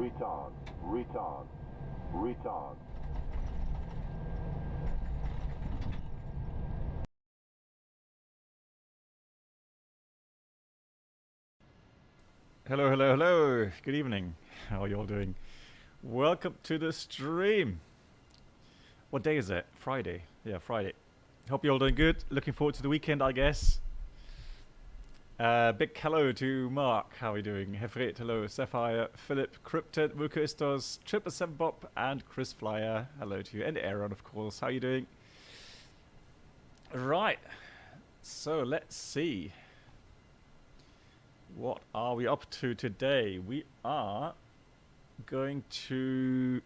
retard, retard, retard. Hello, hello, hello. Good evening. How are you all doing? Welcome to the stream. What day is it? Friday. Yeah, Friday. Hope you're all doing good. Looking forward to the weekend, I guess. Big hello to Mark. How are you doing? Hefrit, hello. Sapphire, Philip, Cryptid, Wukistos, 777 Bob, and Chris Flyer. Hello to you. And Aaron, of course. How are you doing? Right. So, let's see. What are we up to today? We are going to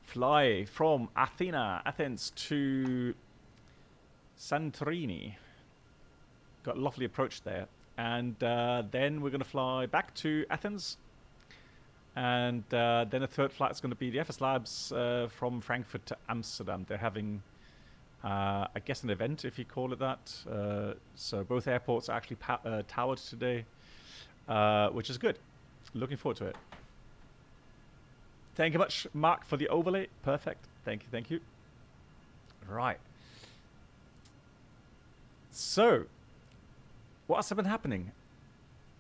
fly from Athens to Santorini. Got a lovely approach there. And then we're going to fly back to Athens. And then a third flight is going to be the FS Labs from Frankfurt to Amsterdam. They're having, I guess, an event, if you call it that. So both airports are actually towered today, which is good. Looking forward to it. Thank you much, Mark, for the overlay. Perfect. Thank you, thank you. Right. So, what has been happening?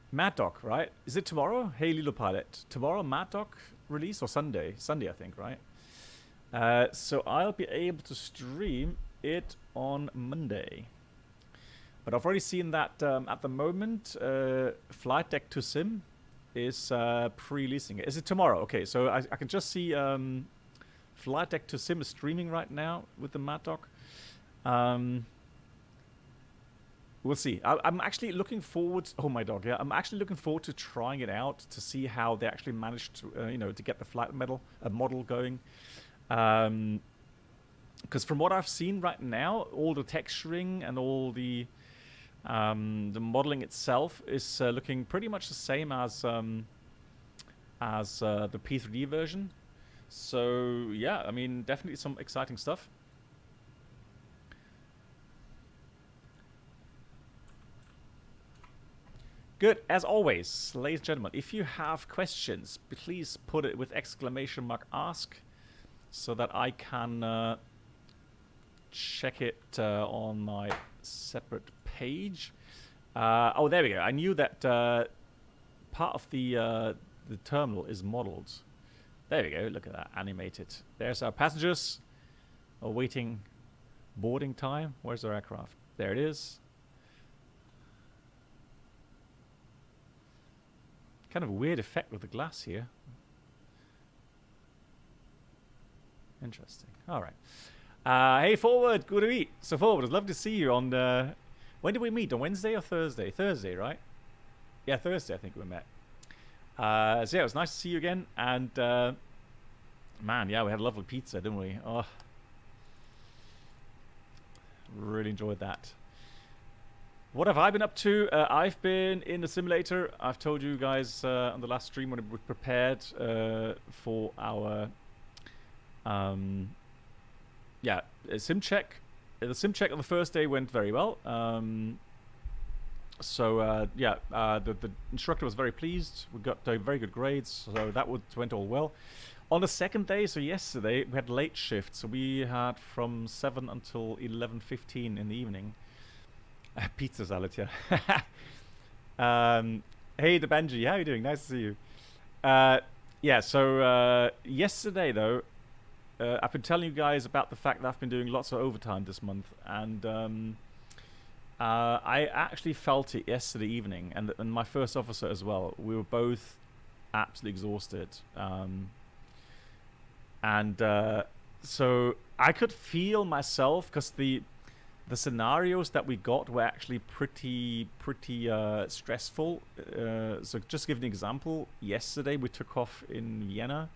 Mad Doc, right? Is it tomorrow? Hey, Lilo Pilot. Tomorrow, Mad Doc release, or Sunday? Sunday, I think, right? So I'll be able to stream it on Monday. But I've already seen that at the moment, Flight Deck to Sim is pre-releasing it. Is it tomorrow? Okay, so I can just see Flight Deck to Sim is streaming right now with the Mad Doc. We'll see. I'm actually looking forward. Oh my dog! Yeah, I'm actually looking forward to trying it out to see how they actually managed to, to get the flight model going. Because from what I've seen right now, all the texturing and all the modeling itself is looking pretty much the same as the P3D version. So yeah, I mean, definitely some exciting stuff. Good, as always, ladies and gentlemen, if you have questions, please put it with exclamation mark ask so that I can check it on my separate page. Oh, there we go. I knew that part of the terminal is modeled. There we go. Look at that, animated. There's our passengers awaiting boarding time. Where's our aircraft? There it is. Kind of a weird effect with the glass here. Interesting. All right. Hey, Forward. Good to meet. So, Forward, it's lovely to see you on the... When did we meet? On Wednesday or Thursday? Thursday, right? Yeah, Thursday, I think we met. So, yeah, it was nice to see you again. And, man, yeah, we had a lovely pizza, didn't we? Oh, really enjoyed that. What have I been up to? I've been in the simulator. I've told you guys on the last stream when we prepared for our sim check. The sim check on the first day went very well. The instructor was very pleased. We got very good grades, so that went all well. On the second day, so yesterday, we had late shift. So we had from 7 until 11:15 in the evening. Pizza salad, yeah. Hey, the Benji, how are you doing? Nice to see you. Yesterday, though, I've been telling you guys about the fact that I've been doing lots of overtime this month, and I actually felt it yesterday evening, and my first officer as well. We were both absolutely exhausted, so I could feel myself, because the scenarios that we got were actually pretty stressful. So just to give an example, yesterday we took off in Vienna,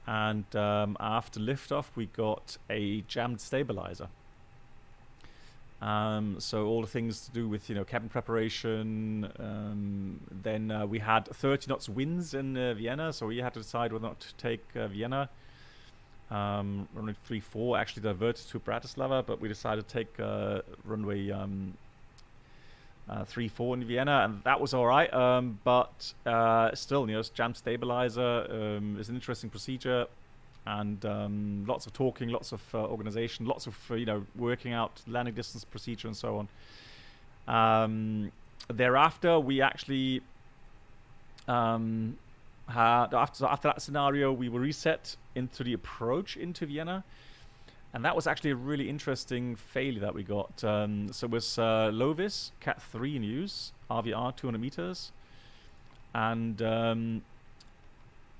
and after liftoff we got a jammed stabilizer. So all the things to do with cabin preparation. Then we had 30 knots winds in Vienna, so we had to decide whether or not to take Vienna. Runway 34 actually diverted to Bratislava, but we decided to take runway 3-4 in Vienna, and that was all right. But still, it's jam stabilizer is an interesting procedure, and lots of talking, lots of organization, lots of working out landing distance procedure and so on. Thereafter, we actually after that scenario, we were reset into the approach into Vienna. And that was actually a really interesting failure that we got. So it was Lovis, Cat 3 in use, RVR 200 meters. And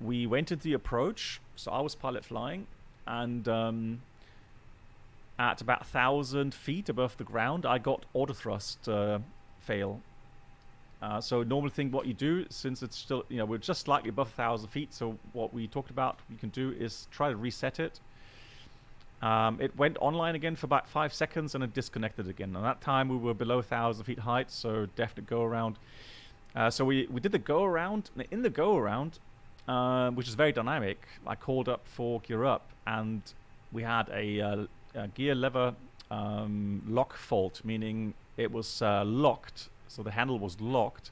we went into the approach. So I was pilot flying. And at about 1,000 feet above the ground, I got autothrust fail. So normal thing, what you do, since it's still, we're just slightly above 1,000 feet. So what we talked about, you can do is try to reset it. It went online again for about 5 seconds and it disconnected again. And that time we were below 1,000 feet height, so definite go around. So we did the go around. In the go around, which is very dynamic, I called up for gear up, and we had a gear lever lock fault, meaning it was locked, so the handle was locked,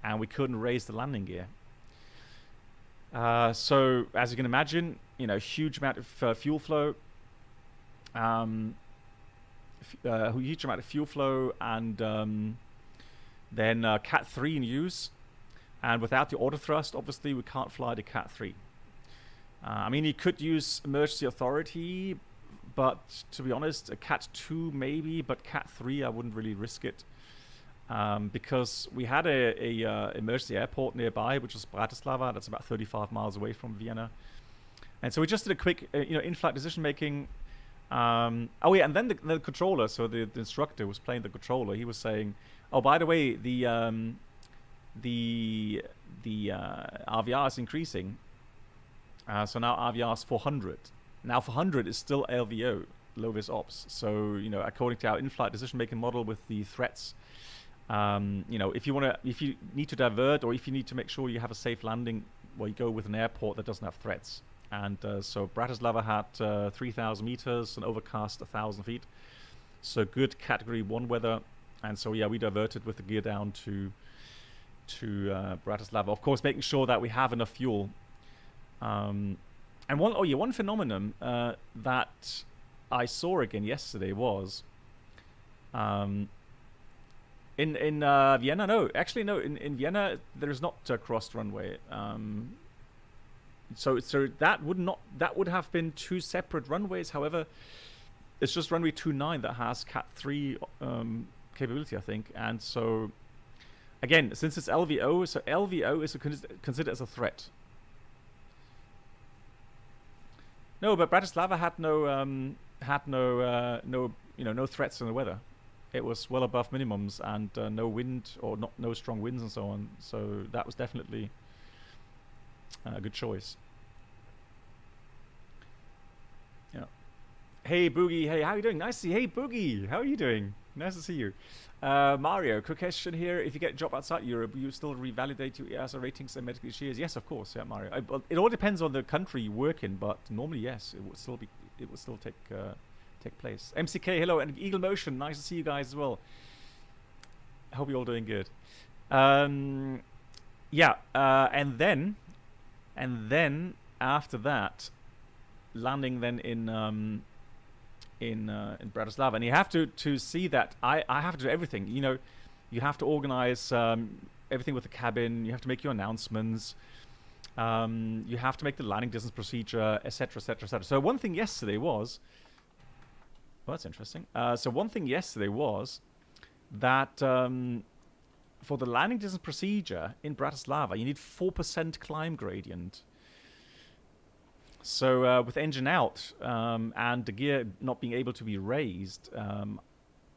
and we couldn't raise the landing gear. So as you can imagine, huge amount of fuel flow, huge amount of fuel flow, and then Cat 3 in use. And without the autothrust, obviously, we can't fly the Cat 3. I mean, you could use emergency authority, but to be honest, a Cat 2 maybe, but Cat 3, I wouldn't really risk it. Because we had a emergency airport nearby, which was Bratislava. That's about 35 miles away from Vienna. And so we just did a quick, in-flight decision-making. Oh yeah, and then the controller, so the instructor was playing the controller. He was saying, oh, by the way, the RVR is increasing. So now RVR is 400. Now 400 is still LVO, low vis ops. So, according to our in-flight decision-making model with the threats, if you need to divert, or if you need to make sure you have a safe landing, well, you go with an airport that doesn't have threats. And so Bratislava had 3,000 meters and overcast 1,000 feet. So good category 1 weather. And so, yeah, we diverted with the gear down to Bratislava. Of course, making sure that we have enough fuel. And one phenomenon that I saw again yesterday was in Vienna. No, actually, no. In Vienna, there is not a crossed runway. So that would have been 2 separate runways. However, it's just runway 29 that has Cat 3 capability, I think. And so, again, since it's LVO, so LVO is considered as a threat. No, but Bratislava had no threats in the weather. It was well above minimums and no wind, or no strong winds and so on. So that was definitely a good choice. Yeah. Hey Boogie, hey, how are you doing? Nice to see you. Hey Boogie, how are you doing? Nice to see you. Mario, quick question here. If you get a job outside Europe, will you still revalidate your EASA ratings and medical shares? Yes, of course. Yeah, Mario. It all depends on the country you work in, but normally, yes, it would still take place. MCK, hello, and Eagle Motion, nice to see you guys as well. I hope you're all doing good. Yeah, and then after that, landing then in Bratislava, and you have to see that I have to do everything. You have to organize everything with the cabin. You have to make your announcements. You have to make the landing distance procedure, etc., etc., etc. So one thing yesterday was, well, that's interesting. So one thing yesterday was that for the landing distance procedure in Bratislava, you need 4% climb gradient. So with engine out and the gear not being able to be raised,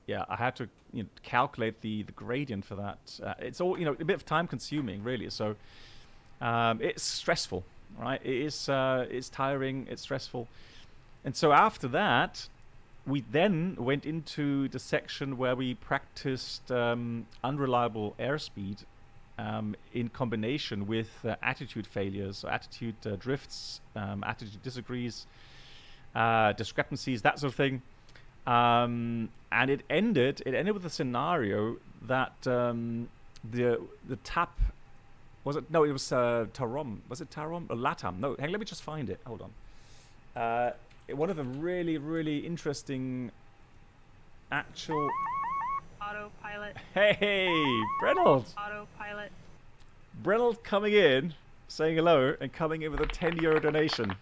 yeah, I had to calculate the gradient for that. It's all a bit of time consuming, really. So it's stressful, right? It's tiring, it's stressful, and so after that, we then went into the section where we practiced unreliable airspeed in combination with attitude failures, so attitude drifts, attitude disagrees, discrepancies, that sort of thing. And it ended with a scenario that the tap was it? No, it was Tarom. Was it Tarom or Latam? No, hang. Let me just find it. Hold on. One of the really interesting actual autopilot. Hey, Brennald. Autopilot. Brennald coming in, saying hello, and coming in with a €10 donation.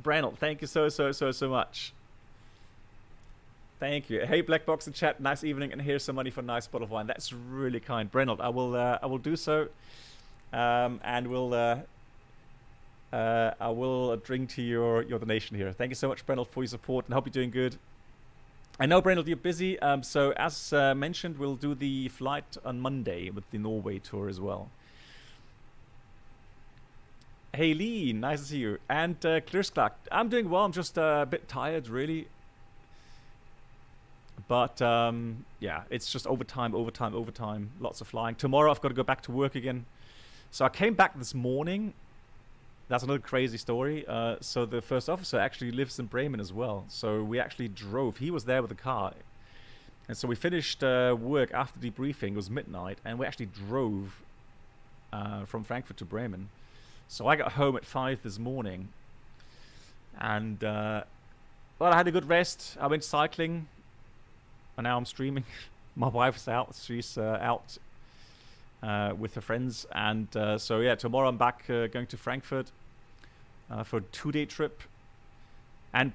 Brennald, thank you so much. Thank you. Hey, Black Box in chat. Nice evening, and here's some money for a nice bottle of wine. That's really kind, Brennald. I will do so, and I will drink to your donation here. Thank you so much, Brennald, for your support, and hope you're doing good. I know, Brennald, you're busy. So as mentioned, we'll do the flight on Monday with the Norway tour as well. Hey, Lee, nice to see you. And Clearsclack, I'm doing well. I'm just a bit tired, really. But yeah, it's just overtime. Lots of flying. Tomorrow I've got to go back to work again. So I came back this morning. That's another crazy story. So the first officer actually lives in Bremen as well. So we actually drove. He was there with the car. And so we finished work after debriefing. It was midnight. And we actually drove from Frankfurt to Bremen. So I got home at 5 this morning. And, well, I had a good rest. I went cycling. And now I'm streaming. My wife's out. She's out with her friends. And so, yeah, tomorrow I'm back going to Frankfurt for a 2-day trip. And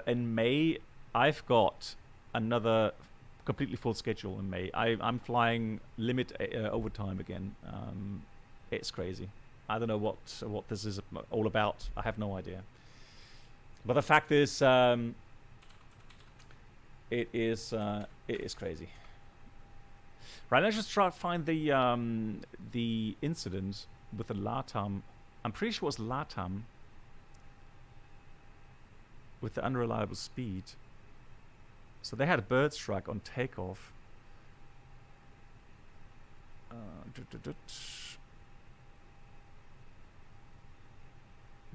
in May, I've got another completely full schedule in May. I'm flying limit overtime again. It's crazy. I don't know what this is all about. I have no idea. But the fact is, it is crazy. Right, let's just try to find the incident with the LATAM. I'm pretty sure it was LATAM with the unreliable speed. So they had a bird strike on takeoff.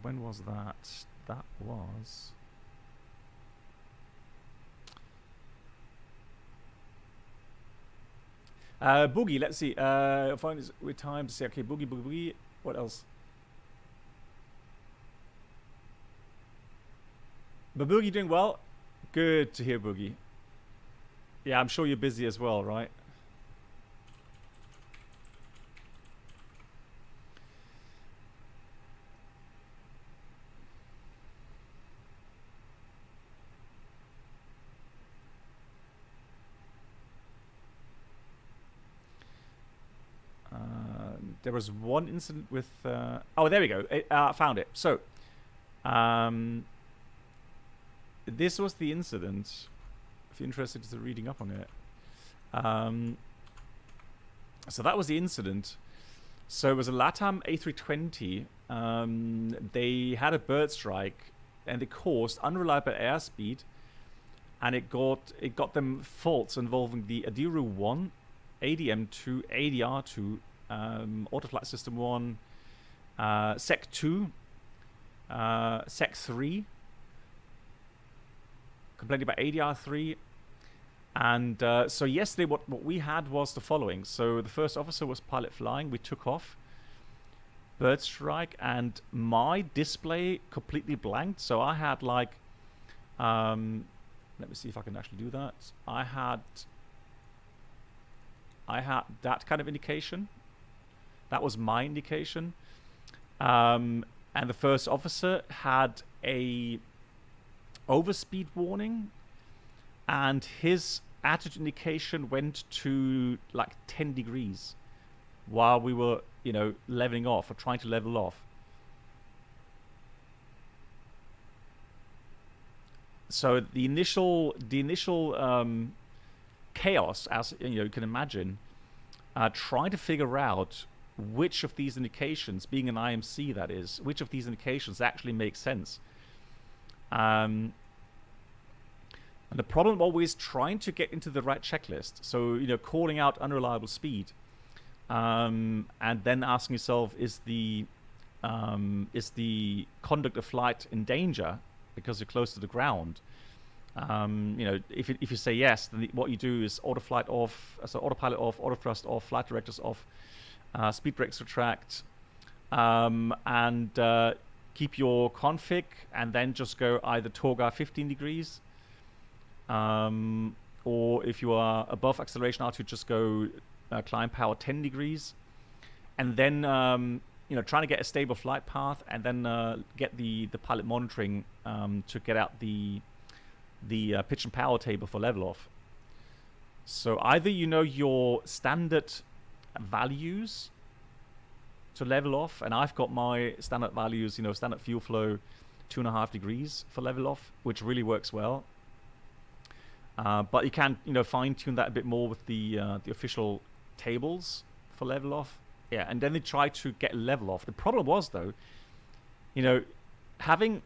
When was that? That was... Boogie, let's see. Find this with time to say, okay, Boogie. What else? But Boogie doing well? Good to hear, Boogie. Yeah, I'm sure you're busy as well, right? There was one incident with... oh, there we go. I found it. So, this was the incident. If you're interested in reading up on it. So that was the incident. So it was a LATAM A320. They had a bird strike, and it caused unreliable airspeed, and it got them faults involving the ADIRU 1, ADM2, ADR2, Autoflight System 1, Sec 2, Sec 3, complaining about ADR 3, and so yesterday what we had was the following. So the first officer was pilot flying. We took off, bird strike, and my display completely blanked. So I had like, let me see if I can actually do that. I had that kind of indication. That was my indication. And the first officer had a overspeed warning, and his attitude indication went to like 10 degrees while we were, leveling off or trying to level off. So the initial chaos, as you can imagine, trying to figure out which of these indications, being an IMC that is, which of these indications actually make sense. And the problem always trying to get into the right checklist. So, calling out unreliable speed, and then asking yourself, is the conduct of flight in danger because you're close to the ground? You know, if you say yes, then what you do is auto flight off, so autopilot off, auto thrust off, flight directors off, speed brakes retract, and keep your config, and then just go either Toga 15 degrees, or if you are above acceleration altitude, just go climb power 10 degrees, and then you know, trying to get a stable flight path, and then get the pilot monitoring to get out the pitch and power table for level off. So either you know your standard values to level off, and I've got my standard values, you know, standard fuel flow 2.5 degrees for level off, which really works well. But you can, you know, fine tune that a bit more with the official tables for level off. Yeah, and then they try to get level off. The problem was, though, you know, having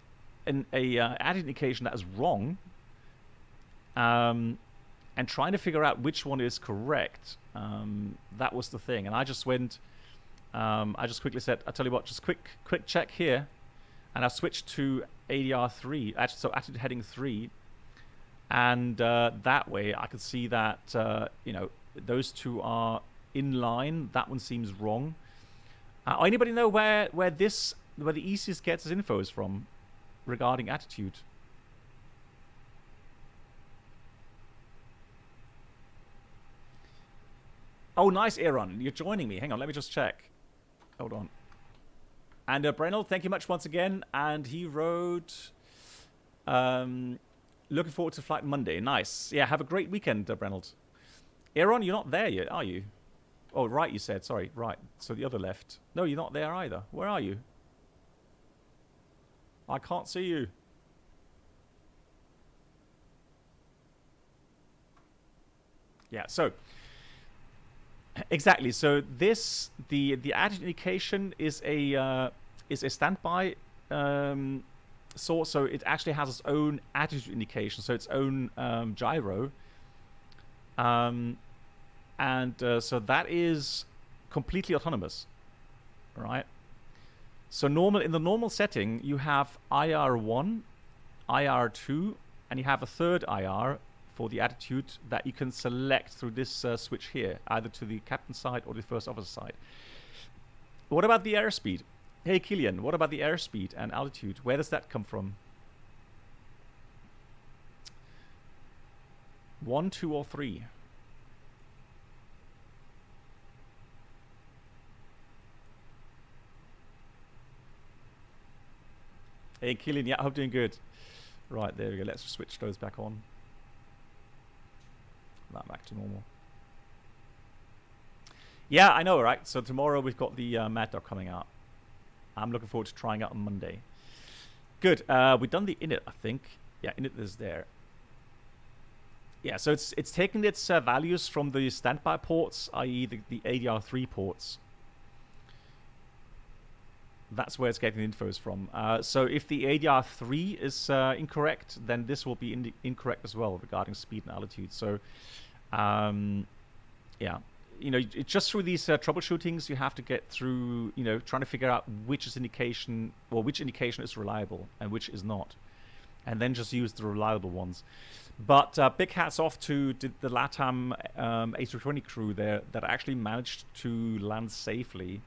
a added indication that is wrong, and trying to figure out which one is correct, that was the thing. And I just went, I just quickly said, I tell you what, just quick check here, and I switched to ADR 3, so attitude heading 3, and that way I could see that you know, those two are in line. That one seems wrong. Anybody know where the easiest gets its info is from regarding attitude? Oh, nice, Aaron. You're joining me. Hang on, let me just check. Hold on. And Brennell, thank you much once again. And he wrote, looking forward to flight Monday. Nice. Yeah, have a great weekend, Brennell. Aaron, you're not there yet, are you? Oh, right, you said. Sorry, right. So the other left. No, you're not there either. Where are you? I can't see you. Yeah, so exactly. So this the attitude indication is a standby source. So it actually has its own attitude indication, so its own gyro. So that is completely autonomous, right? So in the normal setting, you have IR1, IR2, and you have a third IR for the attitude that you can select through this switch here, either to the captain side or the first officer side. What about the airspeed? Hey, Killian, what about the airspeed and altitude? Where does that come from? 1, 2, or 3? Hey, Killian, yeah, I hope doing good. Right, there we go. Let's switch those back on. That back to normal. Yeah, I know, right? So tomorrow we've got the Mad Dog coming out. I'm looking forward to trying out on Monday. Good. We've done the init, I think. Yeah, init is there. Yeah, so it's taking its values from the standby ports, i.e. the ADR3 ports. That's where it's getting the infos from. So if the ADR3 is incorrect, then this will be incorrect as well regarding speed and altitude. So, yeah, you know, just through these troubleshootings, you have to get through, you know, trying to figure out which indication is reliable and which is not, and then just use the reliable ones. But big hats off to the LATAM A320 crew there that actually managed to land safely.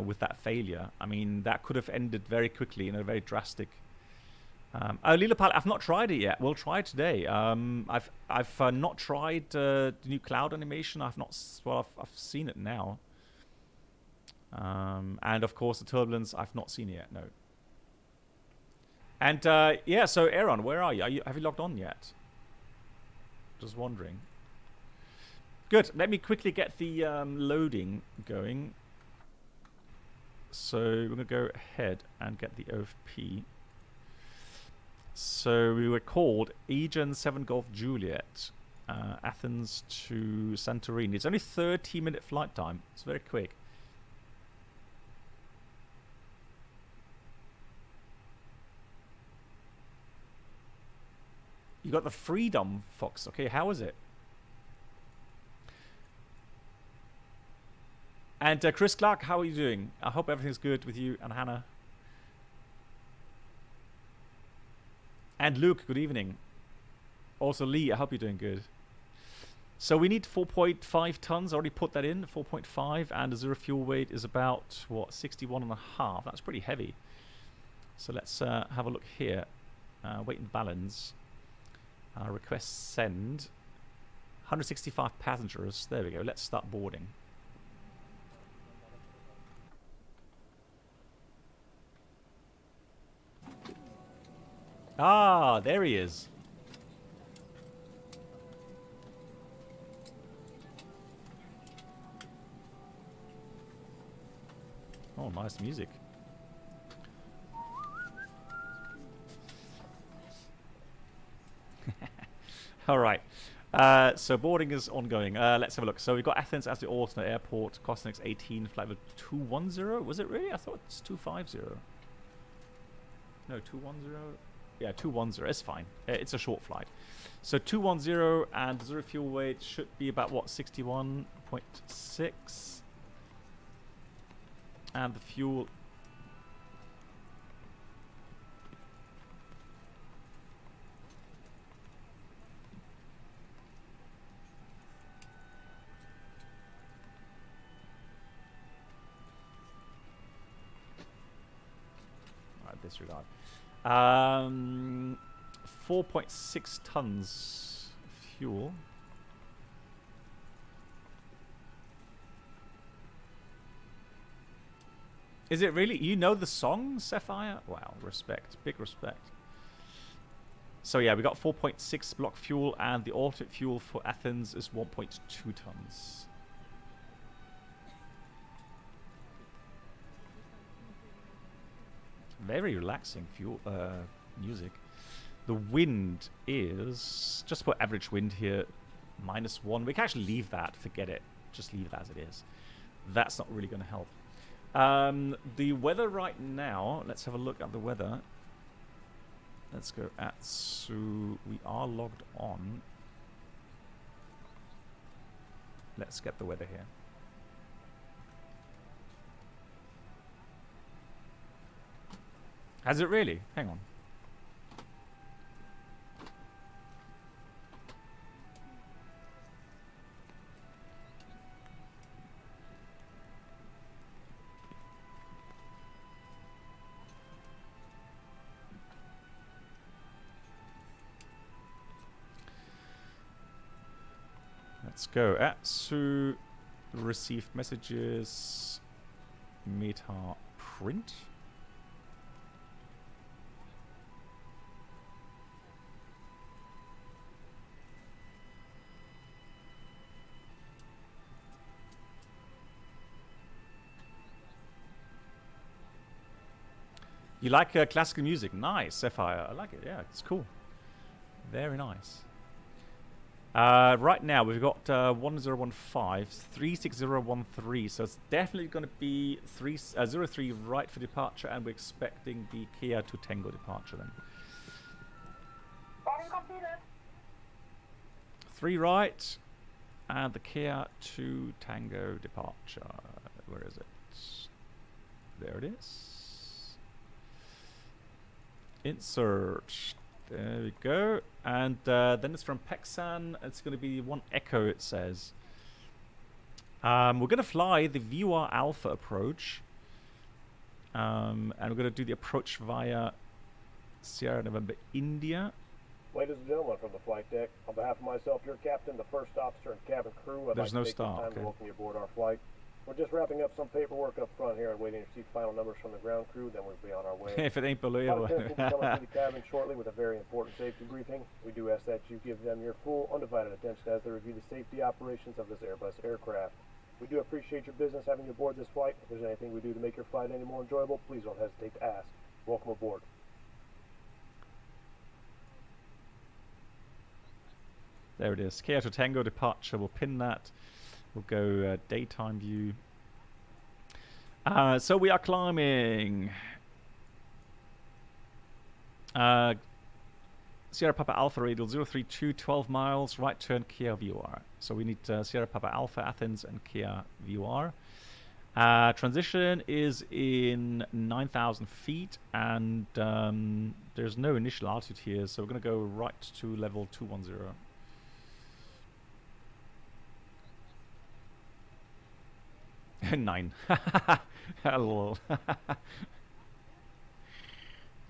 With that failure. I mean, that could have ended very quickly in a very drastic. Lilipal, I've not tried it yet. We'll try it today. I've not tried the new cloud animation. I've seen it now. And of course the turbulence. I've not seen it yet. No. And yeah. So Aaron, where are you? Have you logged on yet? Just wondering. Good. Let me quickly get the loading going. So we're going to go ahead and get the OFP. So we were called Aegean 7 Golf Juliet, Athens to Santorini. It's only 30-minute flight time. It's very quick. You got the Freedom, Fox. Okay, how is it? And Chris Clark, how are you doing? I hope everything's good with you and Hannah. And Luke, good evening. Also, Lee, I hope you're doing good. So we need 4.5 tons. I already put that in, 4.5, and the zero fuel weight is about, what, 61.5. That's pretty heavy. So let's have a look here. Weight and balance. Request send. 165 passengers. There we go. Let's start boarding. Ah, there he is. Oh, nice music. All right. So boarding is ongoing. Let's have a look. So we've got Athens as the alternate airport. Cosnex 18, flight with 210. Was it really? I thought it's 250. No, 210. Yeah, 210. It's fine. It's a short flight. So 210 and zero fuel weight should be about what, 61.6. And the fuel. Disregard. 4.6 tons fuel. Is it really? You know the song, Sapphire? Wow, respect. Big respect. So yeah, we got 4.6 block fuel, and the alternate fuel for Athens is 1.2 tons. Very relaxing fuel music. The wind is just for average wind here, -1. We can actually leave that. Forget it. Just leave it as it is. That's not really going to help. The weather right now. Let's have a look at the weather. Let's go at Su. We are logged on. Let's get the weather here. Has it really? Hang on. Let's go. Atsu received messages. Meta print. You like classical music? Nice, Sapphire. I like it. Yeah, it's cool. Very nice. Right now, we've got 1015, 36013. So it's definitely going to be 03 right for departure, and we're expecting the Kia to Tango departure then. 3 right, and the Kia to Tango departure. Where is it? There it is. Insert. There we go. And then it's from Peksan. It's going to be 1 Echo, it says. We're going to fly the VR Alpha approach. And we're going to do the approach via Sierra November, India. Ladies and gentlemen, from the flight deck, on behalf of myself, your captain, the first officer, and cabin crew, I'd like to take this time to welcome you aboard our flight. We're just wrapping up some paperwork up front here and waiting to receive final numbers from the ground crew, then we'll be on our way. If it ain't believable. We'll be coming to the cabin shortly with a very important safety briefing. We do ask that you give them your full, undivided attention as they review the safety operations of this Airbus aircraft. We do appreciate your business having you aboard this flight. If there's anything we do to make your flight any more enjoyable, please don't hesitate to ask. Welcome aboard. There it is. Kia to Tango departure. We'll pin that. We'll go daytime view. So we are climbing. Sierra Papa Alpha radial 032, 12 miles, right turn Kia VOR. So we need Sierra Papa Alpha Athens and Kia VOR. Transition is in 9,000 feet, and there's no initial altitude here, so we're going to go right to level 210. Nine. Hello.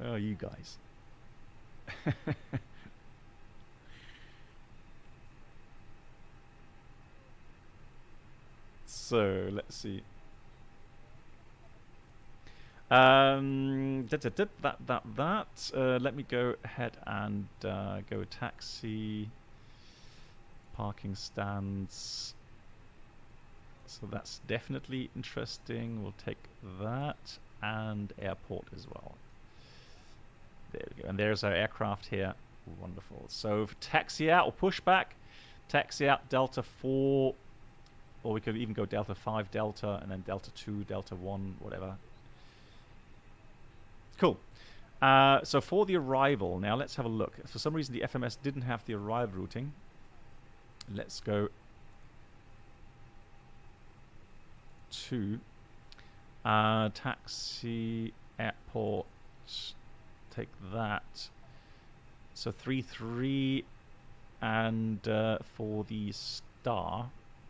Oh, you guys. So let's see. Let me go ahead and go taxi, parking stands. So that's definitely interesting. We'll take that, and airport as well. There we go. And there's our aircraft here. Wonderful. So for taxi out or pushback, taxi out Delta 4, or we could even go Delta 5 Delta, and then Delta 2, Delta 1, whatever. Cool. So for the arrival, now let's have a look. For some reason the FMS didn't have the arrival routing. Let's go to taxi, airport, take that. So 3-3, and for the star,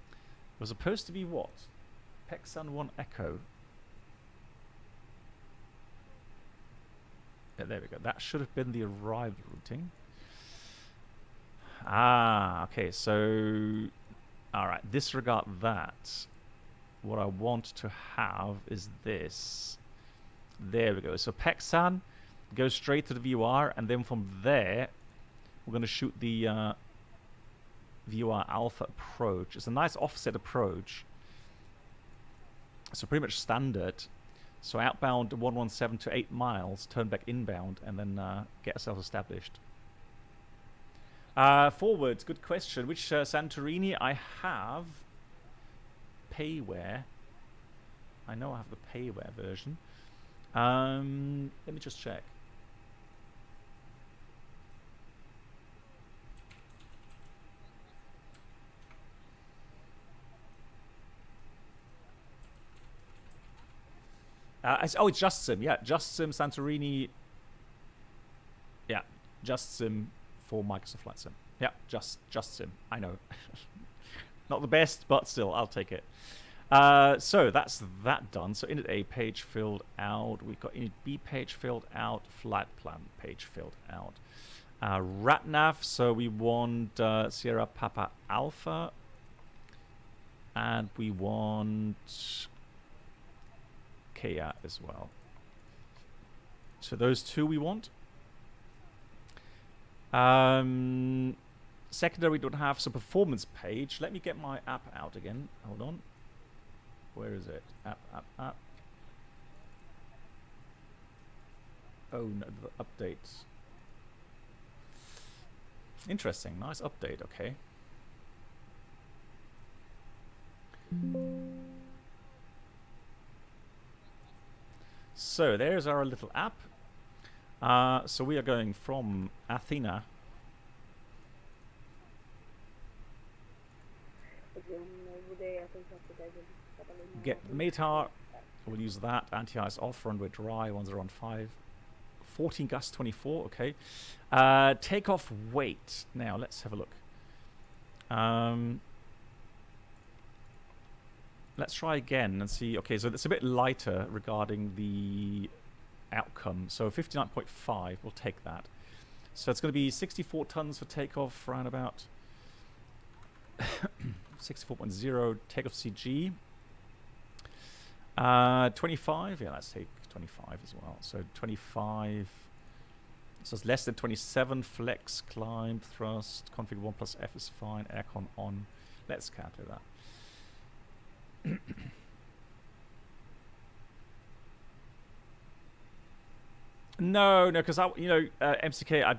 it was supposed to be what? Pexan 1 Echo. Yeah, there we go. That should have been the arrival routing. Ah, okay. So, all right. Disregard that. What I want to have is this. There we go. So Pexan goes straight to the VOR, and then from there, we're going to shoot the VOR Alpha approach. It's a nice offset approach. So pretty much standard. So outbound 117 to 8 miles, turn back inbound, and then get ourselves established. Forwards, good question. Which Santorini? I have payware. I know I have the payware version. Let me just check. Oh, it's Just Sim. Yeah, Just Sim Santorini. Yeah, Just Sim for Microsoft Flight Sim. Yeah, Just Sim. I know. Not the best, but still, I'll take it. So that's that done. So init A page filled out. We've got init B page filled out. Flight plan page filled out. RatNav. So we want Sierra Papa Alpha, and we want Kia as well. So those two we want. Secondary we don't have. So performance page. Let me get my app out again. Hold on. Where is it? App. Oh no, the updates. Interesting. Nice update. Okay. So there's our little app. So we are going from Athena. Get METAR. We'll use that. Anti-ice off. Runway dry. 1015. 14 gust 24. Okay. Takeoff weight. Now let's have a look. Let's try again and see. Okay, so it's a bit lighter regarding the outcome. So 59.5, we'll take that. So it's going to be 64 tons for takeoff, round about 64.0 takeoff CG. 25, yeah, let's take 25 as well. So 25, so it's less than 27. Flex, climb, thrust, config 1 plus F is fine. Aircon on. Let's calculate that. No, because MCK, I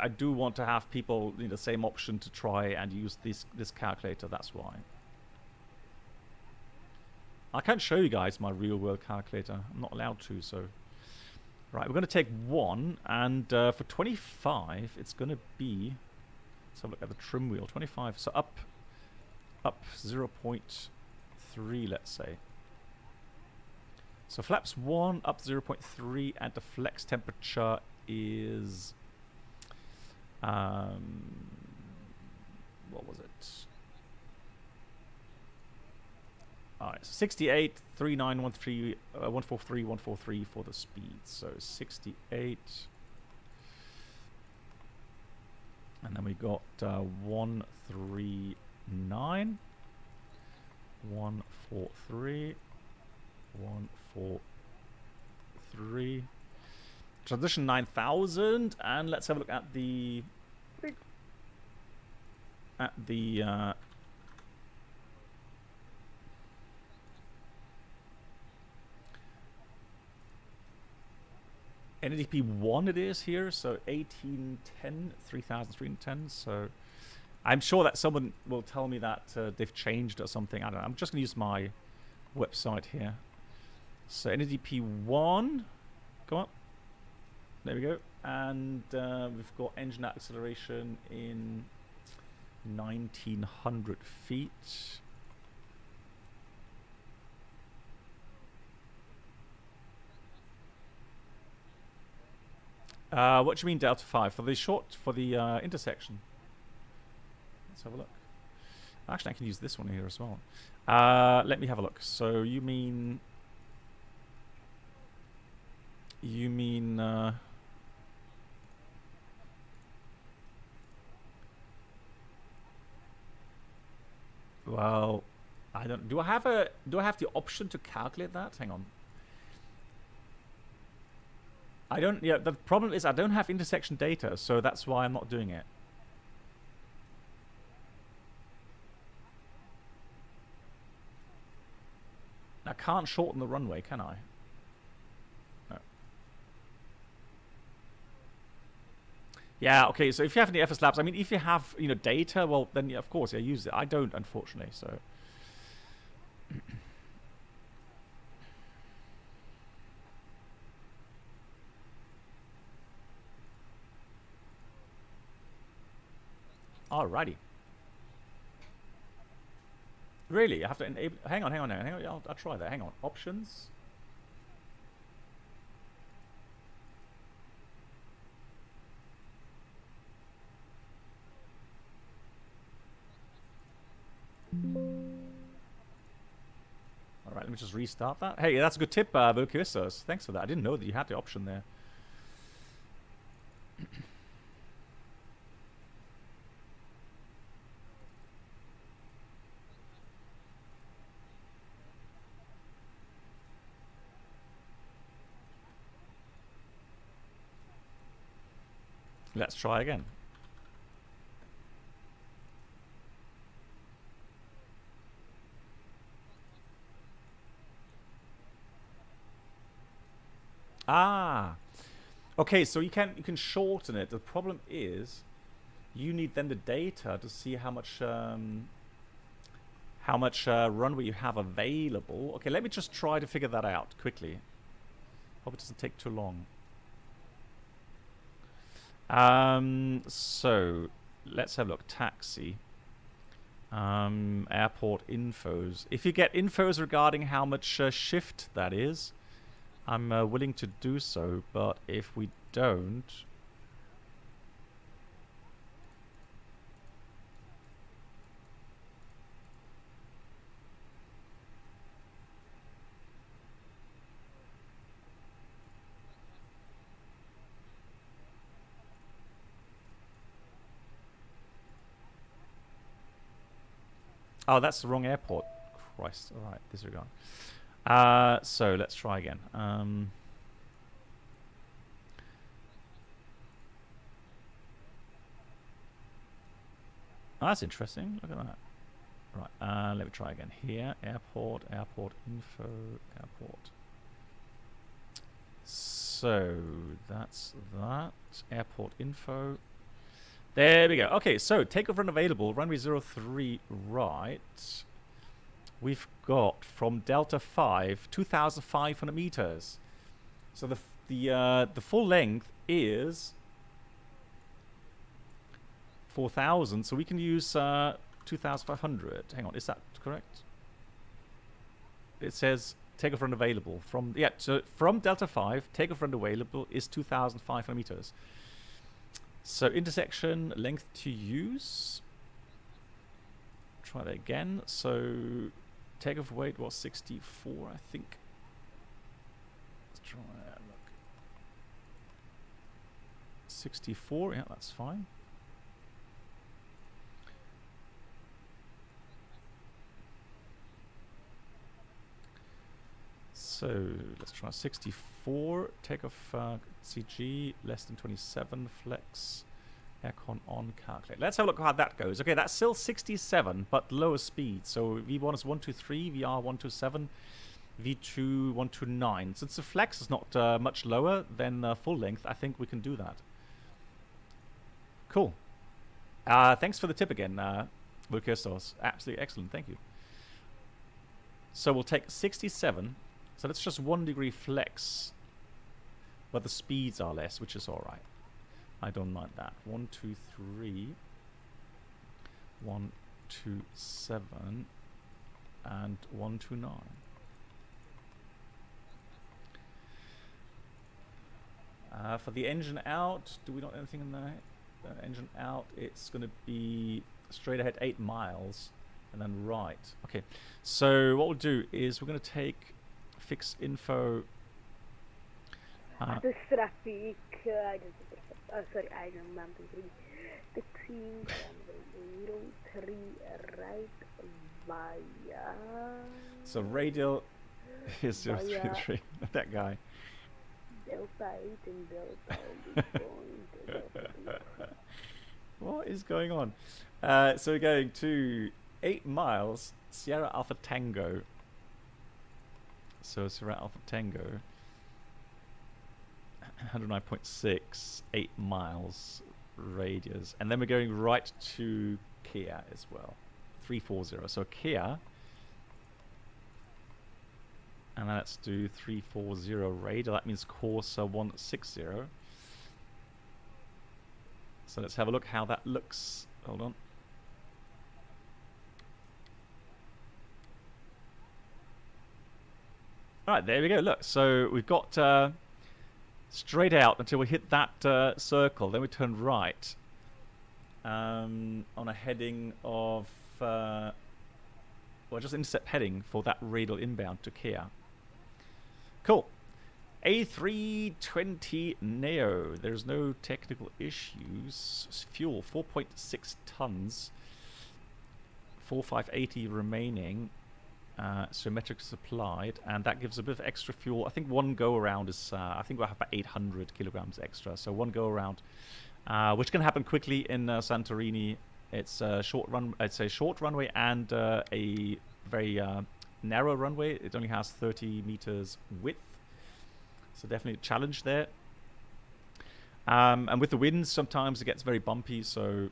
do want to have people the same option to try and use this calculator. That's why I can't show you guys my real world calculator. I'm not allowed to. So right, we're going to take one, and for 25, it's going to be. Let's have a look at the trim wheel. 25, so up 0.3, let's say. So flaps 1 up 0.3 and the flex temperature is what was it? Alright, 68, 3913, 143, 143 for the speed. So 68. And then we got 139, 143, 143. Transition 9000, and let's have a look at the NDP 1 it is here, so 1810, 3310. So I'm sure that someone will tell me that they've changed or something. I don't know. I'm just going to use my website here. So NDP 1, come on. There we go. And we've got engine acceleration in 1900 feet. What do you mean Delta 5? For the intersection? Let's have a look. Actually, I can use this one here as well. Let me have a look. So you mean well, I don't. Do I have the option to calculate that? Hang on. I don't. Yeah, the problem is I don't have intersection data, so that's why I'm not doing it. I can't shorten the runway, can I? No. Yeah. Okay. So if you have any FS labs, I mean, if you have data, well, then yeah, of course, yeah, use it. I don't, unfortunately. So. Alrighty. Really? I have to enable. Hang on. I'll try that. Hang on. Options. Alright, let me just restart that. Hey, that's a good tip, Vokisos. Thanks for that. I didn't know that you had the option there. Let's try again. Ah, okay. So you can shorten it. The problem is, you need then the data to see how much runway you have available. Okay, let me just try to figure that out quickly. Hope it doesn't take too long. So let's have a look. Taxi. Airport infos. If you get infos regarding how much shift that is, I'm willing to do so, but if we don't... Oh, that's the wrong airport. Christ. All right, disregard. So let's try again. Oh, that's interesting. Look at that. Right. Let me try again. Here, airport info, airport. So that's that. Airport info. There we go. Okay, so takeoff run available. Runway 03 right. We've got from Delta 5 2,500 meters. So the full length is 4,000. So we can use 2,500. Hang on, is that correct? It says takeoff run available. So from Delta 5, takeoff run available is 2,500 meters. So intersection length to use. Try that again. So takeoff weight was 64, I think. Let's try that. Look. 64, yeah, that's fine. So let's try 64, takeoff CG, less than 27, flex, aircon on, calculate. Let's have a look how that goes. Okay, that's still 67, but lower speed. So V1 is 123, VR 127, V2 129. Since the flex is not much lower than full length, I think we can do that. Cool. Thanks for the tip again, Wilkirstos. Absolutely excellent, thank you. So we'll take 67. So that's just 1 degree flex, but the speeds are less, which is all right. I don't mind that. 1, 2, 3, 1, 2, 7, and 1, 2, 9. For the engine out, do we not anything in there? Engine out, it's going to be straight ahead 8 miles, and then right. Okay, so what we'll do is we're going to take fix info. This traffic, I don't sorry, I don't remember. Taxi 03 right via. So radial is 033. That guy. Delta 8 and Delta 8. What is going on? So we're going to 8 miles, Sierra Alpha Tango. So Sierra Alpha Tango, 109.6, 8 miles radius. And then we're going right to Kia as well, 340. So Kia, and then let's do 340 radar. That means course 160. So let's have a look how that looks. Hold on. Alright, there we go. Look, so we've got straight out until we hit that circle. Then we turn right on a heading of, well, just intercept heading for that radial inbound to Kia. Cool. A320 Neo. There's no technical issues. Fuel, 4.6 tons. 4580 remaining. Symmetric supplied, and that gives a bit of extra fuel. I think one go around is I think we'll have about 800 kilograms extra, so one go around, which can happen quickly in Santorini. It's a short runway and a very narrow runway. It only has 30 meters width, so definitely a challenge there. And with the winds, sometimes it gets very bumpy, so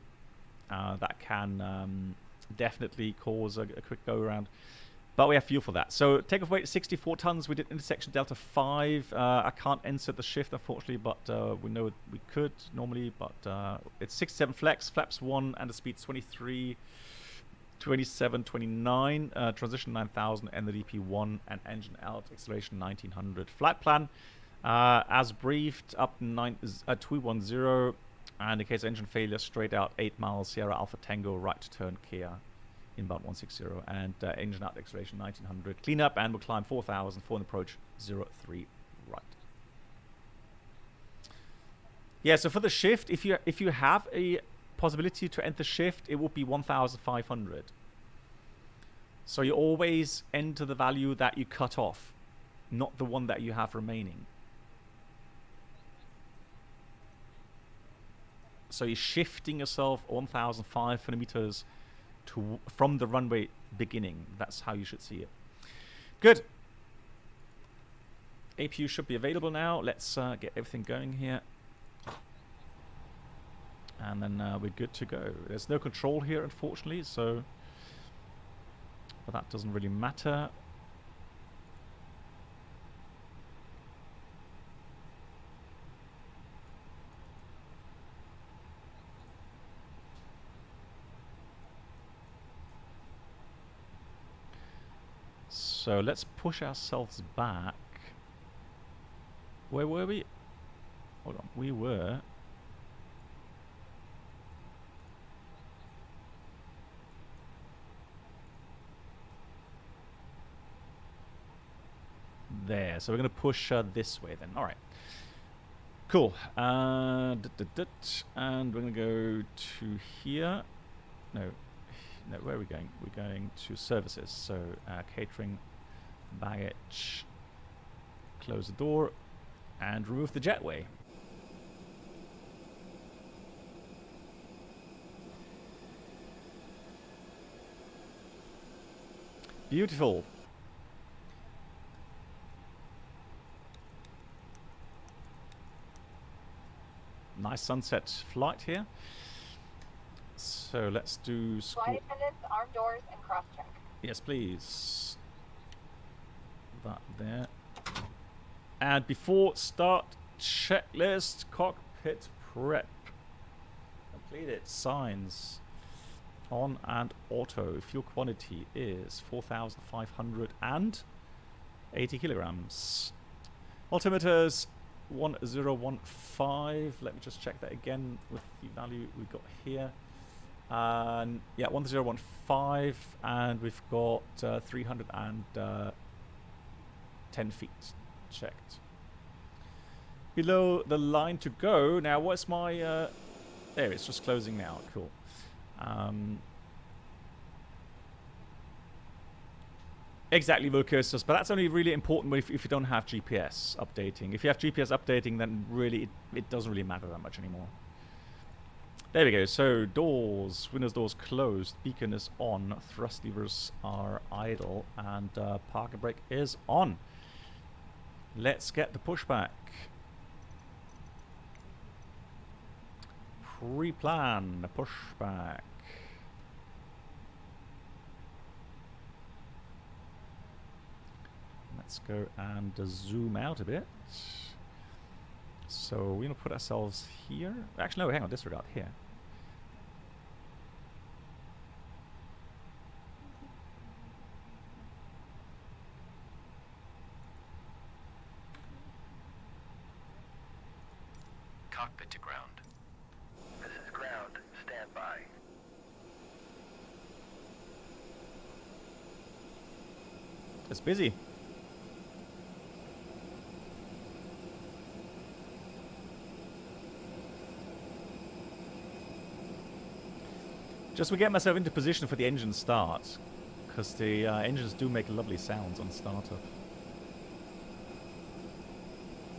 that can definitely cause a quick go around. But we have fuel for that. So takeoff weight 64 tons. We did intersection Delta 5. I can't insert the shift, unfortunately, but we know we could normally. But it's 67 flex, flaps 1, and the speed's 23, 27, 29. Transition 9000, NDP 1, and engine out, acceleration 1900. Flight plan, as briefed, up 210. And in case of engine failure, straight out 8 miles, Sierra Alpha Tango, right to turn Kia. Inbound 160, and engine out acceleration 1900. Clean up, and we'll climb 4000 for an approach 03 right. Yeah, so for the shift, if you have a possibility to enter shift, it will be 1500. So you always enter the value that you cut off, not the one that you have remaining. So you're shifting yourself 1500 meters from the runway beginning. That's how you should see it. Good. APU should be available now. Let's get everything going here. And then we're good to go. There's no control here, unfortunately, so but that doesn't really matter. So let's push ourselves back. Where were we? Hold on. We were... there. So we're going to push this way then. All right. Cool. And we're going to go to here. No, where are we going? We're going to services. So catering, baggage, close the door, and remove the jetway. Beautiful. Nice sunset flight here. So let's do flight attendants, arm doors, and cross check. Yes, please. That there. And before start, checklist, cockpit prep. Completed. Signs. On and auto. Fuel quantity is 4,580 kilograms. Altimeters 1015. Let me just check that again with the value we got here. Yeah, 1015, and we've got 310 feet checked. Below the line to go. Now, what's my... there, it's just closing now. Cool. Exactly, Vocosus, but that's only really important if you don't have GPS updating. If you have GPS updating, then really it doesn't really matter that much anymore. There we go. So doors, windows doors closed, beacon is on, thrust levers are idle, and parking brake is on. Let's get the pushback. Pre-plan pushback. Let's go and zoom out a bit. So we're going to put ourselves here. Actually, no, hang on, disregard here. Cockpit to ground. This is ground. Stand by. It's busy. Just to get myself into position for the engine start, because the engines do make lovely sounds on startup.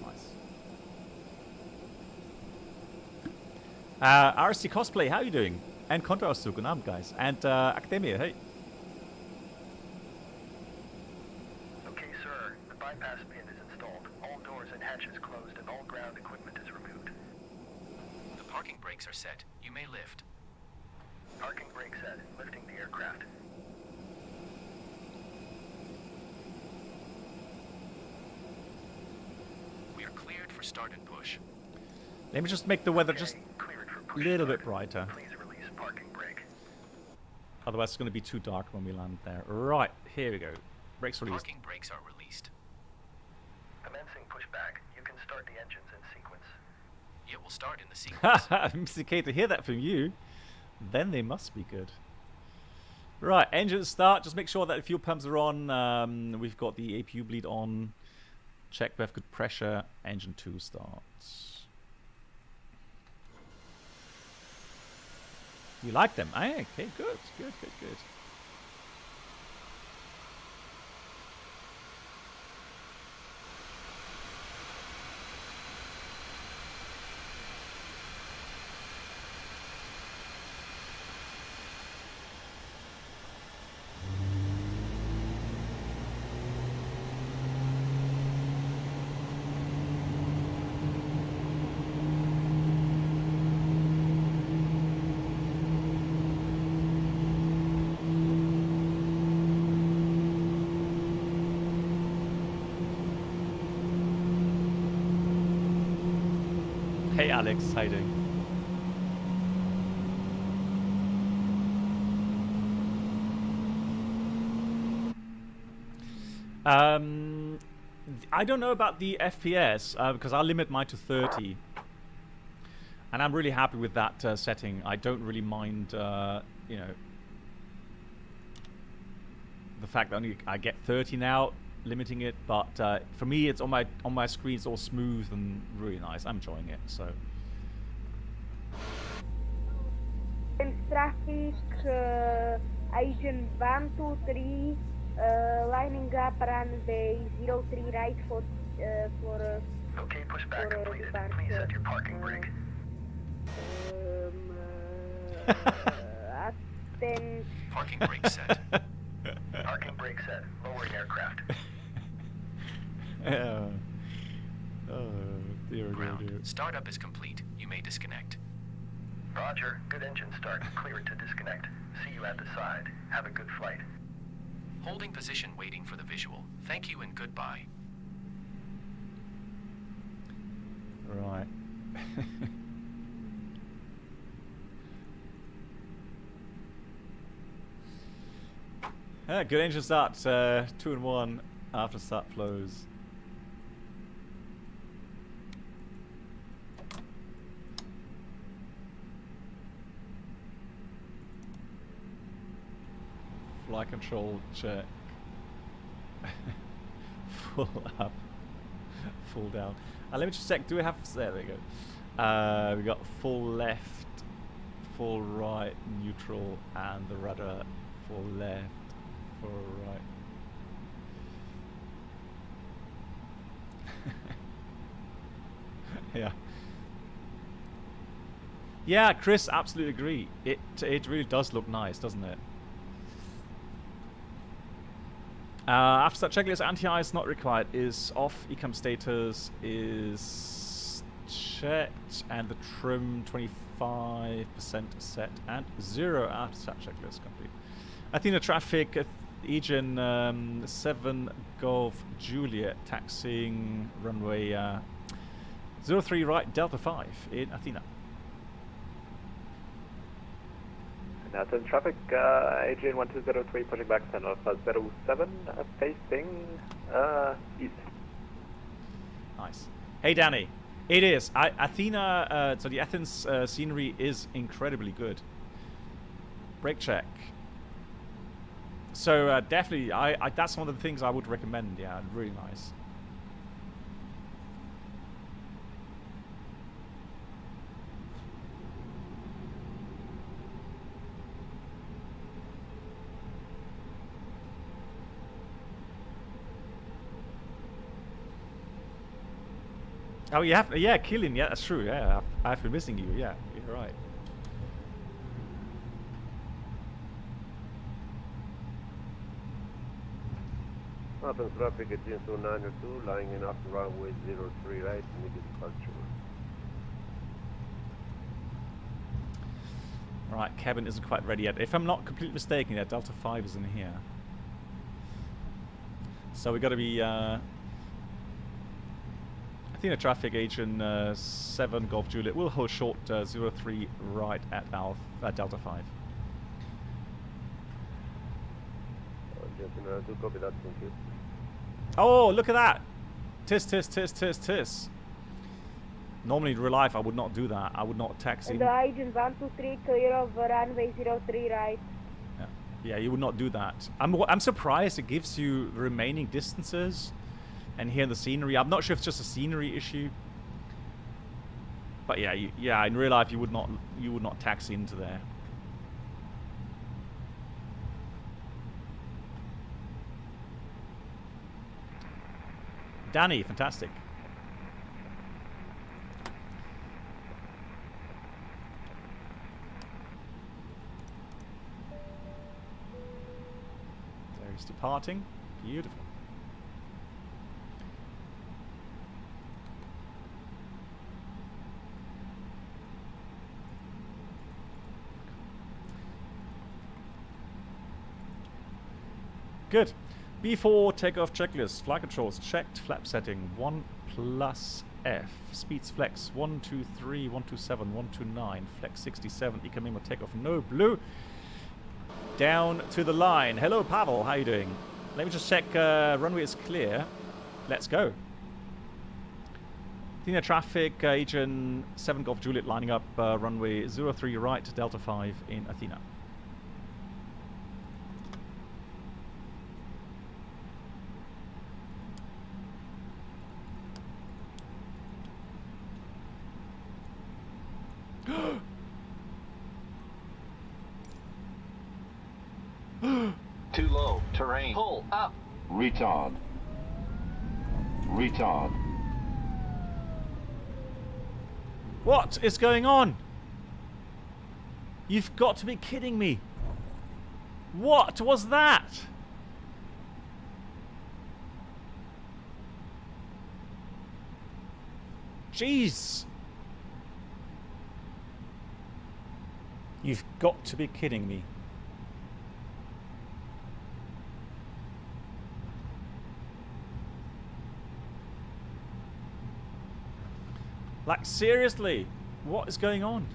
Nice. RC Cosplay, how are you doing? And Kontraausdruck, guten Abend, guys. And Academia, hey. Okay, sir. The bypass pin is installed. All doors and hatches closed, and all ground equipment is removed. The parking brakes are set. You may lift. Parking brake set. Lifting the aircraft. We are cleared for start and push. Let me just make the weather Okay, just cleared for a push little start. bit brighter. Please release parking brake. Otherwise it's going to be too dark when we land there. Right, here we go. Brakes released. Parking brakes are released. Commencing pushback. You can start the engines in sequence. It will start in the sequence. Mr. K, to hear that from you, then they must be good. Right, engines start. Just make sure that the fuel pumps are on. We've got the APU bleed on. Check we have good pressure. Engine 2 starts. You like them? Aye, okay, good. Hey Alex, how you doing? I don't know about the FPS because I'll limit mine to 30. And I'm really happy with that setting. I don't really mind, you know, the fact that only I get 30 now, limiting it. But for me, it's on my screen. It's all smooth and really nice. I'm enjoying it. So. Traffic, Agent 123, lining up runway 03 right for Okay, pushback completed. Please set your parking brake. Athens. Parking brake set. Parking brake set. Lowering aircraft. Oh, dear, Ground. dear. Startup is complete. You may disconnect. Roger. Good engine start. Clear to disconnect. See you at the side. Have a good flight. Holding position waiting for the visual. Thank you and goodbye. Right. Yeah, good engine start. 2 and 1 after start flows. Flight control check. Full up. Full down. Let me just check. Do we have... There we go. We got full left, full right, neutral, and the rudder. Full left, full right. Yeah. Yeah, Chris, absolutely agree. It really does look nice, doesn't it? After that checklist, anti-ice not required is off. Ecam status is checked, and the trim 25% set, and 0 after that checklist complete. Athena traffic, Aegean 7 Golf Juliet taxiing runway 03 right Delta 5 in Athena. Athens traffic, Aegean 1203 pushing back center of 07 facing east. Nice. Hey Danny, it is. Athena, so the Athens scenery is incredibly good. Brake check. So definitely, that's one of the things I would recommend. Yeah, really nice. Oh, you have, yeah, Killian, yeah, that's true, yeah, I've been missing you, yeah, you're right. Athens traffic at Aegean 902, lying in after runway 03 right, immediate departure. Alright, cabin isn't quite ready yet. If I'm not completely mistaken, yeah, Delta 5 is in here. So we got to be, Athena traffic, Aegean 7 Golf Juliet. We'll hold short 03 right at Delta 5. Aegean 902, copy that, thank you. Oh, look at that! Tis, tis, tis, tis, tis. Normally in real life I would not do that. I would not taxi. The Aegean 123 clear of runway 03 right. Yeah, yeah, you would not do that. I'm surprised it gives you the remaining distances. And here in the scenery, I'm not sure if it's just a scenery issue, but yeah, yeah, in real life you would not taxi into there. Danny, fantastic. There he's departing. Beautiful. Good. B4 takeoff checklist. Flight controls checked. Flap setting 1+F. Speeds flex 123, 127, 129. Flex 67. Economic takeoff no blue. Down to the line. Hello Pavel, how you doing? Let me just check. Runway is clear. Let's go. Athena traffic, agent 7 Golf Juliet lining up runway 03 right, Delta 5 in Athena. Too low. Terrain. Pull up. Retard. Retard. What is going on? You've got to be kidding me. What was that? Jeez. You've got to be kidding me. Like, seriously, what is going on?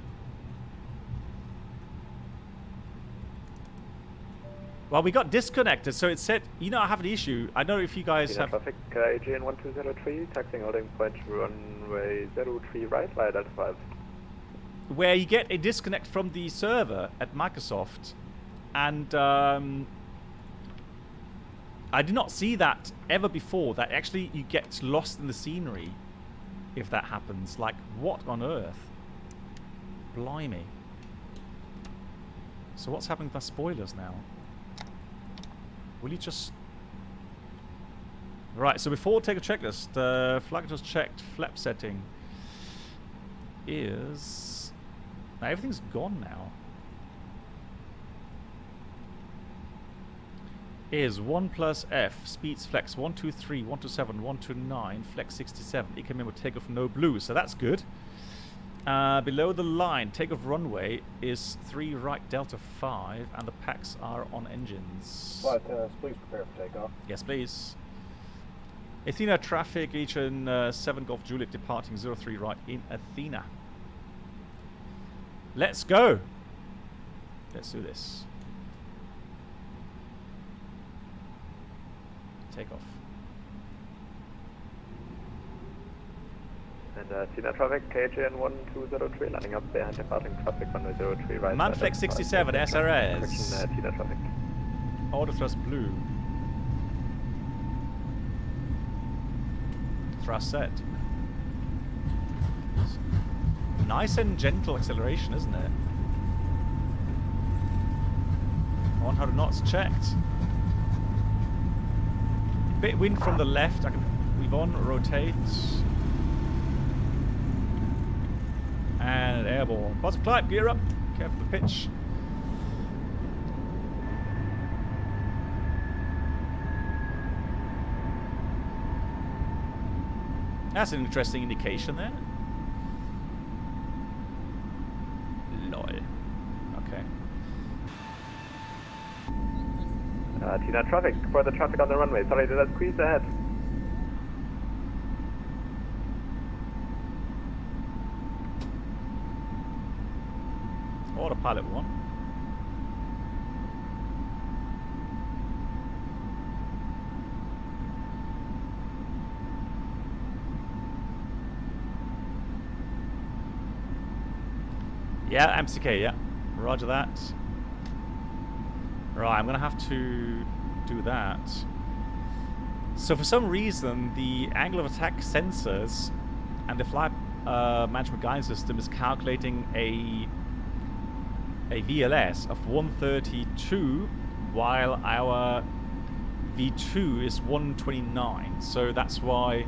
Well, we got disconnected, so it said, you know, I have an issue. I don't know if you guys have... Traffic, AGN 1203, taxiing holding point runway 03 right, via Delta 5. Where you get a disconnect from the server at Microsoft. And I did not see that ever before, that actually you get lost in the scenery if that happens. Like, what on earth? Blimey. So what's happening with our spoilers now? Will you just... Right, so before take a checklist, flag just checked, flap setting is... Now everything's gone now. Is 1 plus F, speeds flex 123, 127, 129, flex 67, economic takeoff no blue, so that's good. Below the line, takeoff runway is 3 right Delta 5, and the packs are on engines. Flight attendants, please prepare for takeoff. Yes, please. Athena traffic, agent 7 Golf Juliet departing 03 right in Athena. Let's go. Let's do this. Takeoff. And Athena traffic, KGN 1203, lining up behind departing traffic runway 03 right. Manflex 67, SRS. Athena traffic. Auto thrust blue. Thrust set. Nice and gentle acceleration, isn't it? 100 knots checked. Bit wind from the left. I can weave on, rotate. And airborne. Positive climb, gear up. Careful the pitch. That's an interesting indication there. Lol. Okay. Athena traffic, further traffic on the runway. Sorry, did I squeeze ahead? Autopilot 1. Yeah, MCK, yeah. Roger that. Right, I'm going to have to do that. So for some reason, the angle of attack sensors and the flight management guidance system is calculating a VLS of 132, while our V2 is 129. So that's why...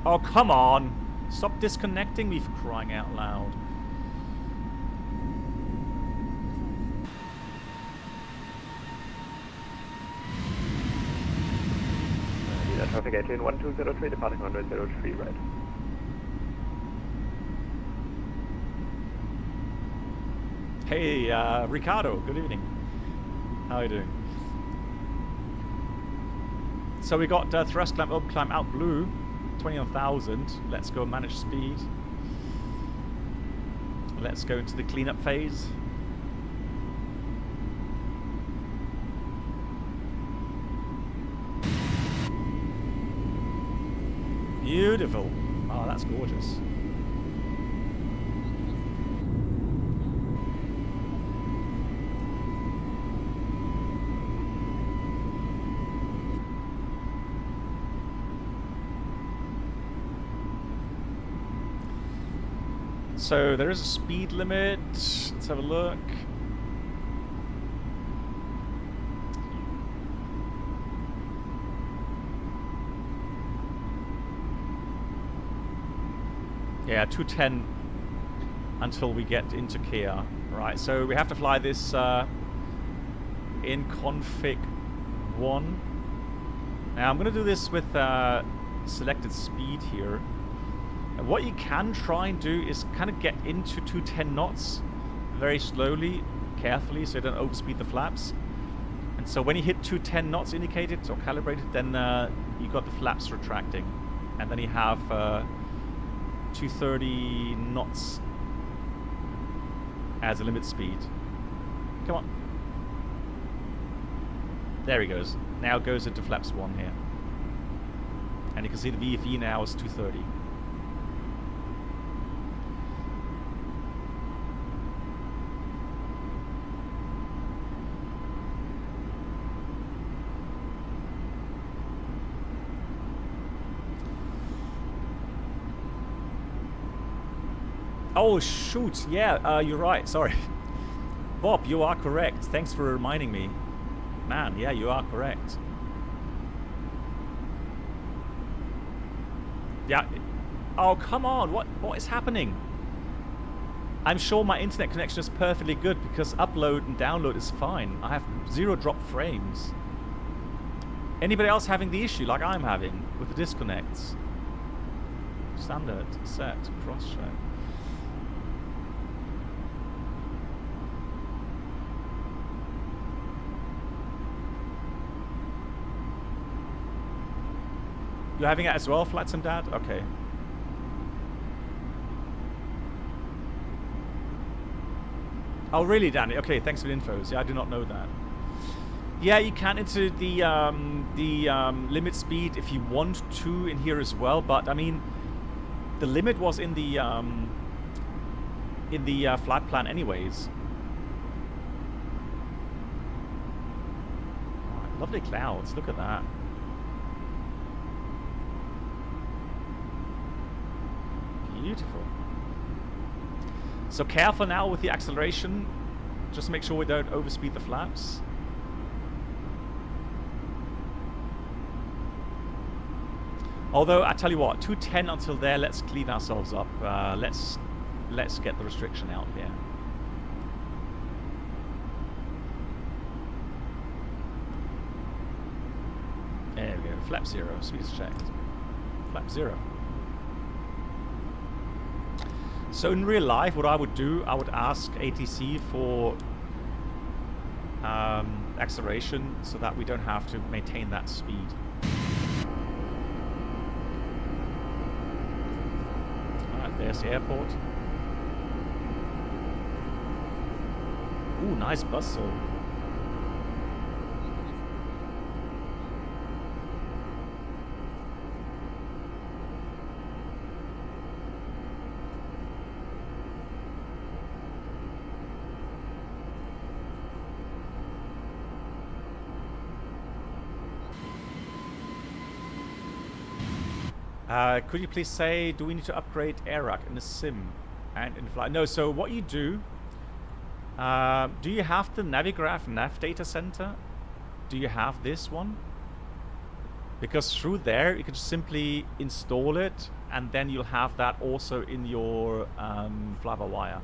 Oh, come on! Stop disconnecting me for crying out loud. Traffic Adrian 1203, departing runway 03 right. Hey, Ricardo, good evening. How are you doing? So we got thrust climb up, climb out blue, 21,000. Let's go manage speed. Let's go into the cleanup phase. Beautiful. Oh, that's gorgeous. So there is a speed limit. Let's have a look. Yeah, 210 until we get into Kia. Right, so we have to fly this in config 1. Now I'm going to do this with selected speed here. And what you can try and do is kind of get into 210 knots very slowly, carefully, so you don't overspeed the flaps. And so when you hit 210 knots indicated or calibrated, then you got the flaps retracting. And then you have 230 knots as a limit speed. Come on. There he goes. Now goes into flaps 1 here. And you can see the VFE now is 230. Oh shoot, yeah, you're right, sorry. Bob, you are correct. Thanks for reminding me. Man, yeah, you are correct. Yeah. Oh, come on, what is happening? I'm sure my internet connection is perfectly good because upload and download is fine. I have 0 drop frames. Anybody else having the issue like I'm having with the disconnects? Standard, set, cross-check. You're having it as well, Flightsim Dad? Okay. Oh, really, Danny? Okay, thanks for the infos. Yeah, I did not know that. Yeah, you can enter the limit speed if you want to in here as well, but I mean, the limit was in the flight plan anyways. Right, lovely clouds. Look at that. Beautiful. So careful now with the acceleration. Just make sure we don't overspeed the flaps. Although I tell you what, 210 until there. Let's clean ourselves up. Let's get the restriction out here. There we go. Flap 0. Speed is checked. Flap 0. So in real life, what I would do, I would ask ATC for acceleration so that we don't have to maintain that speed. Alright, there's the airport. Ooh, nice bustle. Could you please say, do we need to upgrade AirRack in the sim and in flight? No, so what you do you have the Navigraph nav data center? Do you have this one? Because through there, you can just simply install it, and then you'll have that also in your fly-by-wire.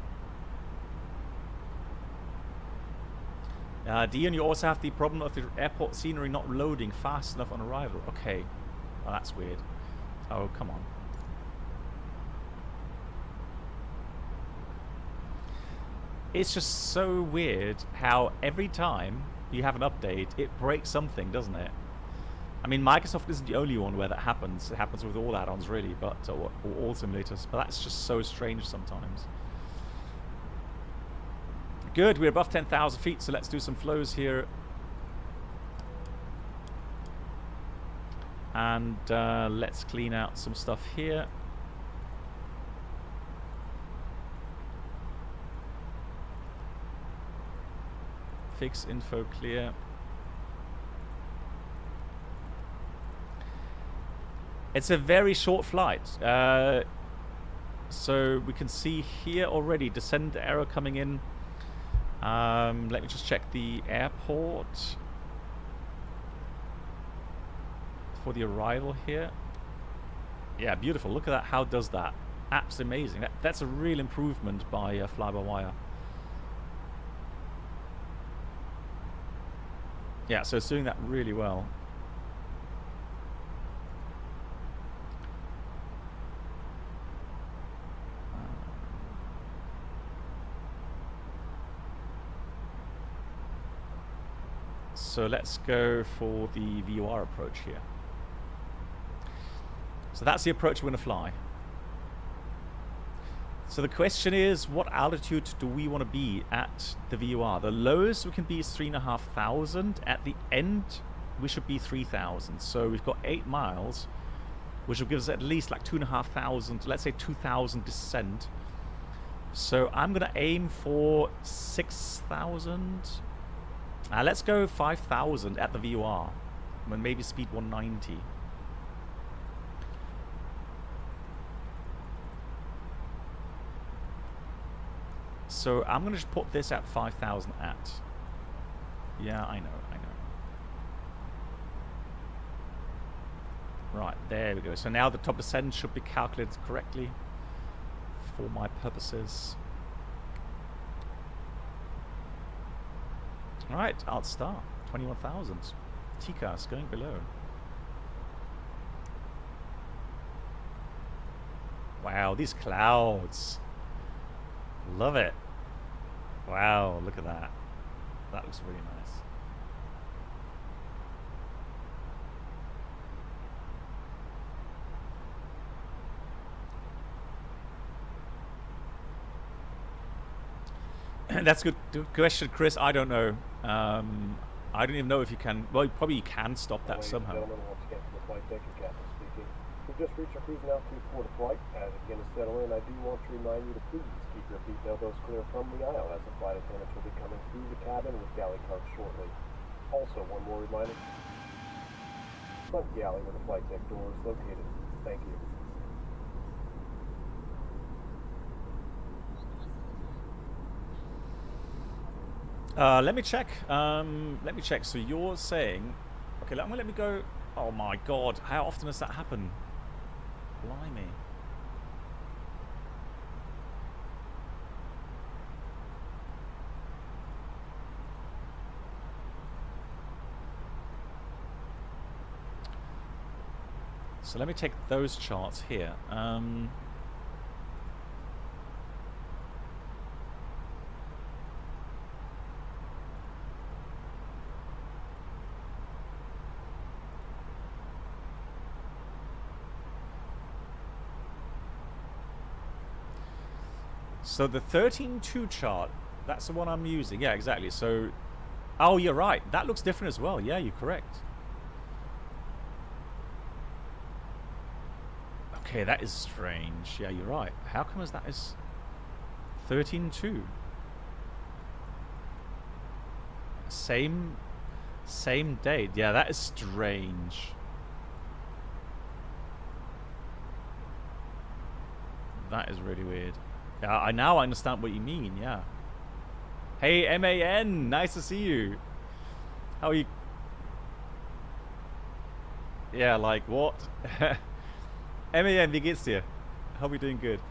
Dion, you also have the problem of the airport scenery not loading fast enough on arrival. Okay, well, that's weird. Oh, come on. It's just so weird how every time you have an update, it breaks something, doesn't it? I mean, Microsoft isn't the only one where that happens. It happens with all add-ons, really, but or all simulators. But that's just so strange sometimes. Good, we're above 10,000 feet, so let's do some flows here. And let's clean out some stuff here. Fix info clear. It's a very short flight. So we can see here already descent error coming in. Let me just check the airport for the arrival here. Yeah, beautiful. Look at that. How does that? Absolutely amazing. That's a real improvement by fly-by-wire. Yeah, so it's doing that really well. So let's go for the VOR approach here. So that's the approach we're going to fly. So the question is, what altitude do we want to be at the VOR? The lowest we can be is 3,500. At the end, we should be 3,000. So we've got 8 miles, which will give us at least like 2,500, let's say 2,000 descent. So I'm going to aim for 6,000. Let's go 5,000 at the VOR, and maybe speed 190. So I'm going to just put this at 5,000 at. Yeah, I know. Right, there we go. So now the top descent should be calculated correctly for my purposes. Alright, Alt Star, 21,000. TCAS going below. Wow, these clouds. Love it. Wow, look at that. That looks really nice. That's a good question, Chris. I don't know. I don't even know if you can. Well, probably you can stop that somehow. Ladies and gentlemen, once again, from the flight deck, your captain speaking. We've just reached our cruising altitude for the flight. As it begins to settle in, I do want to remind you to please keep your seat elbows clear from the aisle, as the flight attendants will be coming through the cabin with galley carts shortly. Also, one more reminder: front galley where the flight deck door is located. Thank you. Let me check. Let me check. So you're saying, okay, let me go. Oh my God, how often does that happen? Blimey. So let me take those charts here. So the 13.2 chart, that's the one I'm using. Yeah, exactly. So, oh, you're right. That looks different as well. Yeah, you're correct. Okay, that is strange. Yeah, you're right. How come as that is 13.2? Same date. Yeah, that is strange. That is really weird. Yeah, I now understand what you mean, yeah. Hey, MAN, nice to see you. How are you? Yeah, like, what? MAN, wie geht's dir? Hope you're doing good.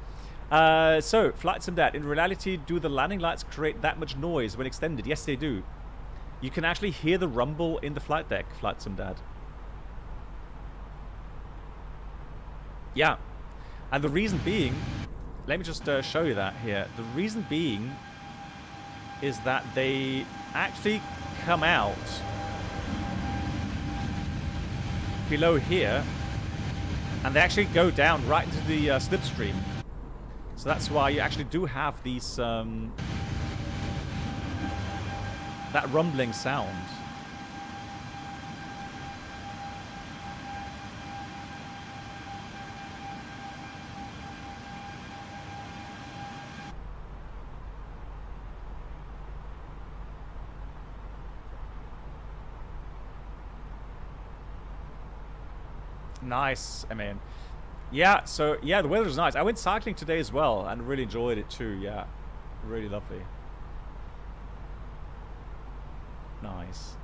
So, Flight Sim Dad, in reality, do the landing lights create that much noise when extended? Yes, they do. You can actually hear the rumble in the flight deck, Flight Sim Dad. Yeah. And the reason being... Let me just show you that here. The reason being is that they actually come out below here and they actually go down right into the slipstream. So that's why you actually do have these that rumbling sound. Nice, man. Yeah, so yeah, the weather's nice. I went cycling today as well and really enjoyed it too. Yeah, really lovely. Nice.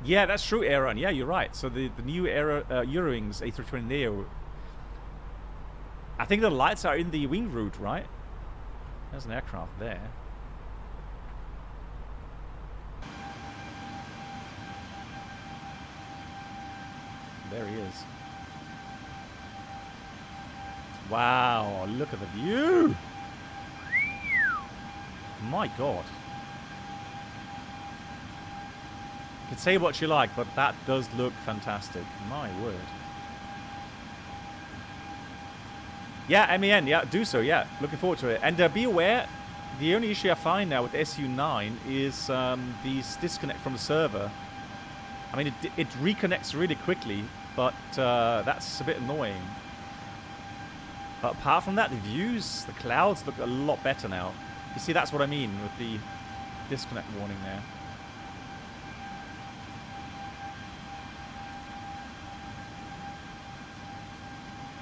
Yeah, that's true, Aaron. Yeah, you're right. So the new Eurowings A320neo. I think the lights are in the wing route, right? There's an aircraft there. There he is. Wow, look at the view! My God. You can say what you like, but that does look fantastic. My word. Yeah, MEN, yeah, do so, yeah. Looking forward to it. And be aware, the only issue I find now with SU9 is these disconnect from the server. I mean, it reconnects really quickly, but that's a bit annoying. But apart from that, the views, the clouds look a lot better now. You see, that's what I mean with the disconnect warning there.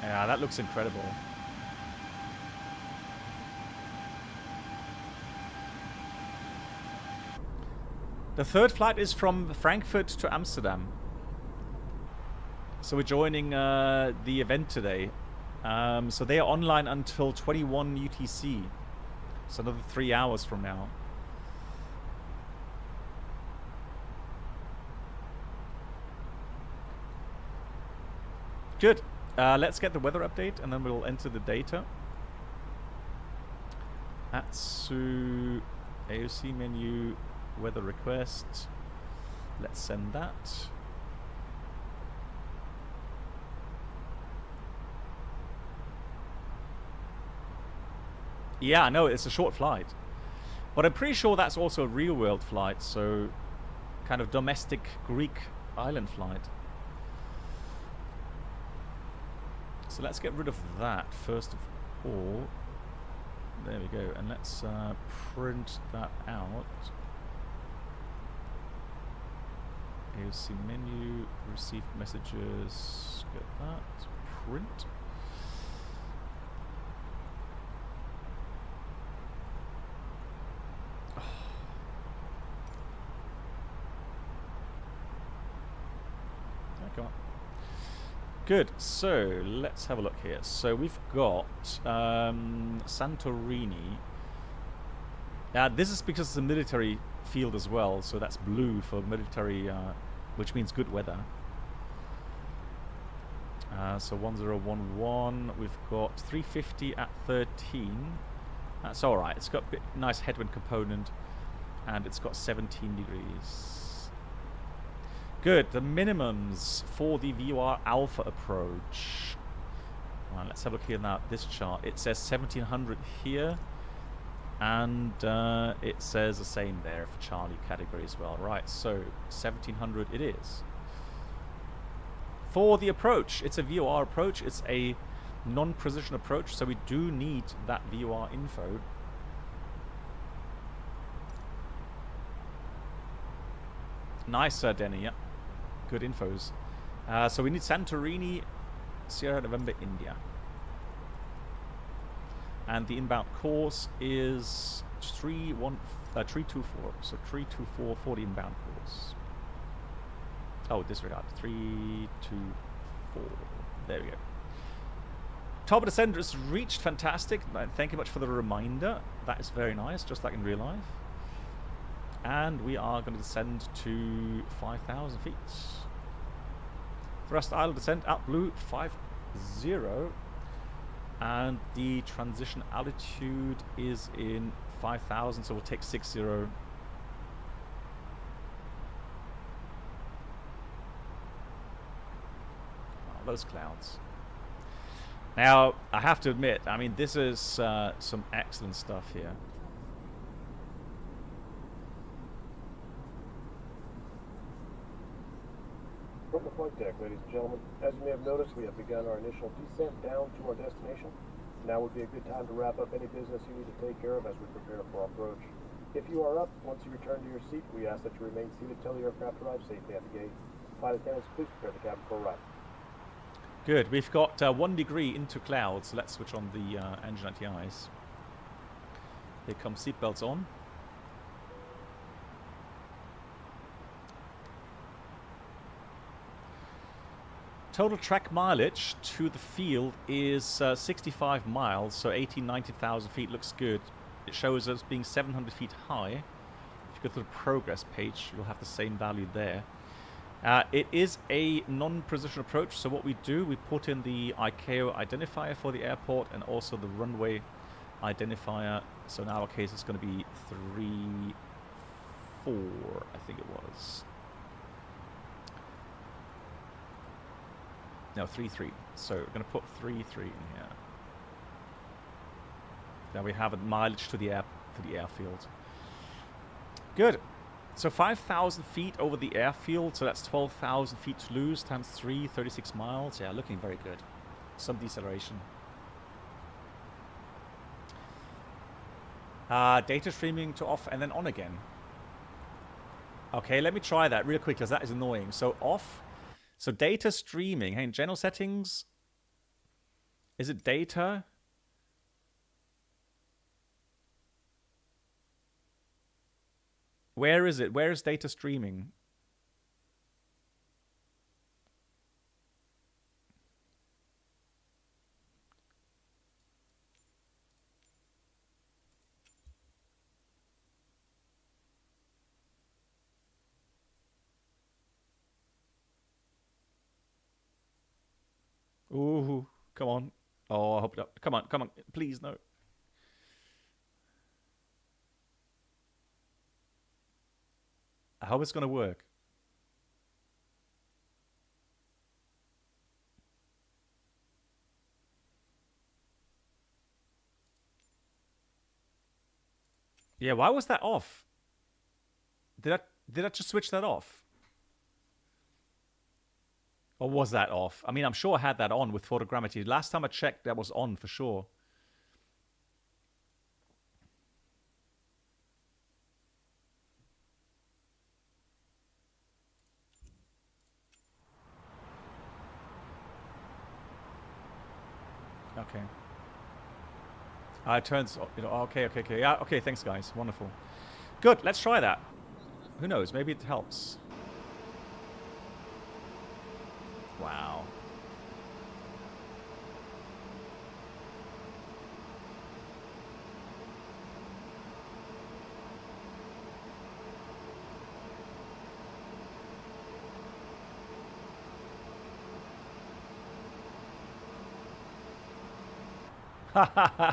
Yeah, that looks incredible. The third flight is from Frankfurt to Amsterdam. So we're joining the event today. So they are online until 21 UTC. So another 3 hours from now. Good. Let's get the weather update and then we'll enter the data. Atsu AOC menu weather request. Let's send that. Yeah, I know it's a short flight, but I'm pretty sure that's also a real world flight, so kind of domestic Greek island flight. So let's get rid of that first of all. There we go, and let's print that out. AOC menu, receive messages, get that, print. Okay. Good, so let's have a look here. So we've got Santorini. This is because it's a military field as well, so that's blue for military, which means good weather. So 1011, we've got 350 at 13. That's alright, it's got a bit nice headwind component, and it's got 17 degrees. Good, the minimums for the VOR Alpha approach. Let's have a look here now at this chart. It says 1700 here, and it says the same there for Charlie category as well. Right, so 1700 it is. For the approach, it's a VOR approach. It's a non-precision approach, so we do need that VOR info. Nice, Denny, yeah. Good infos. So we need Santorini, Sierra November, India. And the inbound course is 324. So 324 for the inbound course. Oh, disregard. 324. There we go. Top of the sender is reached. Fantastic. Thank you much for the reminder. That is very nice, just like in real life. And we are going to descend to 5,000 feet. Thrust idle descent out blue 50. And the transition altitude is in 5,000, so we'll take 60. Oh, those clouds. Now, I have to admit, I mean, this is some excellent stuff here. From the flight deck, ladies and gentlemen, as you may have noticed, we have begun our initial descent down to our destination. Now would be a good time to wrap up any business you need to take care of as we prepare for our approach. If you are up, once you return to your seat, we ask that you remain seated till the aircraft arrives safely at the gate. flight attendants, please prepare the cabin for a ride. Good. We've got 1 degree into clouds. Let's switch on the engine anti-ice. Here come seatbelts on. Total track mileage to the field is 65 miles, so 90,000 feet looks good. It shows us being 700 feet high. If you go to the progress page, you'll have the same value there. It is a non-precision approach, so what we do, we put in the ICAO identifier for the airport and also the runway identifier. So in our case, it's going to be 34, I think it was. No, 33. So we're going to put 33 in here. Now we have a mileage to the airfield. Good. So 5,000 feet over the airfield, so that's 12,000 feet to lose times 3, 36 miles. Yeah, looking very good. Some deceleration. Data streaming to off and then on again. Okay, let me try that real quick because that is annoying. So off. So data streaming. Hey, in general settings, is it data? Where is it? Where is data streaming? Ooh, come on. Oh, I hope not. Come on, come on. Please, no. I hope it's going to work. Yeah, why was that off? Did I just switch that off? Or was that off? I mean, I'm sure I had that on with photogrammetry. Last time I checked, that was on for sure. Okay. It turns, you know, okay. Yeah, okay, thanks guys. Wonderful. Good, let's try that. Who knows, maybe it helps. Wow.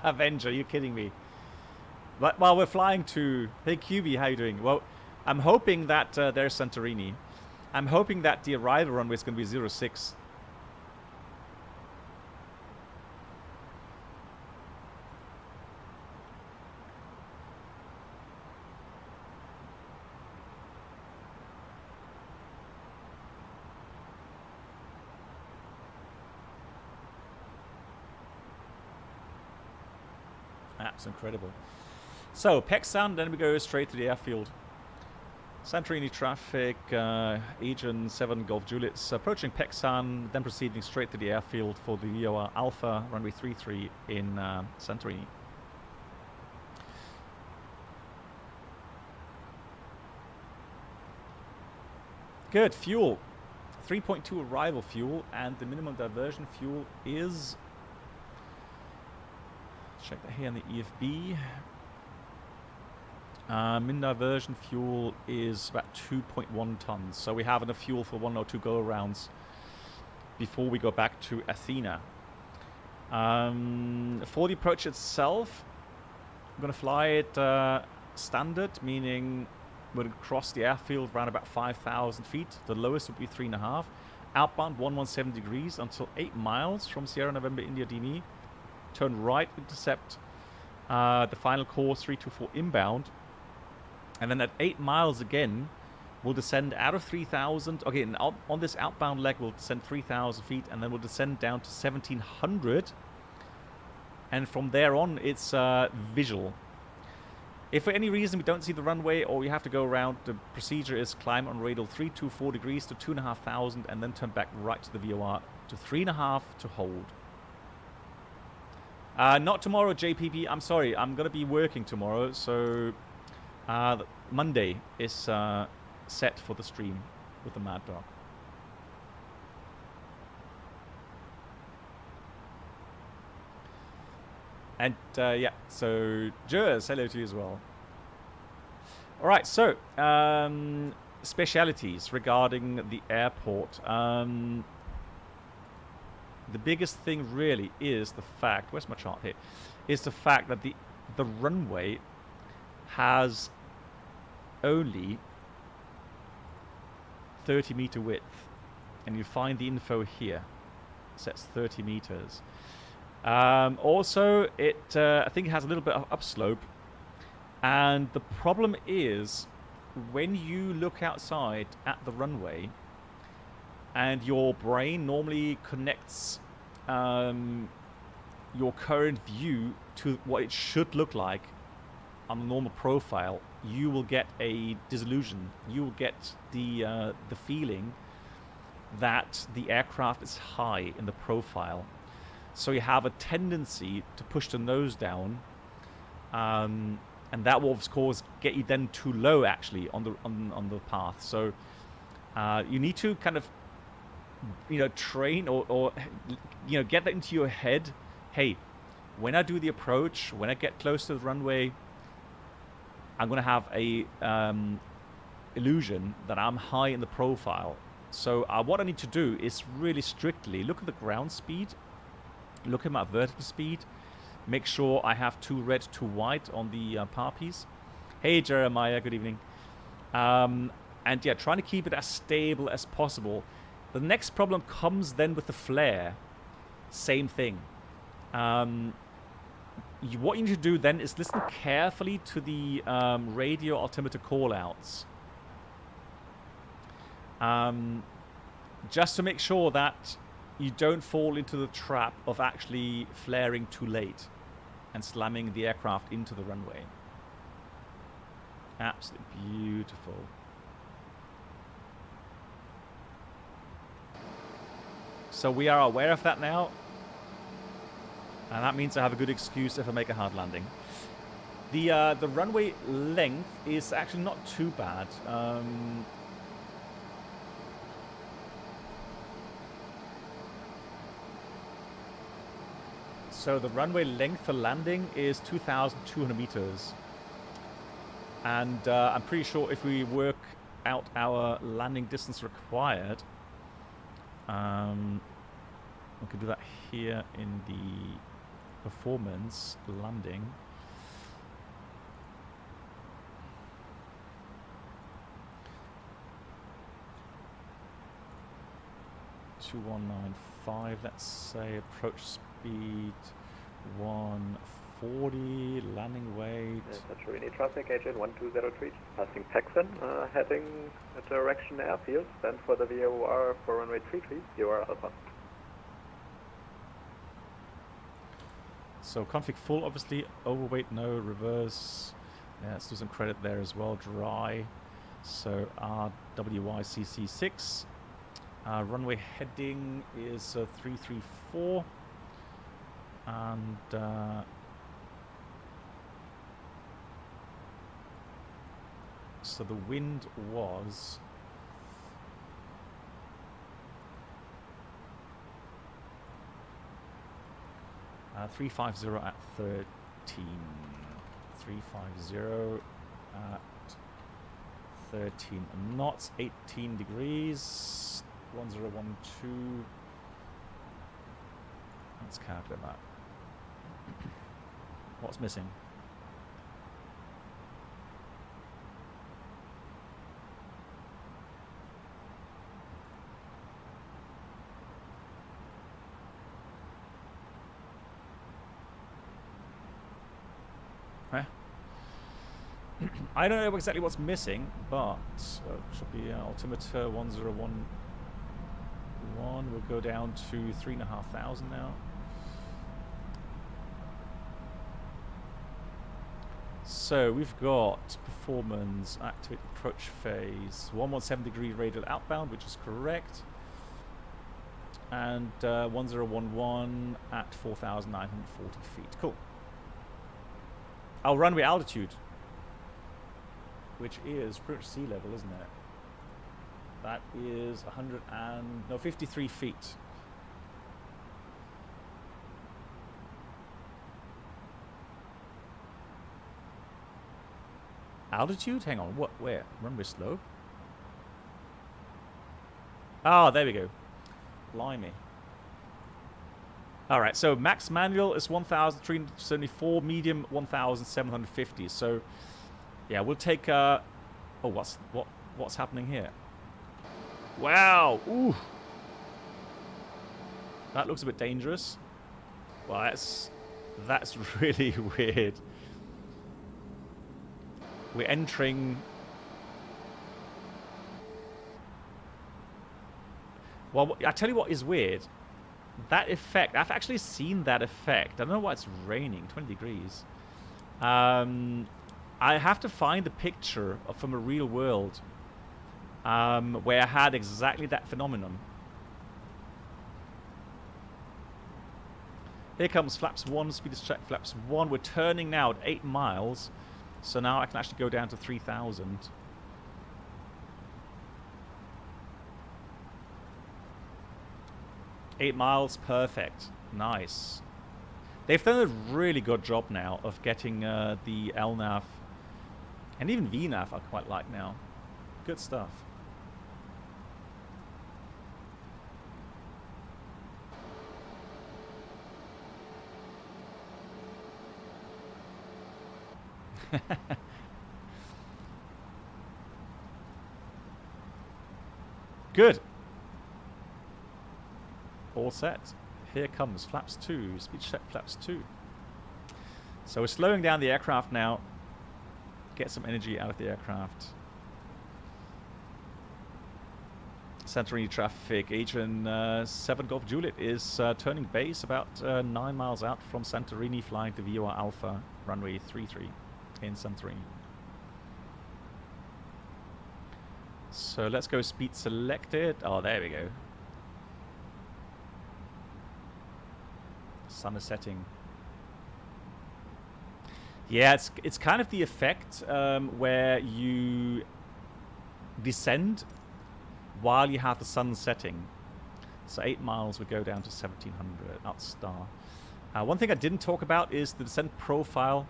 Avenger, you kidding me? But while we're flying to... Hey QB, how you doing? Well, I'm hoping that there's Santorini. I'm hoping that the arrival runway is going to be 06. That's incredible. So, Pexan, then we go straight to the airfield. Santorini traffic, Aegean 7 Golf Juliet's approaching Pexan, then proceeding straight to the airfield for the VOA Alpha runway 33 in Santorini. Good, fuel. 3.2 arrival fuel, and the minimum diversion fuel is... Check that here in the EFB. Min diversion fuel is about 2.1 tons. So we have enough fuel for 1 or 2 go-arounds before we go back to Athena. For the approach itself, I'm going to fly it standard, meaning we're going to cross the airfield around about 5,000 feet. The lowest would be 3.5. Outbound 117 degrees until 8 miles from Sierra November India DME. Turn right, intercept the final course 324 inbound. And then at 8 miles again, we'll descend out of 3,000. Okay, and on this outbound leg, we'll descend 3,000 feet, and then we'll descend down to 1,700. And from there on, it's visual. If for any reason we don't see the runway or we have to go around, the procedure is climb on radial 324 degrees to 2,500 and then turn back right to the VOR to 3.5 to hold. Not tomorrow, JPP. I'm sorry. I'm going to be working tomorrow. So Monday is set for the stream with the Mad Dog. And yeah, so Jers, hello to you as well. All right, so specialities regarding the airport. The biggest thing really is the fact, where's my chart here, is the fact that the runway has only 30-meter width. And you find the info here. It says 30 meters. Also, I think it has a little bit of upslope, and the problem is when you look outside at the runway and your brain normally connects your current view to what it should look like on a normal profile, you will get a disillusion. You will get the feeling that the aircraft is high in the profile. So you have a tendency to push the nose down, and that will of course get you then too low actually on the path. So you need to kind of train or get that into your head. Hey, when I do the approach, when I get close to the runway, I'm going to have a illusion that I'm high in the profile. So what I need to do is really strictly look at the ground speed. Look at my vertical speed. Make sure I have 2 red, 2 white on the power piece. Hey Jeremiah, good evening. And yeah, trying to keep it as stable as possible. The next problem comes then with the flare. Same thing. What you need to do then is listen carefully to the radio altimeter callouts. Just to make sure that you don't fall into the trap of actually flaring too late and slamming the aircraft into the runway. Absolutely beautiful. So we are aware of that now. And that means I have a good excuse if I make a hard landing. The runway length is actually not too bad. So the runway length for landing is 2,200 meters. And I'm pretty sure if we work out our landing distance required, we can do that here in the performance landing. (2195), let's say. Approach speed 140, landing weight. Santorini traffic, agent 1203, passing Paxton, heading direction airfield, stand for the VOR for runway 33, VOR Alpha. So config full, obviously. Overweight, no. Reverse. Yeah, let's do some credit there as well. Dry. So RWYCC6. Runway heading is 334. And so the wind was 350 at 13. 350 at 13 knots, 18 degrees. 1012. Let's calculate that. What's missing? I don't know exactly what's missing, but should be altimeter 1011. We'll go down to 3,500 now. So So we've got performance, activate approach phase, 117-degree radial outbound, which is correct. And 1011 at 4,940 feet. Cool. Our runway altitude, which is pretty much sea level, isn't it? That is 53 feet. Altitude? Hang on, what? Where? Runway slope? Oh, there we go. Blimey. Alright, so max manual is 1,374, medium 1,750. So, yeah, we'll take... oh, what's happening here? Wow! Ooh! That looks a bit dangerous. Well, that's really weird. We're entering... Well, I tell you what is weird. That effect, I've actually seen that effect. I don't know why it's raining, 20 degrees. I have to find a picture from a real world where I had exactly that phenomenon. Here comes flaps 1, speed is checked, flaps 1. We're turning now at 8 miles. So now I can actually go down to 3,000. Eight miles, perfect. Nice. They've done a really good job now of getting the LNAV and even VNAV I quite like now. Good stuff. Good. All set. Here comes flaps 2. Speed check flaps 2. So we're slowing down the aircraft now. Get some energy out of the aircraft. Santorini traffic. Agent 7 Golf Juliet is turning base about 9 miles out from Santorini, flying to VOR Alpha, runway 33 in Santorini. So let's go speed selected. Oh, there we go. Sun is setting. Yeah, it's kind of the effect where you descend while you have the sun setting. So 8 miles would go down to 1,700 at star. One thing I didn't talk about is the descent profile.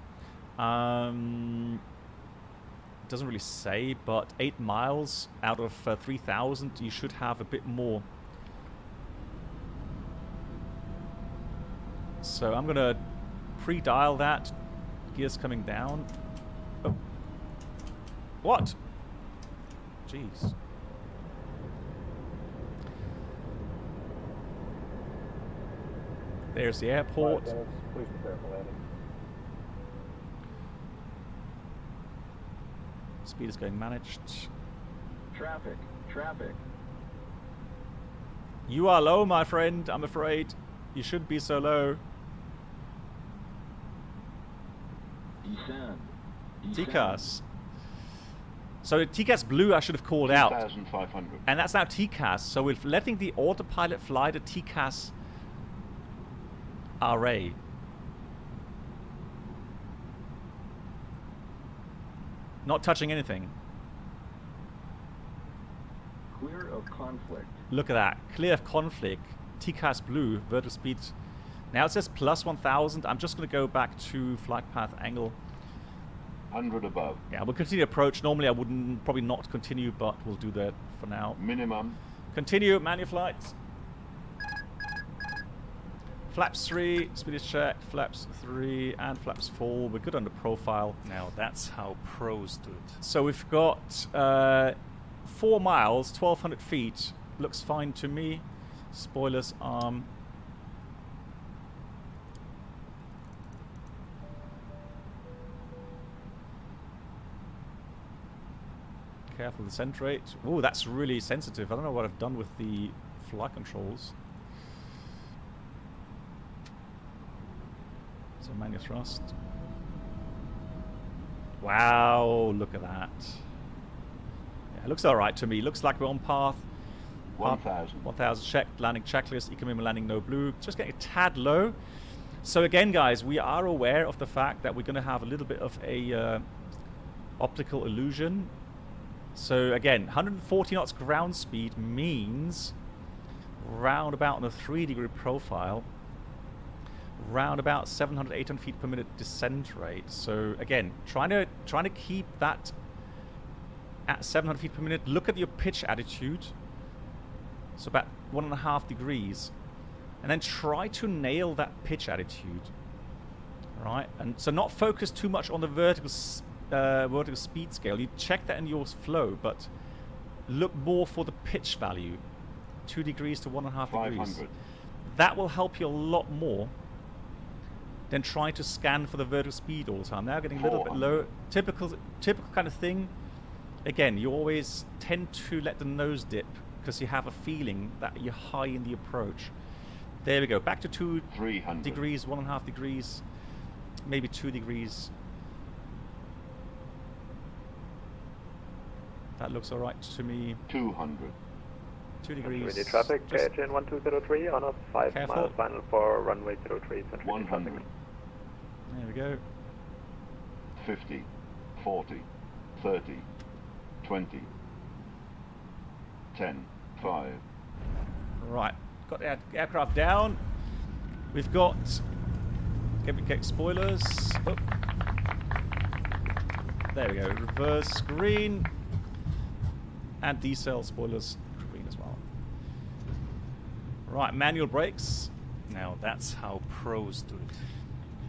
It doesn't really say, but 8 miles out of 3,000, you should have a bit more. So I'm gonna pre-dial that. Gears coming down. Oh. What? Jeez. There's the airport. Please prepare for landing. Speed is going managed. Traffic, traffic. You are low, my friend, I'm afraid. You shouldn't be so low. Descend. TCAS. So TCAS blue I should have called out. 2,500. And that's now TCAS. So we're letting the autopilot fly the TCAS array. Not touching anything. Clear of conflict. Look at that. Clear of conflict. TCAS blue. Vertical speed. Now it says plus 1,000. I'm just going to go back to flight path angle. 100 above. Yeah, we'll continue approach. Normally I wouldn't probably not continue, but we'll do that for now. Minimum. Continue, manual flights. Flaps 3, speed is checked, flaps 3 and flaps 4. We're good on the profile. Now that's how pros do it. So we've got 4 miles, 1,200 feet. Looks fine to me. Spoilers arm. Careful descent rate. Oh, that's really sensitive. I don't know what I've done with the flight controls. So manual thrust. Wow, look at that. Yeah, it looks all right to me. Looks like we're on path. 1,000. 1,000 check, landing checklist, economy landing no blue. Just getting a tad low. So again, guys, we are aware of the fact that we're going to have a little bit of a optical illusion. So again, 140 knots ground speed means round about on a 3-degree profile, round about 700, 800 feet per minute descent rate. So again, trying to keep that at 700 feet per minute. Look at your pitch attitude. So about 1.5 degrees. And then try to nail that pitch attitude. Right? And so not focus too much on the vertical speed scale. You check that in your flow, but look more for the pitch value. 2 degrees to 1.5 degrees. That will help you a lot more than trying to scan for the vertical speed all the time. Now getting a little bit low. Typical kind of thing. Again, you always tend to let the nose dip because you have a feeling that you're high in the approach. There we go. Back to 2 degrees, 1.5 degrees, maybe 2 degrees. That looks all right to me. 200. 2 degrees. Really traffic, Gauge 1203 on a 5-mile final for runway 03. 100. There we go. 50, 40, 30, 20, 10, 5. Right. Got the aircraft down. We've got get spoilers. Oh. There we go. Reverse screen. And decel spoilers green as well. Right, manual brakes. Now that's how pros do it.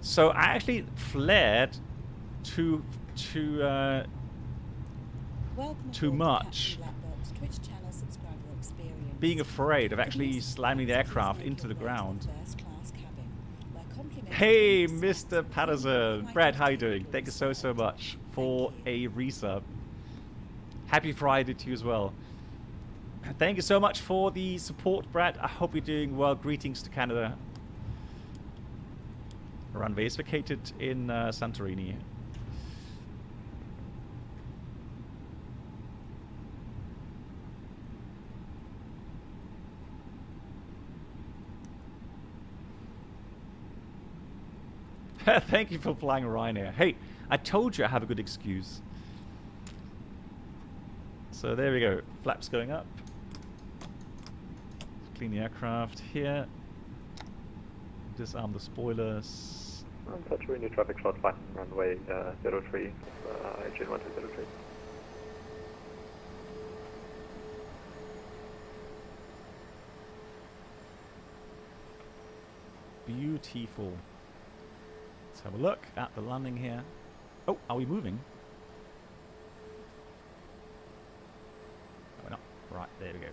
So I actually flared too much, being afraid of actually slamming the aircraft into the ground. Hey, Mr. Patterson. Brad, how you doing? Thank you so much for a resub. Happy Friday to you as well. Thank you so much for the support, Brad. I hope you're doing well. Greetings to Canada. Runway is vacated in Santorini. Thank you for flying Ryanair. Hey, I told you I have a good excuse. So there we go. Flaps going up. Clean the aircraft here. Disarm the spoilers. Santorini traffic short line, runway 03, engine 1203. Beautiful. Let's have a look at the landing here. Oh, are we moving? No, we're not. Right, there we go.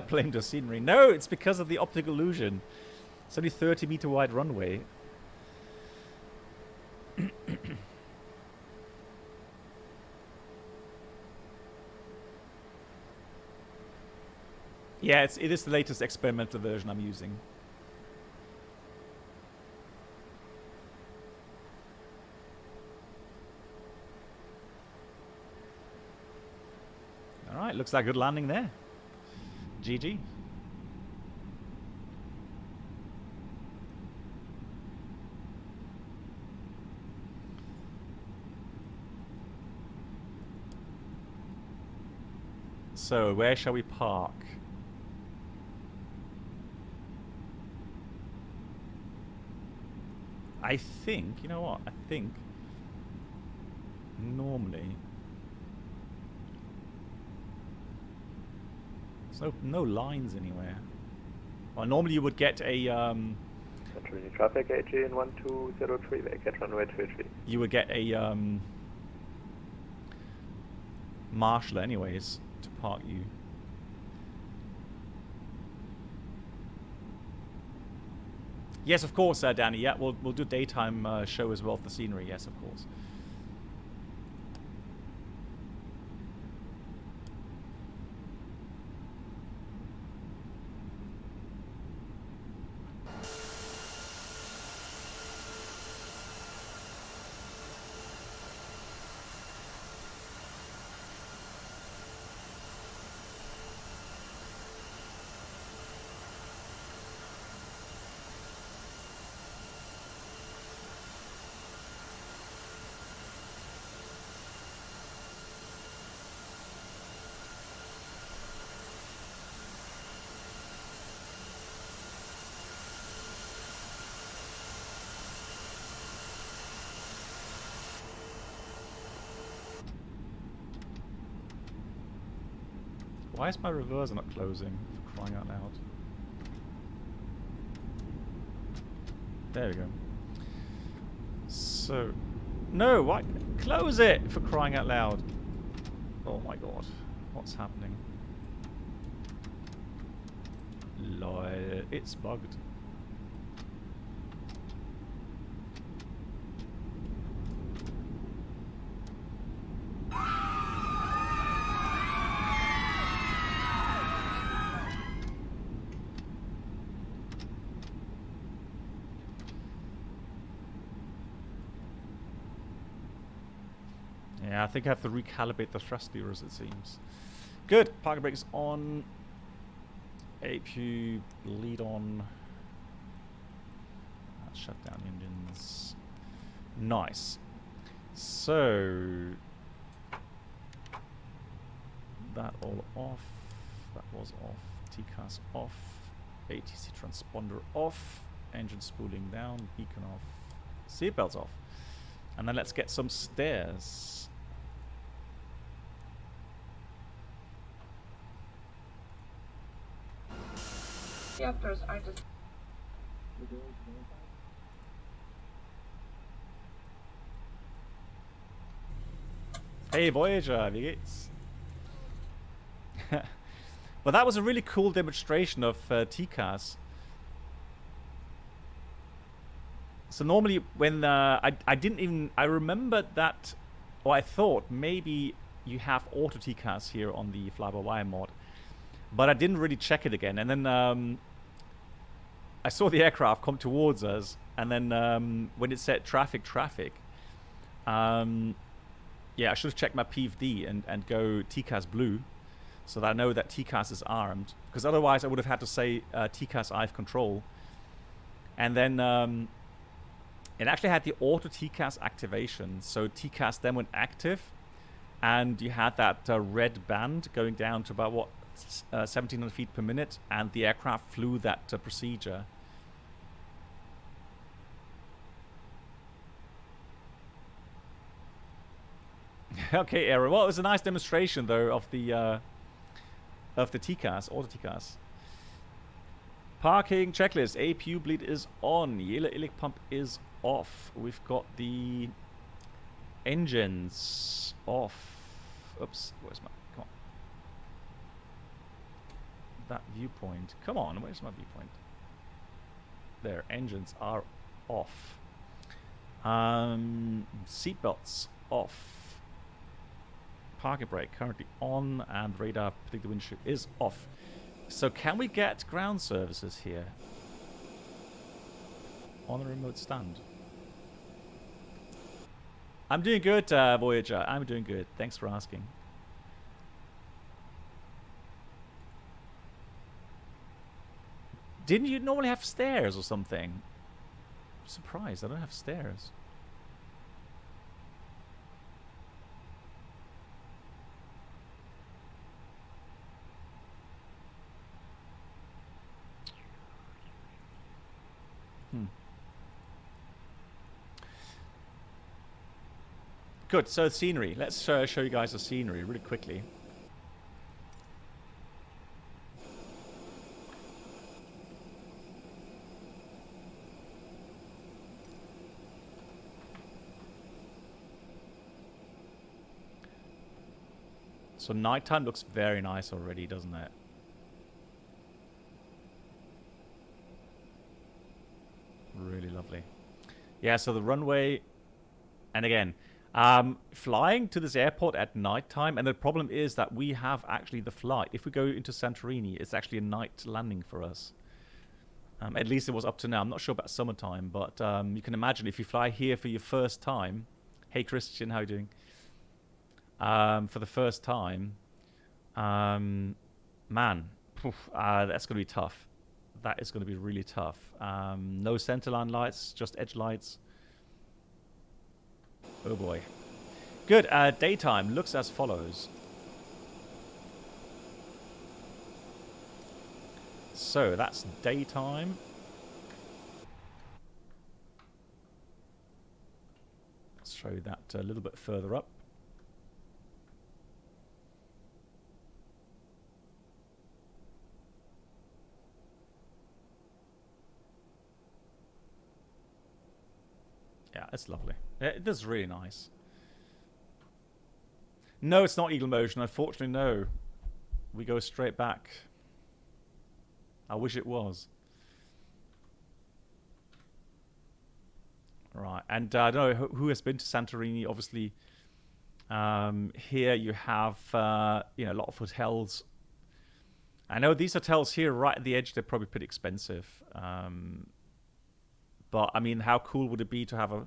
Blame the scenery. No, it's because of the optical illusion. It's only 30-meter wide runway. Yeah, it is the latest experimental version I'm using. All right, looks like a good landing there. GG. So, where shall we park? I think, you know what? I think normally there's no lines anywhere. Well, normally you would get a Santorini traffic, AGN 1203, vacate runway 33. You would get a marshal anyways to park you. Yes, of course, Danny. Yeah, we'll do daytime show as well for the scenery. Yes, of course. Why is my reverser not closing? For crying out loud. There we go. So, no, why? Close it, for crying out loud. Oh my god, what's happening? Lol, it's bugged. Yeah, I think I have to recalibrate the thrust levers, it seems. Good. Parking brakes on. APU lead on. Shut down engines. Nice. So that all off. That was off. TCAS off. ATC transponder off. Engine spooling down. Beacon off. Seatbelts off. And then let's get some stairs. Reactors are just... Hey Voyager, wie geht's? Well, that was a really cool demonstration of TCAS. So normally when I didn't even... I remembered that, or I thought maybe you have auto TCAS here on the fly-by-wire mod. But I didn't really check it again. And then I saw the aircraft come towards us. And then when it said traffic, yeah, I should have checked my PFD and go TCAS blue. So that I know that TCAS is armed. Because otherwise I would have had to say TCAS IVE control. And then it actually had the auto TCAS activation. So TCAS then went active. And you had that red band going down to about, what, 1,700 feet per minute, and the aircraft flew that procedure. Okay, Aaron. Well, it was a nice demonstration, though, of the TCAS, auto TCAS. Parking checklist. APU bleed is on. Yellow ilic pump is off. We've got the engines off. Oops. Where's my... Come on. That viewpoint. Come on, where's my viewpoint? There, engines are off. Seatbelts off. Parking brake currently on, and radar predicted wind shear is off. So can we get ground services here? On the remote stand. I'm doing good, Voyager. I'm doing good. Thanks for asking. Didn't you normally have stairs or something? I'm surprised I don't have stairs. Good, so scenery. Let's show you guys the scenery really quickly. So nighttime looks very nice already, doesn't it? Really lovely. Yeah, so the runway, and again, flying to this airport at nighttime, and the problem is that we have actually the flight. If we go into Santorini, it's actually a night landing for us. At least it was up to now. I'm not sure about summertime, but you can imagine if you fly here for your first time. Hey Christian, how are you doing? For the first time, man, that's going to be tough. That is going to be really tough. No centerline lights, just edge lights. Oh boy. Good. Daytime looks as follows. So that's daytime. Let's show you that a little bit further up. Yeah, it's lovely. It is really nice. No, it's not Eagle Motion. Unfortunately, no. We go straight back. I wish it was. Right, and I don't know who has been to Santorini. Obviously, here you have a lot of hotels. I know these hotels here, right at the edge, they're probably pretty expensive. But I mean, how cool would it be to have a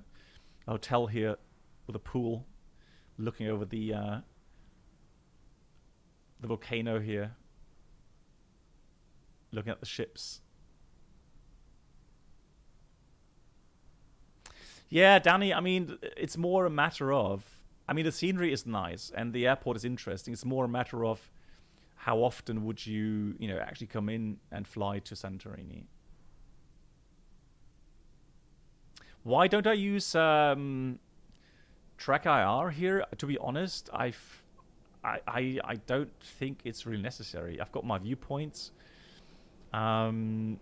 hotel here with a pool, looking over the volcano here, looking at the ships. Yeah, Danny, I mean, it's more a matter of, I mean, the scenery is nice and the airport is interesting. It's more a matter of how often would you, actually come in and fly to Santorini. Why don't I use Track IR here? To be honest, I don't think it's really necessary. I've got my viewpoints. So,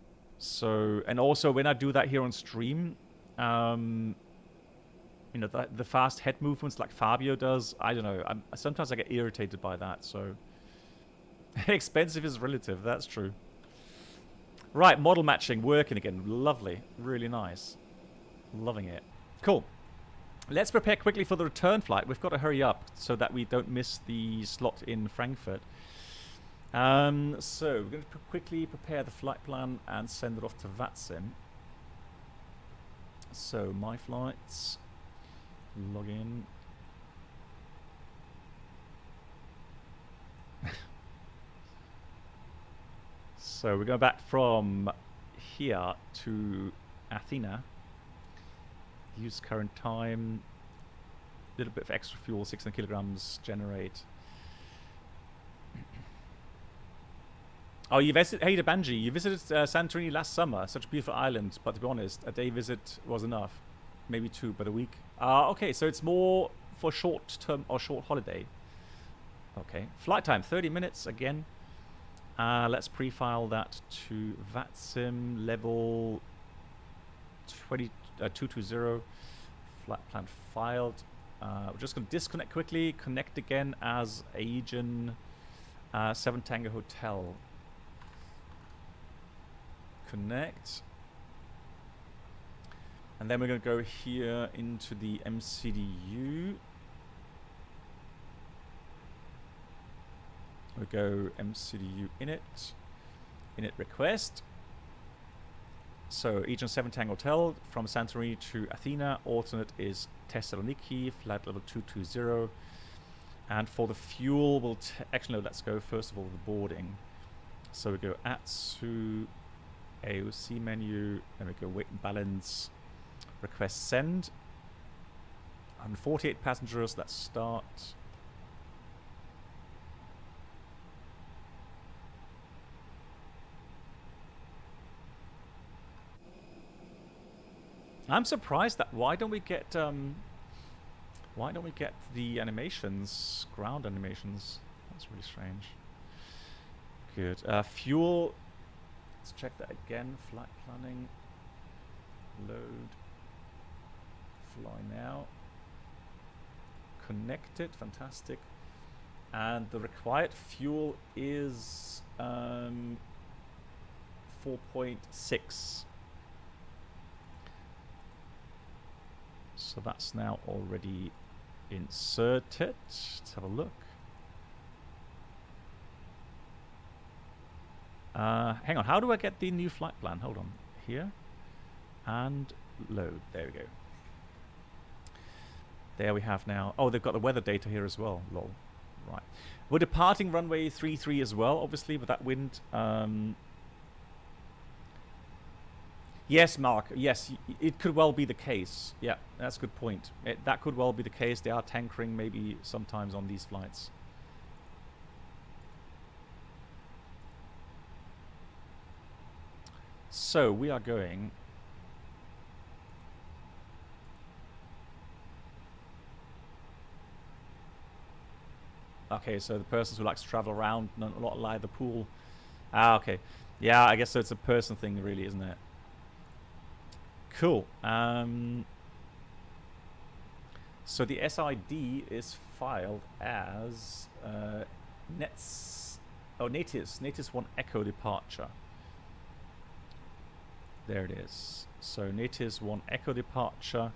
and also when I do that here on stream, the fast head movements like Fabio does, I don't know. Sometimes I get irritated by that. So expensive is relative. That's true. Right, model matching working again. Lovely, really nice. Loving it. Cool. Let's prepare quickly for the return flight. We've got to hurry up so that we don't miss the slot in Frankfurt. So we're going to quickly prepare the flight plan and send it off to VATSIM. So my flights, log in. So we're going back from here to Athens. Use current time. A little bit of extra fuel, 600 kilograms, generate. Oh, you visited, hey, Banji, you visited Santorini last summer. Such a beautiful island, but to be honest, a day visit was enough. Maybe two, but a week. Okay, so it's more for short term or short holiday. Okay, flight time, 30 minutes again. Let's pre-file that to VATSIM level 220. Flight plan filed. We're just going to disconnect quickly, connect again as Aegean 7 Tango Hotel. Connect. And then we're going to go here into the MCDU. We'll go MCDU init request. So Aegean 7 Tango Hotel from Santorini to Athena. Alternate is Thessaloniki, flight level 220. And for the fuel, we'll actually no, let's go first of all the boarding. So we go ATSU, AOC menu, then we go weight and balance, request send. 148 passengers, let's start. I'm surprised that why don't we get the animations, ground animations? That's really strange. Good. Fuel. Let's check that again. Flight planning. Load. Fly now. Connected. Fantastic. And the required fuel is 4.6. So that's now already inserted. Let's have a look. Hang on, how do I get the new flight plan? Hold on. Here. And load. There we go. There we have now. Oh, they've got the weather data here as well. Lol. Right. We're departing runway 33 as well, obviously, with that wind. Yes, Mark. Yes, it could well be the case. Yeah, that's a good point. That could well be the case. They are tankering maybe sometimes on these flights. So we are going. Okay, so the person who likes to travel around, not like the pool. Okay. Yeah, I guess so. It's a person thing, really, isn't it? Cool. So the SID is filed as Natis 1 Echo departure. There it is. So Natis 1 Echo departure.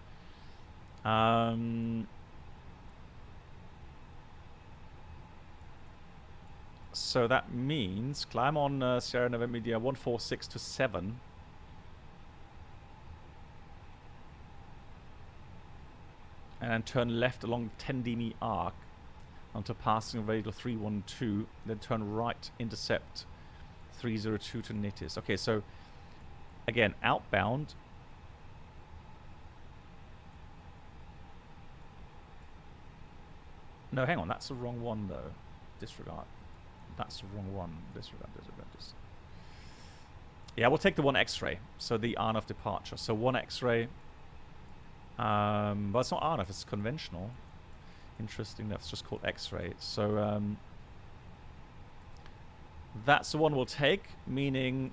So that means climb on Sierra November Media 146 to 7. And turn left along 10 dB arc until passing radio 312. Then turn right, intercept 302 to Natis. Okay, so again, outbound. No, hang on, that's the wrong one though. Disregard. That's the wrong one. Disregard. Yeah, we'll take the 1 X-ray. So the RNAV departure. So 1 X-ray. But it's not RNAV, it's conventional. Interesting, that's just called X-ray. So that's the one we'll take, meaning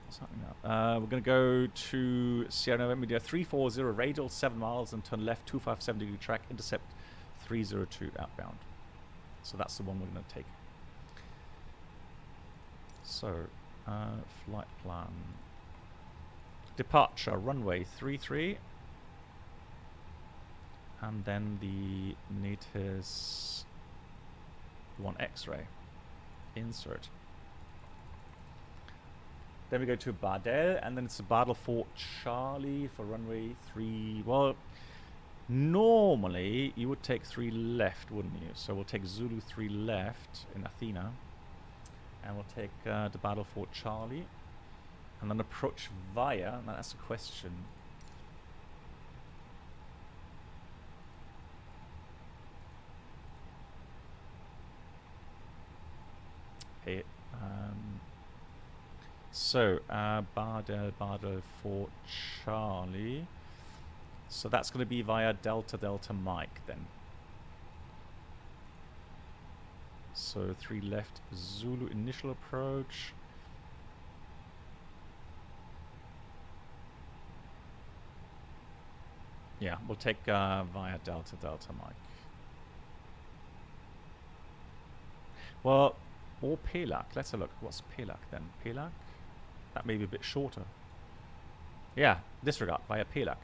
what's happening now? We're going to go to Sierra November Media 340 radial 7 miles and turn left 257 degree track, intercept 302 outbound. So that's the one we're going to take. So flight plan. Departure, runway 33. And then the Natis 1 X-ray. Insert. Then we go to Bardel, and then it's a Bardel 4 Charlie for runway 3. Well, normally you would take 3 left, wouldn't you? So we'll take Zulu 3 left in Athena. And we'll take the Bardel 4 Charlie. And then approach via. Now that's a question. Hey, so Bardel 4 Charlie. So that's going to be via Delta Mike then. So 3 left Zulu initial approach. Yeah, we'll take via Delta Mike. Well, or Pelak. Let's have a look. What's Pelak then? Pelak? That may be a bit shorter. Yeah, disregard via Pelak.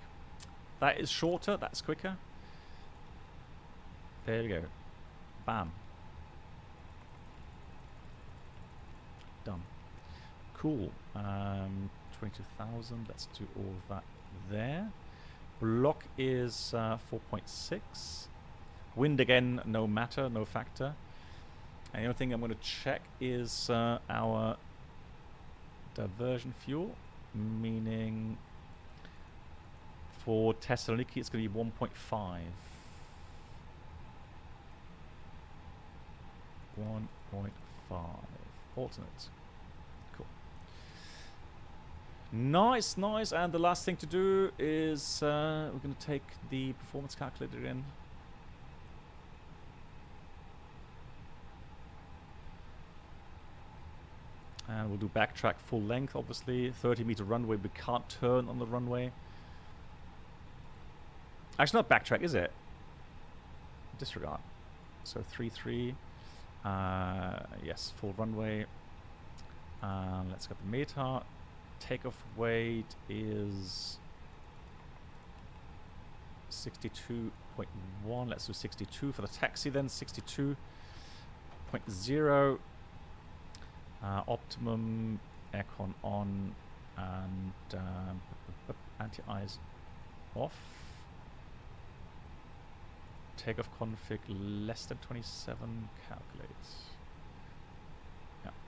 That is shorter. That's quicker. There we go. Bam. Done. Cool. 22,000. Let's do all of that there. Block is 4.6. Wind again, no matter, no factor. And the only thing I'm going to check is our diversion fuel, meaning for Thessaloniki it's going to be 1.5. 1.5. Alternate. Nice, nice. And the last thing to do is we're going to take the performance calculator in. And we'll do backtrack full length, obviously. 30-meter runway. We can't turn on the runway. Actually, not backtrack, is it? Disregard. So 3-3. Yes, full runway. Let's get the METAR. Takeoff weight is 62.1. Let's do 62 for the taxi then. 62.0. Optimum aircon on and anti-eyes off. Takeoff config less than 27. Calculate.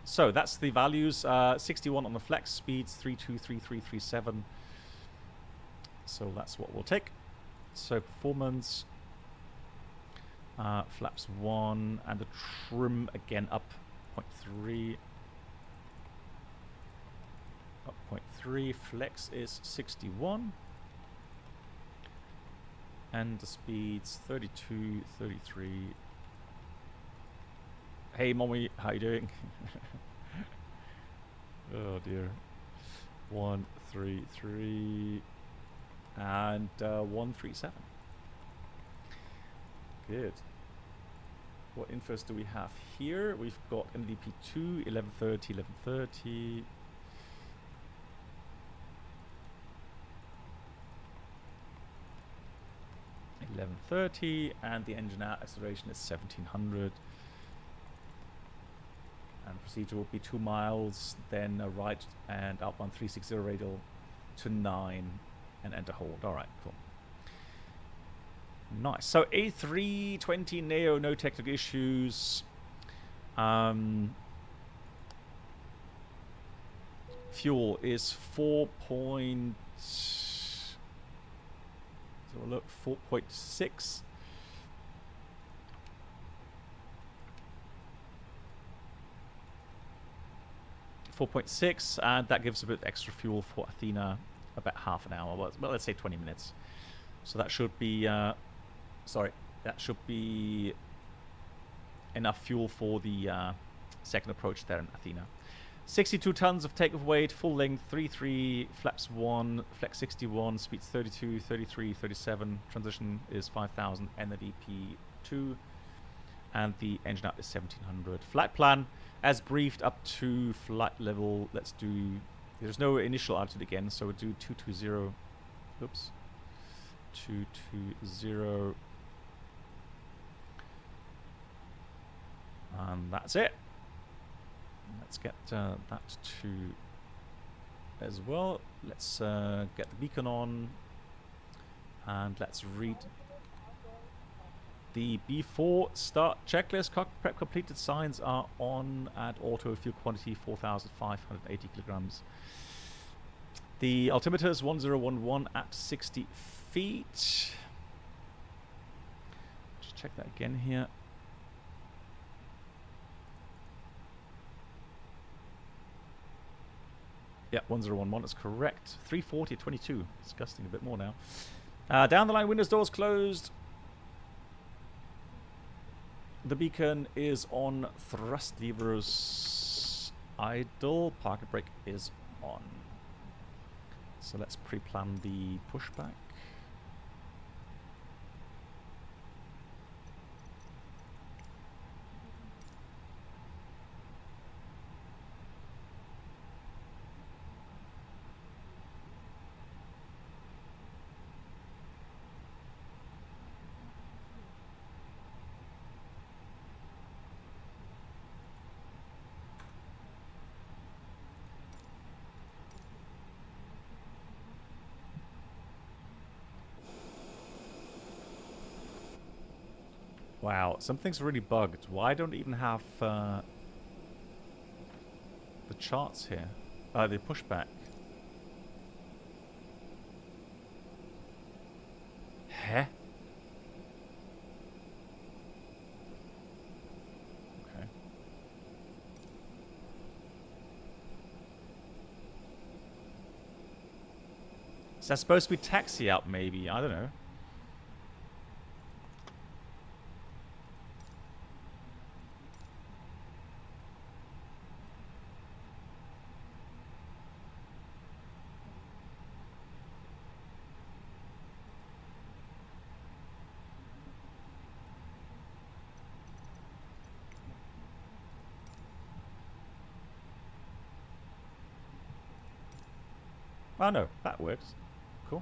So that's the values. 61 on the flex, speeds 323337. So that's what we'll take. So performance, flaps 1, and the trim again up 0.3. Up 0.3. Flex is 61. And the speeds 32, 33. Hey mommy, how you doing? Oh dear. 133 and 137. Good. What infos do we have here? We've got NDP2, 11:30, 11:30. And the engine out acceleration is 1700. And procedure will be 2 miles, then a right and up on 360 radial to 9 and enter hold. Alright, cool. Nice. So A320 Neo, no technical issues. Fuel is 4.6. 4.6, and that gives a bit extra fuel for Athena, about half an hour. Well, let's say 20 minutes. So that should be, that should be enough fuel for the second approach there in Athena. 62 tons of takeoff weight, full length, 33, flaps 1, flex 61, speeds 32, 33, 37. Transition is 5,000, NDP 2, and the engine out is 1700. Flight plan, as briefed, up to flight level. Let's do, there's no initial altitude again, so we'll do 220. Oops. 220. And that's it. Let's get that to as well. Let's get the beacon on, and let's read the B4 start checklist. Cockpit prep completed. Signs are on at auto. Fuel quantity 4,580 kilograms. The altimeter is 1011 at 60 feet. Just check that again here. Yeah, 1011 is correct. 340 at 22. Disgusting, a bit more now. Down the line, windows, doors closed. The beacon is on. Thrust levers idle. Parking brake is on. So let's pre-plan the pushback. Wow, something's really bugged. Why don't I even have the charts here? The pushback. Huh? Okay. Is that supposed to be taxi out maybe? I don't know. Oh no, that works. Cool.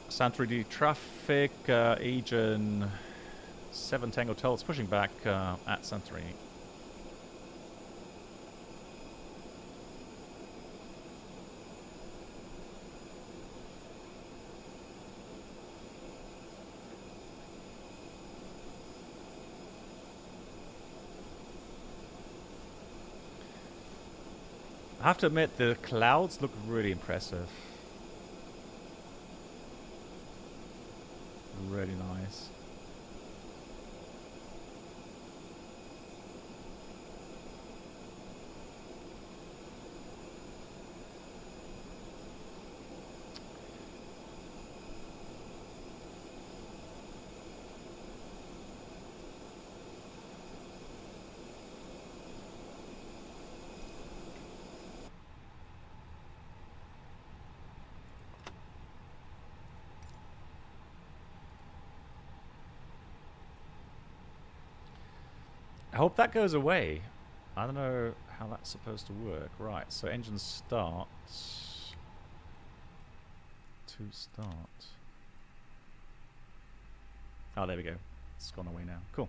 Santorini traffic, agent 7 Tango Hotel is pushing back at Santorini. I have to admit, the clouds look really impressive. Really nice. I hope that goes away. I don't know how that's supposed to work. Right, so engine start. To start. Oh, there we go. It's gone away now. Cool.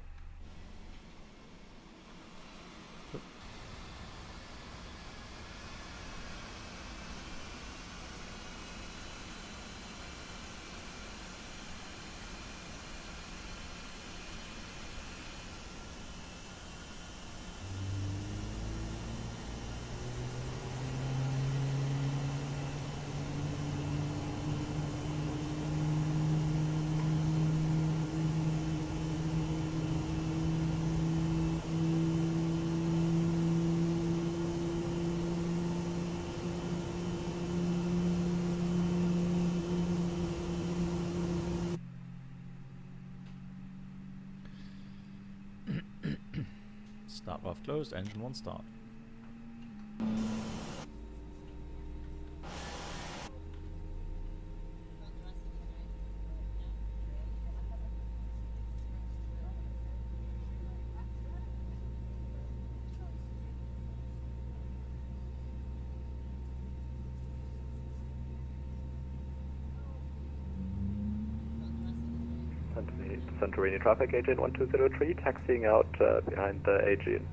Start valve closed, engine 1 start. Santorini traffic agent 1203, taxiing out behind the Aegean.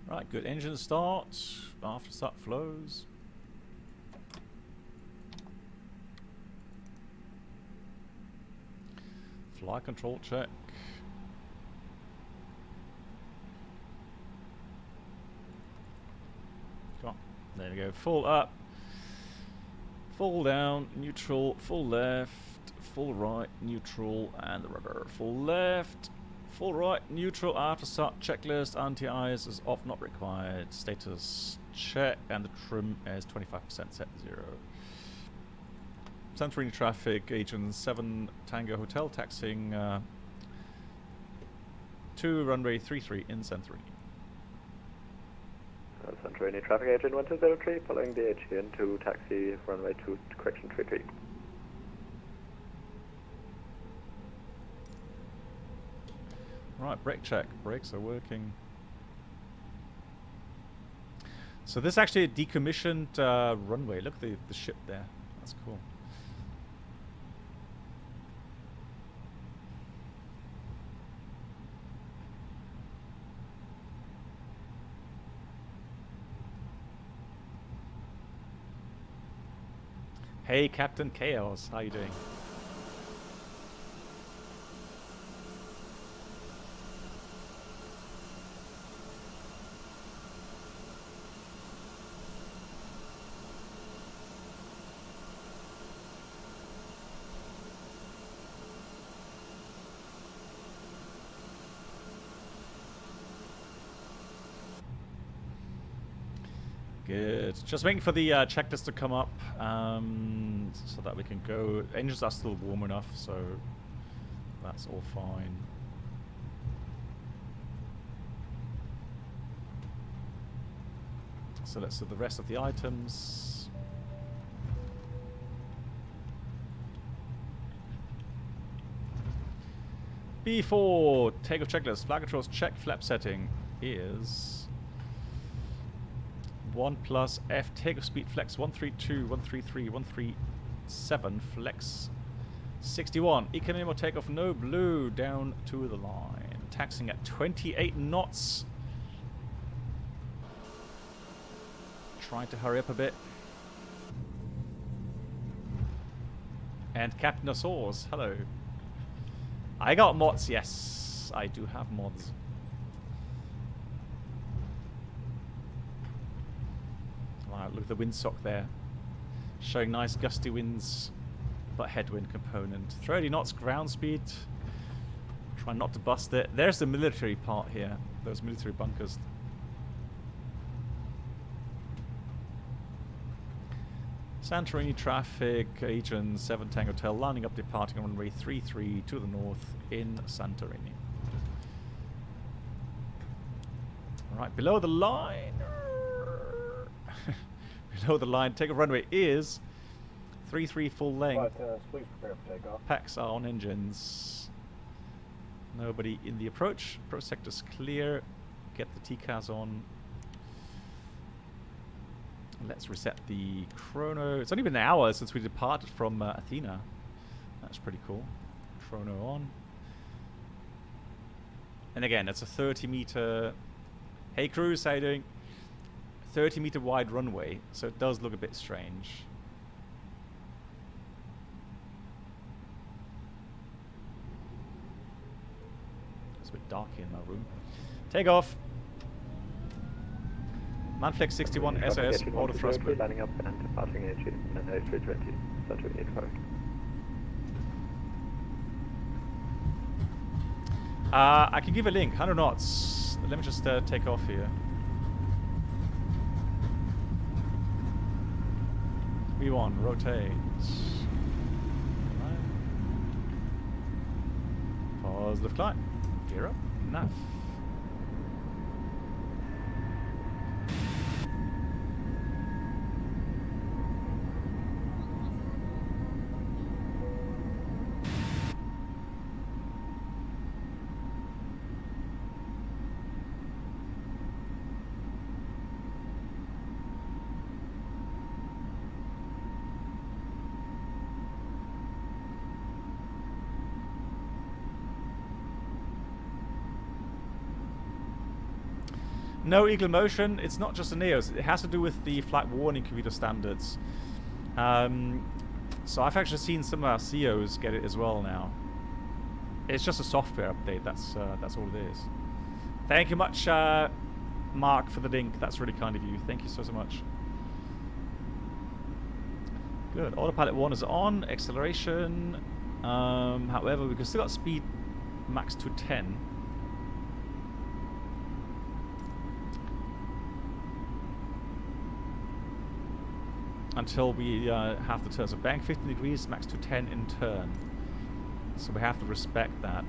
Right, good engine start. After start flows. Flight control check. Come on. There we go. Full up. Full down. Neutral. Full left. Full right. Neutral. And the rudder. Full left. Full right, neutral, after start, checklist, anti-ice is off, not required, status check, and the trim is 25% set to 0. Santorini traffic, agent 7 Tango Hotel, taxiing to runway 33 in Santorini. Santorini traffic agent 1203, following the Aegean to taxi runway 2, correction 33. Right, brake check. Brakes are working. So this is actually a decommissioned runway. Look at the ship there. That's cool. Hey, Captain Chaos. How you doing? Good. Just waiting for the checklist to come up so that we can go. Engines are still warm enough, so that's all fine. So let's do the rest of the items. B4 takeoff checklist. Flag controls check. Flap setting is 1 plus F takeoff speed flex 132, 133, 137 flex 61. Economic takeoff no blue down to the line. Taxing at 28 knots. Trying to hurry up a bit. And Captain Asaurs, hello. I got mods, yes. I do have mods. Wow, look at the windsock there. Showing nice gusty winds. but headwind component. 30 knots ground speed. Try not to bust it. There's the military part here. Those military bunkers. Santorini traffic, agent 7 Tango Hotel, landing up, departing on runway 33 to the north in Santorini. Alright, below the line. Below the line, takeoff runway is 33 full length. Please prepare for takeoff. Packs are on engines. Nobody in the approach. Approach sector's clear. Get the TCAS on. Let's reset the chrono. It's only been an hour since we departed from Athena. That's pretty cool. Chrono on. And again, it's a 30-meter... Hey crews, how you doing? 30-meter wide runway, so it does look a bit strange. It's a bit dark in my room. Take off. Manflex 61 SAS auto thrust. Lining up and departing AG and A320 Santorini traffic. I can give a link, 100 knots. Let me just take off here. V1, rotate. Positive climb. Gear up. Nav. No Eagle Motion, it's not just the NEOs, it has to do with the flight warning computer standards. So I've actually seen some of our CEOs get it as well now. It's just a software update, that's all it is. Thank you much, Mark, for the link, that's really kind of you. Thank you so much. Good, autopilot 1 is on, acceleration. However, we can still got speed max to 10. Until we have to turn. So bank 15 degrees, max to 10 in turn. So we have to respect that.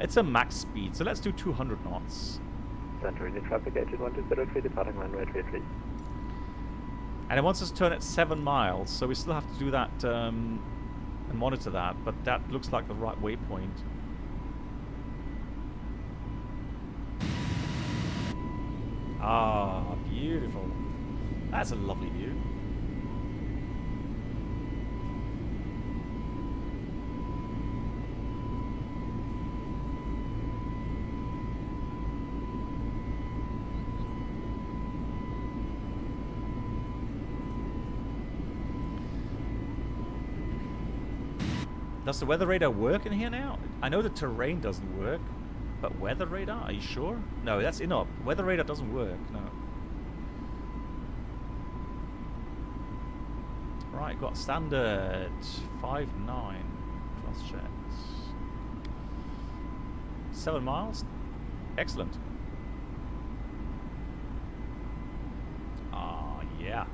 It's a max speed, so let's do 200 knots. Santorini traffic, agent 1203, departing runway 33. And it wants us to turn at 7 miles, so we still have to do that and monitor that, but that looks like the right waypoint. Ah, beautiful. That's a lovely view. Does the weather radar work in here now? I know the terrain doesn't work, but weather radar, are you sure? No, that's INOP. Weather radar doesn't work, no. Right, got standard 5-9. Cross checks. 7 miles. Excellent. Ah, yeah.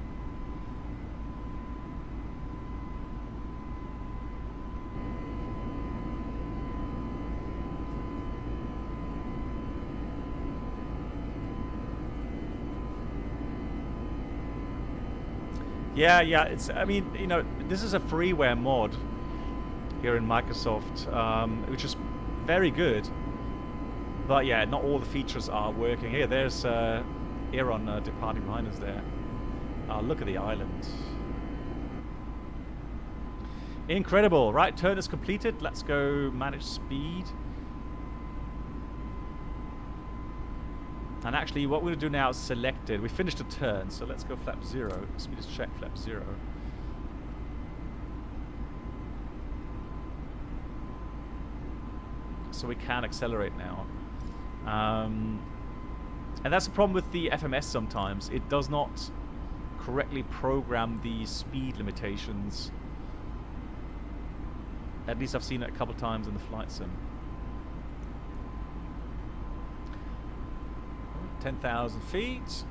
Yeah, it's, I mean, you know, this is a freeware mod here in Microsoft, which is very good. But yeah, not all the features are working. Here, there's Aaron departing behind us there. Look at the island. Incredible. Right, turn is completed. Let's go manage speed. And actually, what we're going to do now is select it. We finished a turn, so let's go flap 0. Speed is check, flap 0. So we can accelerate now. And that's the problem with the FMS sometimes. It does not correctly program the speed limitations At least I've seen it a couple times in the flight sim. 10,000 feet.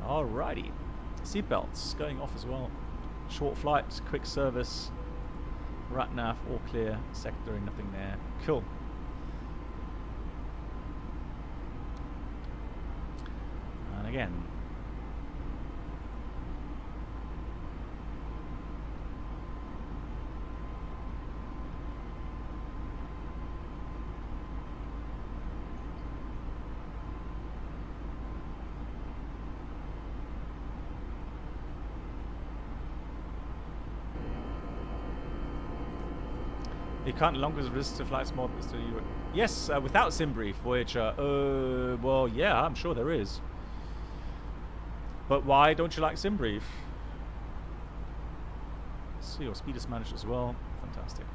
Alrighty. Seatbelts going off as well. Short flight, quick service. Rat nav, all clear. Secondary, nothing there. Cool. And again. You can't longer resist to flights more. So you yes, without SimBrief, Voyager. Well, yeah, I'm sure there is. But why don't you like SimBrief? See, your speed is managed as well. Fantastic.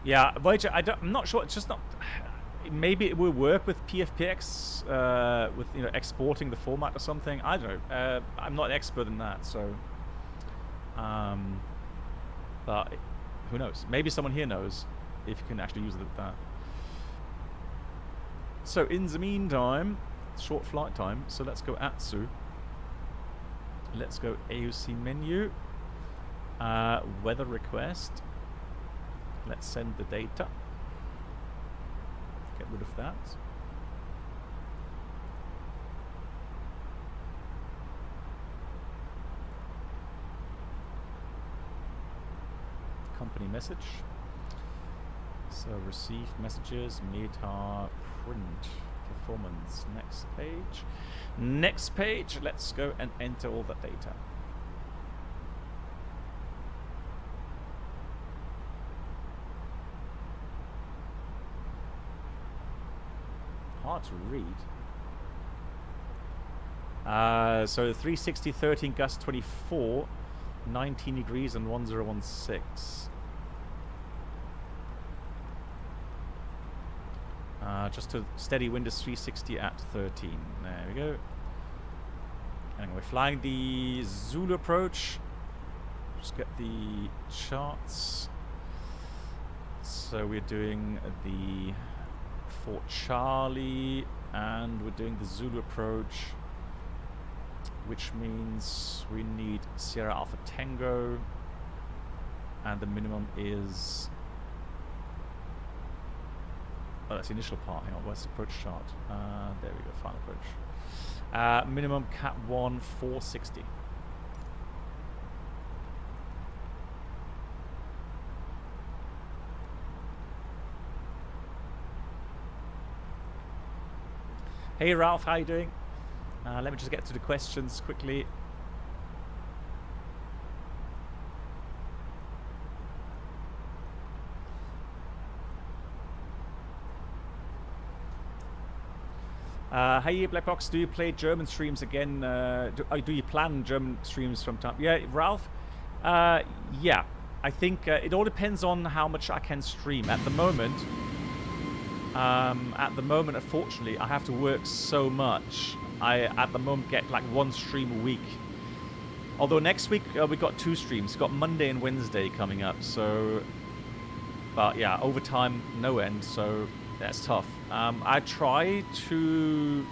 Yeah, Voyager, I'm not sure. It's just not. Maybe it will work with PFPX, with exporting the format or something. I don't know. I'm not an expert in that, so. But who knows? Maybe someone here knows if you can actually use it with that. So in the meantime, short flight time. So let's go ATSU. Let's go AUC menu. Weather request. Let's send the data. Get rid of that. Company message. So receive messages, meta, print, performance. Next page. Next page. Let's go and enter all that data. Hard to read. So 360, 13 gust 24, 19 degrees and 1016. Just a steady wind is 360 at 13. There we go. And we're flying the Zulu approach. Just get the charts. So we're doing the Fort Charlie, and we're doing the Zulu approach, which means we need Sierra Alpha Tango, and the minimum is, oh, that's the initial part. Hang on, where's the approach chart? There we go, final approach. Minimum Cat 1 460. Hey Ralph, how you doing? Let me just get to the questions quickly. Hey Black Box, do you play German streams again? Do you plan German streams from time? Yeah, Ralph. Yeah, I think it all depends on how much I can stream. At the moment, unfortunately, I have to work so much. I, at the moment, get like one stream a week. Although next week, we got 2 streams. We've got Monday and Wednesday coming up. So, but yeah, overtime, no end. So that's tough. I try to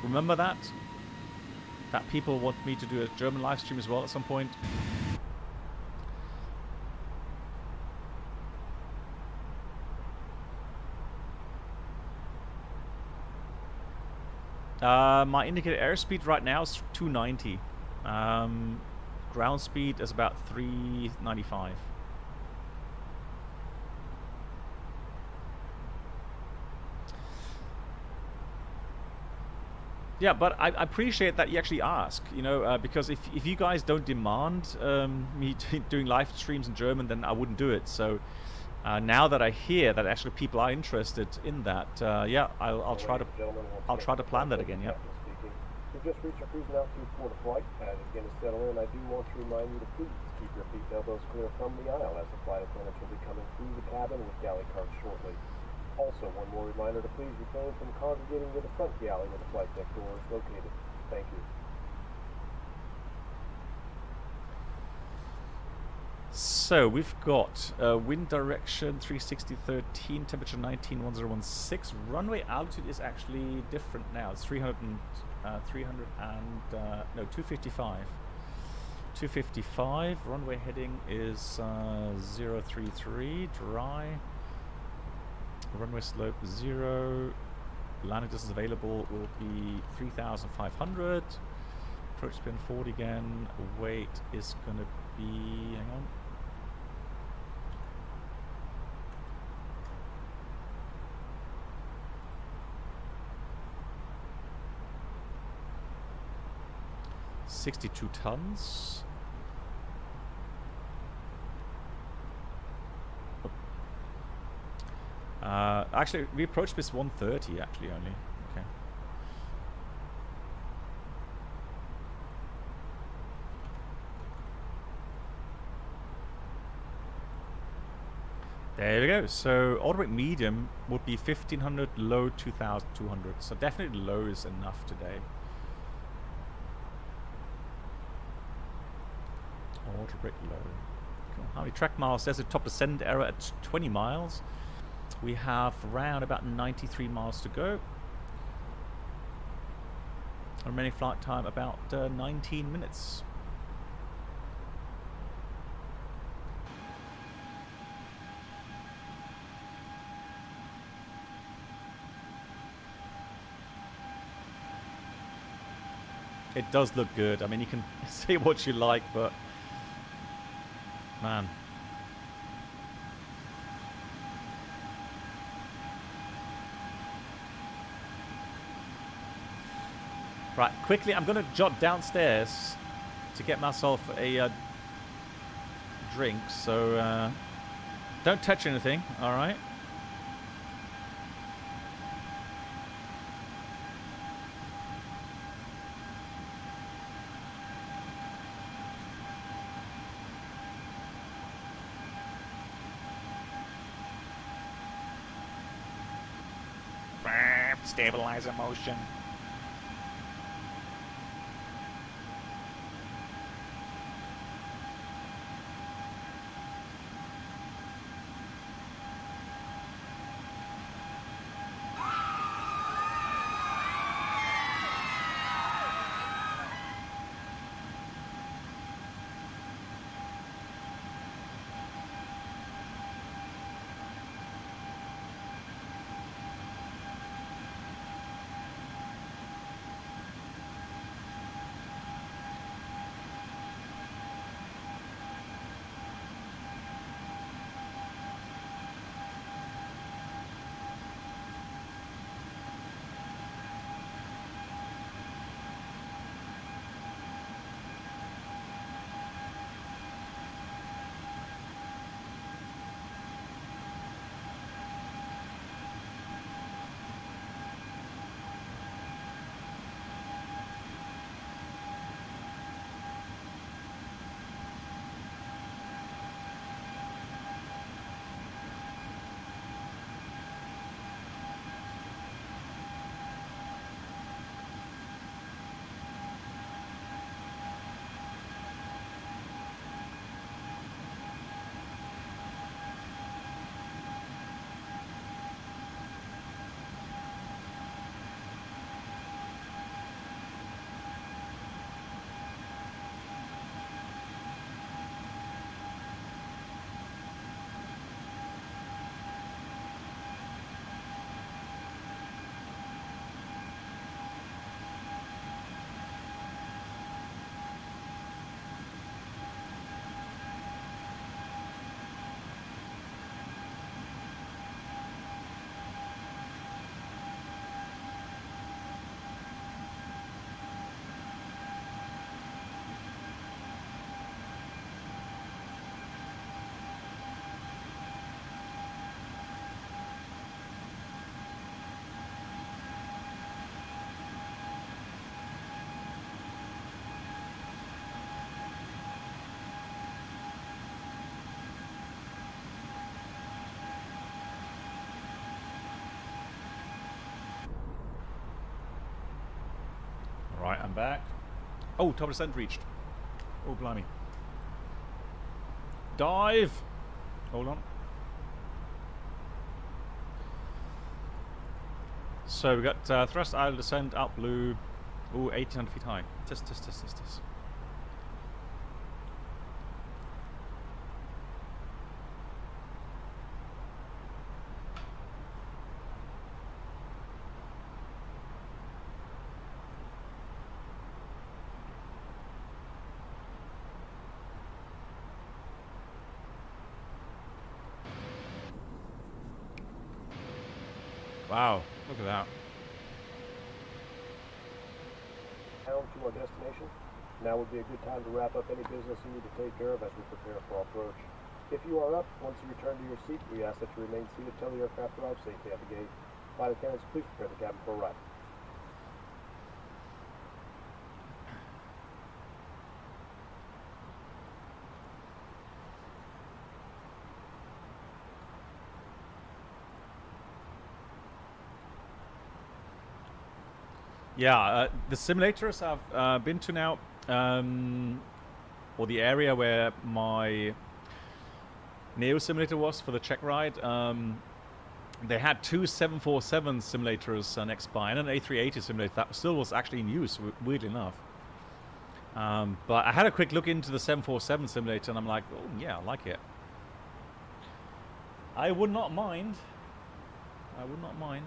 remember that people want me to do a German live stream as well at some point. My indicated airspeed right now is 290. Ground speed is about 395. Yeah, but I appreciate that you actually ask, you know, because if you guys don't demand me doing live streams in German, then I wouldn't do it. So now that I hear that actually people are interested in that, yeah, I'll try to plan that again. Yeah. We've just reached our cruising altitude for the flight. As it begins to settle in, I do want to remind you to please keep your feet and elbows clear from the aisle, as the flight attendants will be coming through the cabin with galley carts shortly. Also, one more reminder to please refrain from congregating near the front galley where the flight deck door is located. Thank you. So we've got wind direction 360-13, temperature 19-1016. Runway altitude is actually different now. It's 255. 255. Runway heading is 033. Dry. Runway slope 0. Landing distance available will be 3,500. Approach spin 40 again. Weight is going to be, hang on. $62 tons. Actually, we approached this 130 actually only. Okay. There we go. So automatic medium would be 1500, low 2200. So definitely low is enough today. Auto brake low. Cool. How many track miles? There's a top descent error at 20 miles. We have around about 93 miles to go. Remaining flight time about 19 minutes. It does look good. I mean, you can say what you like, but man. Right, quickly, I'm going to jot downstairs to get myself a drink, so don't touch anything, alright? Stabilizer motion. I'm back. Oh, top descent reached. Oh, blimey. Dive! Hold on. So we got thrust, idle, descent, up blue. Ooh, 1800 feet high. Test. Wow, look at that. Home to our destination. Now would be a good time to wrap up any business you need to take care of as we prepare for approach. If you are up, once you return to your seat, we ask that you remain seated till the aircraft arrives safely at the gate. Flight attendants, please prepare the cabin for arrival. Yeah, the simulators I've been to now, or the area where my Neo simulator was for the check ride, they had two 747 simulators next by, and an A380 simulator that still was actually in use, weirdly enough. But I had a quick look into the 747 simulator, and I'm like, oh yeah, I like it. I would not mind. I would not mind.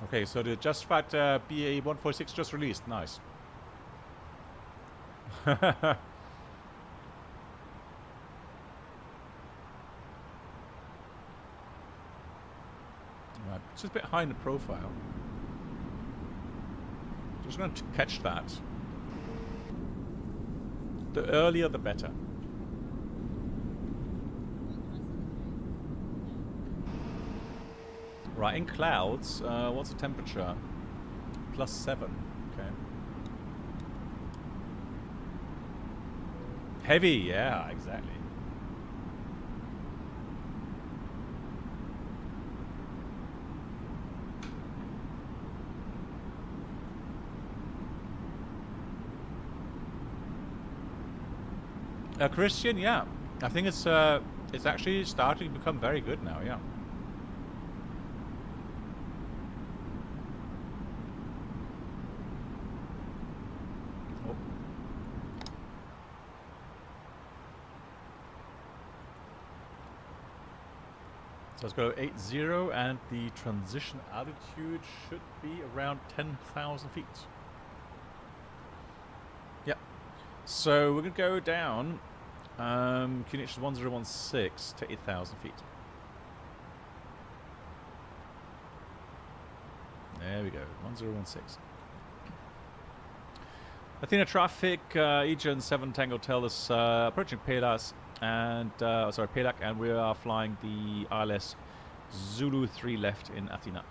Okay, so the Just Flight BA-146 just released. Nice. Right, it's just a bit high in the profile. Just going to catch that. The earlier, the better. Right, in clouds, what's the temperature? +7, okay. Heavy, yeah, exactly. Christian, yeah. I think it's actually starting to become very good now, yeah. So let's go 80, and the transition altitude should be around 10,000 feet. Yep. So we're going to go down QNH 1016 to 8,000 feet. There we go, 1016. Athena traffic, Egan 7 Tango Hotel is approaching Pelas. And sorry, Pelak, and we are flying the ILS Zulu 3 left in Athena.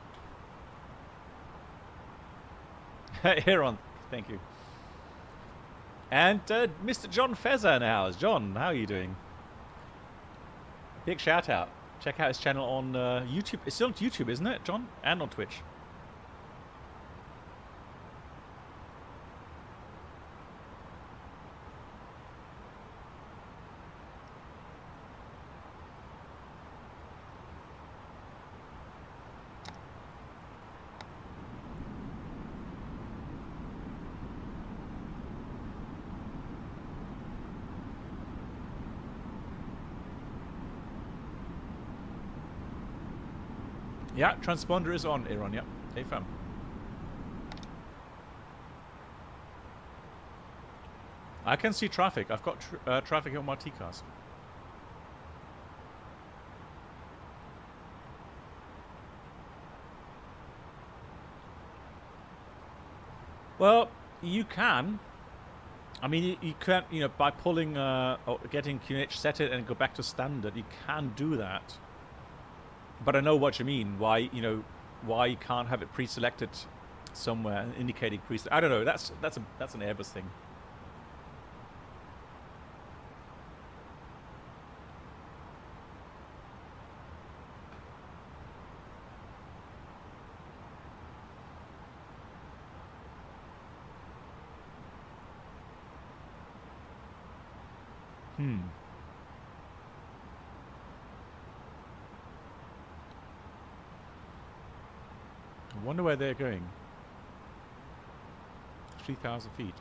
Heron, thank you. And Mr. John Fezzer in the house. John, how are you doing? Big shout out. Check out his channel on YouTube. It's still on YouTube, isn't it, John? And on Twitch. Yeah, transponder is on, Aaron. Yep. Hey, fam. I can see traffic. I've got traffic on my TCAS. Well, you can. I mean, you can't, you know, by pulling or getting QNH set it and go back to standard, you can do that. But I know what you mean. Why, you know, why you can't have it pre-selected somewhere indicating crease. I don't know. That's an Airbus thing. I wonder where they're going. 3,000 feet.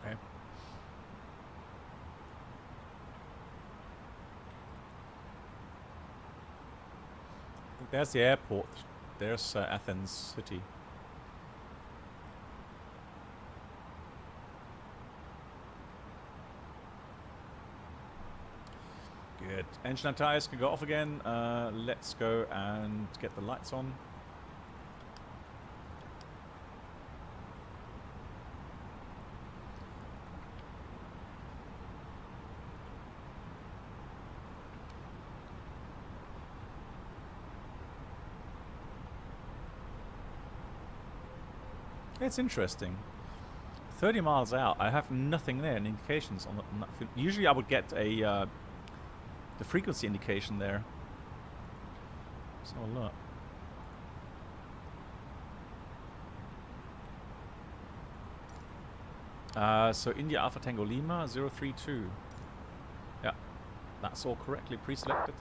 Okay. There's the airport. There's Athens city. Good. Engine and tires can go off again. Let's go and get the lights on. It's interesting. 30 miles out, I have nothing there, and indications on that field. Usually I would get a the frequency indication there. So look. So India Alpha Tango Lima 032. Yeah, that's all correctly pre-selected.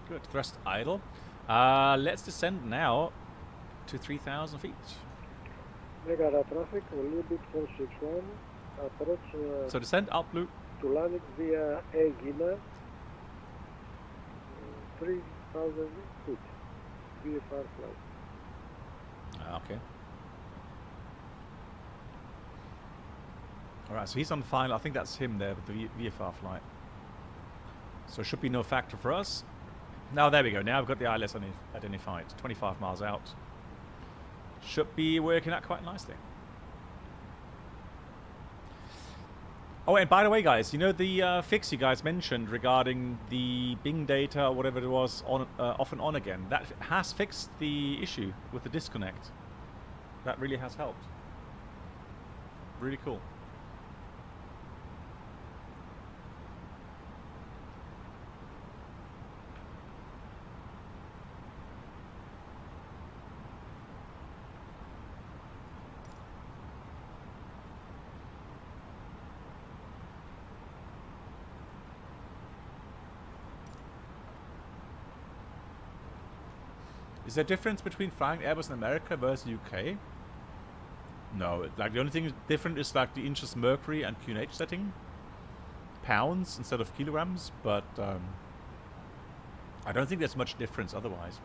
Good. Thrust idle. Let's descend now to 3,000 feet. Mega traffic a little bit 461. Approach. So descend out blue. To land it via Aegina. 3,000 feet. VFR flight. Okay. Alright, so he's on the final. I think that's him there with the VFR flight. So should be no factor for us. Now there we go. Now I've got the ILS identified. 25 miles out. Should be working out quite nicely. Oh, and by the way, guys, you know the fix you guys mentioned regarding the Bing data or whatever it was on off and on again? That has fixed the issue with the disconnect. That really has helped. Really cool. Is there a difference between flying Airbus in America versus UK? No, like the only thing different is like the inches mercury and QNH setting. Pounds instead of kilograms, but I don't think there's much difference otherwise.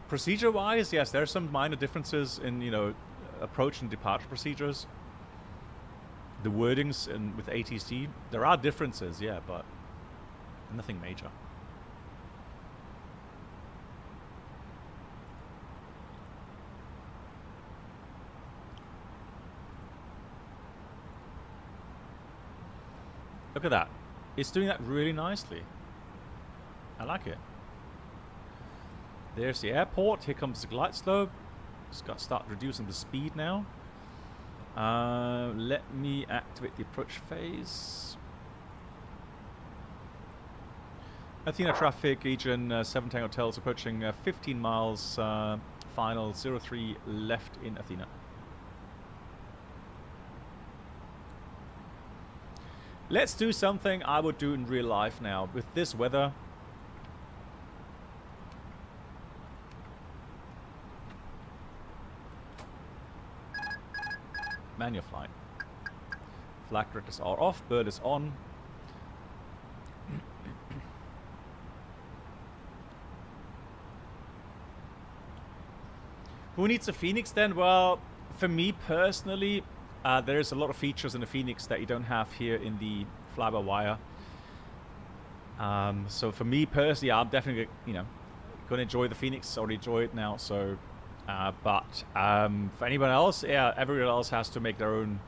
Procedure-wise, yes, there are some minor differences in, you know, approach and departure procedures. The wordings with ATC, there are differences, yeah, but nothing major. Look at that. It's doing that really nicely. I like it. There's the airport. Here comes the glide slope. Just got to start reducing the speed now. Let me activate the approach phase. Athena traffic, region 7 Tango Hotels approaching 15 miles, final 03 left in Athena. Let's do something I would do in real life now. With this weather, manual flight. Flag directors are off, bird is on. Who needs a Phoenix then? Well, for me personally, there's a lot of features in the Phoenix that you don't have here in the fly-by-wire. So for me personally, I'm definitely, you know, going to enjoy the Phoenix. Already enjoy it now. So But for anyone else, yeah, everyone else has to make their own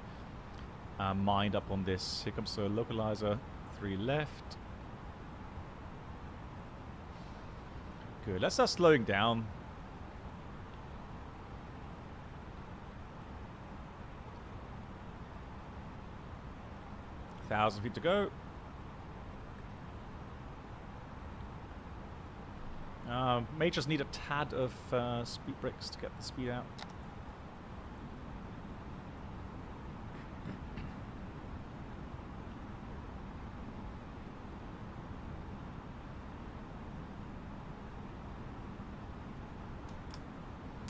mind up on this. Here comes the localizer, 3 left. Good, let's start slowing down. Thousand feet to go. May just need a tad of speed brakes to get the speed out.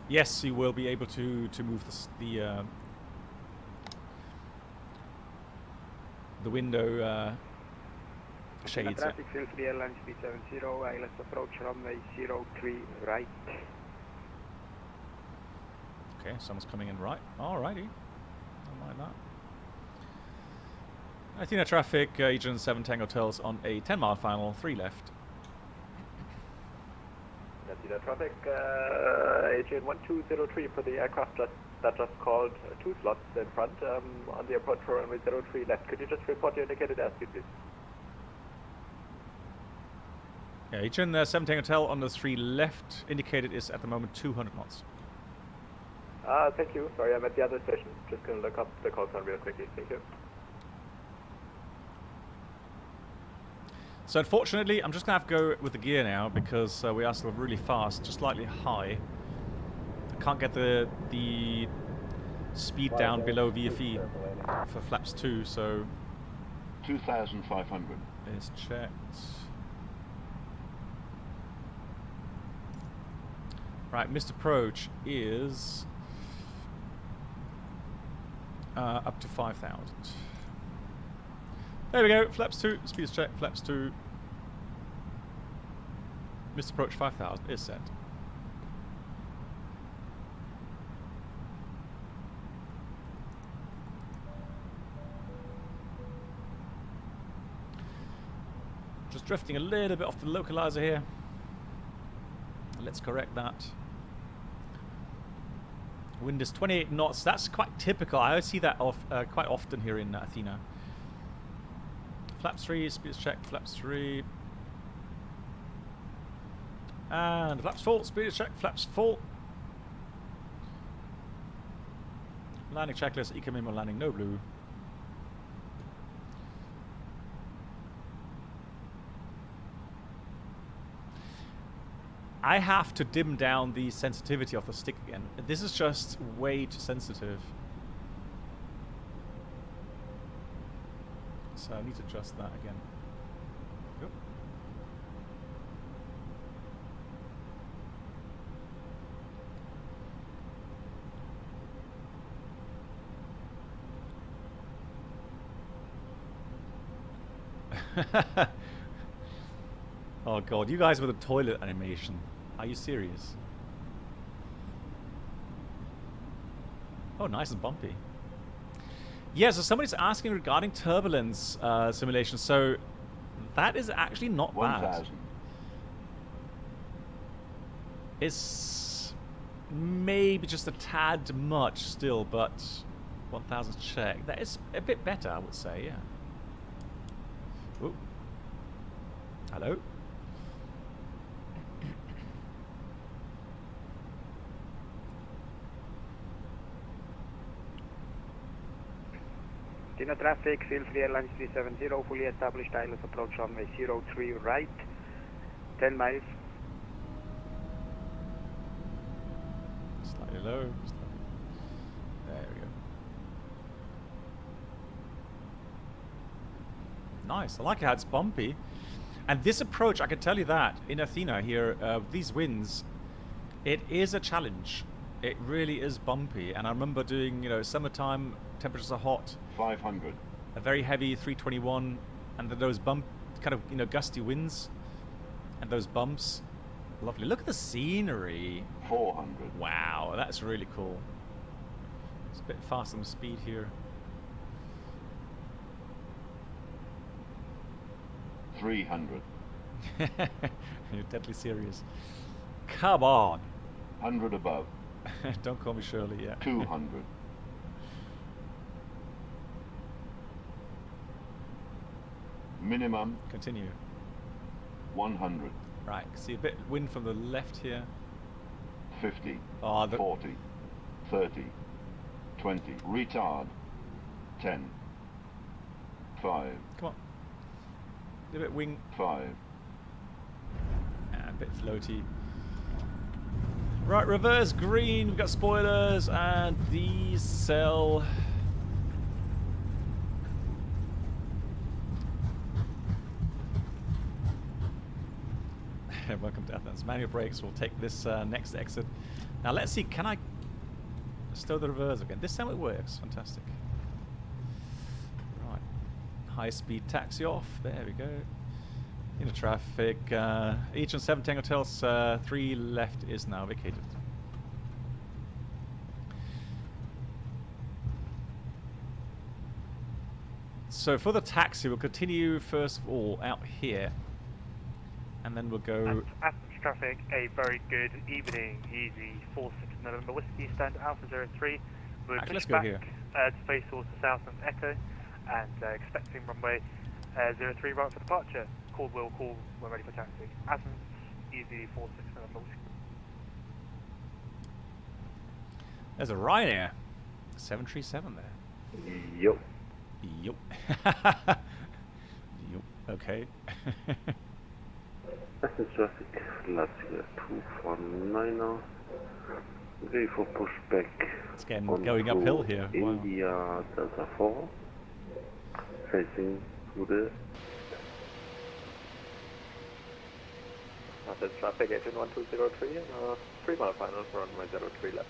Yes, you will be able to move the window shades. Traffic field free airline 370, ILS approach runway 03 right. Okay, someone's coming in right. Alrighty. Don't mind that. Athena traffic, Agent 7 Tango Hotels on a 10-mile final, 3 left. Athena traffic, Agent 1203 for the aircraft that just called 2 slots in front on the approach for runway 03 left. Could you just report your indicated airspeed, please? Yeah, Agent 7 Tango Hotel on the 3 left, indicated is at the moment 200 knots. Thank you. Sorry, I'm at the other station. Just going to look up the call sign real quickly. Thank you. So unfortunately, I'm just going to have to go with the gear now because we are still really fast, just slightly high. I can't get the speed down below VFE for flaps 2, so... 2,500. It's checked. Right, missed approach is up to 5,000. There we go, flaps 2, speed is checked, flaps 2. Missed approach 5,000 is set. Just drifting a little bit off the localizer here. Let's correct that. Wind is 28 knots. That's quite typical. I see that quite often here in Athena. Flaps 3, speed is checked, flaps 3. And flaps full, speed is checked, flaps full. Landing checklist, ECMIM landing, no blue. I have to dim down the sensitivity of the stick again. This is just way too sensitive. So I need to adjust that again. Yep. Oh god, you guys with a toilet animation. Are you serious? Oh, nice and bumpy. Yeah, so somebody's asking regarding turbulence simulation. So that is actually not bad. It's maybe just a tad much still, but 1,000 check. That is a bit better, I would say, yeah. Ooh. Hello? Athena traffic, field free airline 370, fully established ILS approach runway 03 right, 10 miles. Slightly low. There we go. Nice. I like how it's bumpy. And this approach, I can tell you that, in Athena here, these winds, it is a challenge. It really is bumpy. And I remember doing, summertime, temperatures are hot. 500. A very heavy 321, and then those gusty winds, and those bumps. Lovely. Look at the scenery. 400. Wow, that's really cool. It's a bit fast on the speed here. 300. You're deadly serious. Come on. 100 above. Don't call me Shirley, yeah. 200. Minimum Continue. 100. Right, see a bit wind from the left here. 50. Oh, 40. 30. 20. Retard. 10. 5. Come on. A bit wing. 5. A bit floaty. Right, reverse green. We've got spoilers and these sell. Welcome to Athens. Manual brakes will take this next exit. Now let's see, can I stow the reverse again? This time it works. Fantastic. Right. High speed taxi off. There we go. Into traffic. Each and 7 Tango Hotels 3 left is now vacated. So for the taxi, we'll continue first of all out here. And then we'll go... Athens traffic, a very good evening, easy 46 November Whiskey, stand Alpha 03. We're Actually, let's pushed go back here. To face towards the south of Echo, and expecting runway 03 right for departure. Call will call when ready for taxi. Athens, easy 46 November Whiskey. There's a Ryanair. 737 there. Yup. Yup. Yup. Okay. Athens traffic, Latvia 249er. Ready for pushback. It's again going uphill here. Wow. India Delta 4. Facing to the... Athens traffic, 181203, 3 mile final for runway 03 left.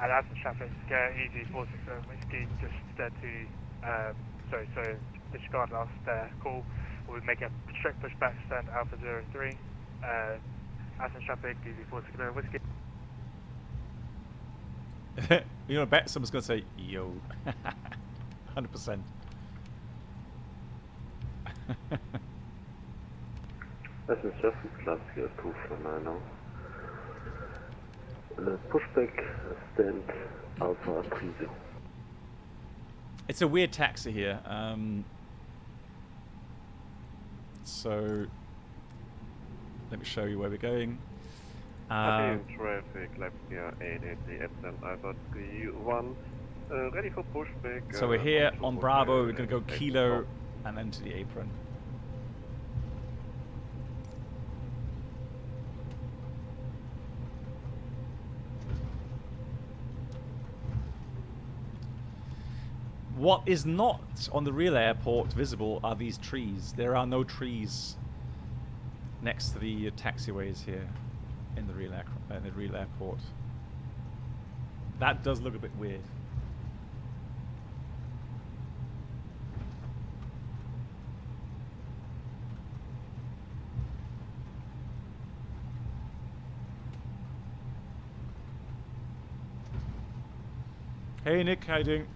And Athens traffic, easy 467 Whiskey, just to, so disregard last call. We'll be making a strict pushback, stand Alpha 03. Athens traffic, easy 467 Whiskey. You know, I bet someone's going to say, yo. 100%. Athens traffic, Latvia 249er. Pushback, stand Alpha 30. It's a weird taxi here. So let me show you where we're going. Traffic, Latvia 880 Epsilon Alpha 31. Ready for pushback. So we're here on Bravo. We're going to go Kilo and then to the apron. What is not on the real airport visible are these trees. There are no trees next to the taxiways here in the real airport. That does look a bit weird. Hey Nick, how you doing?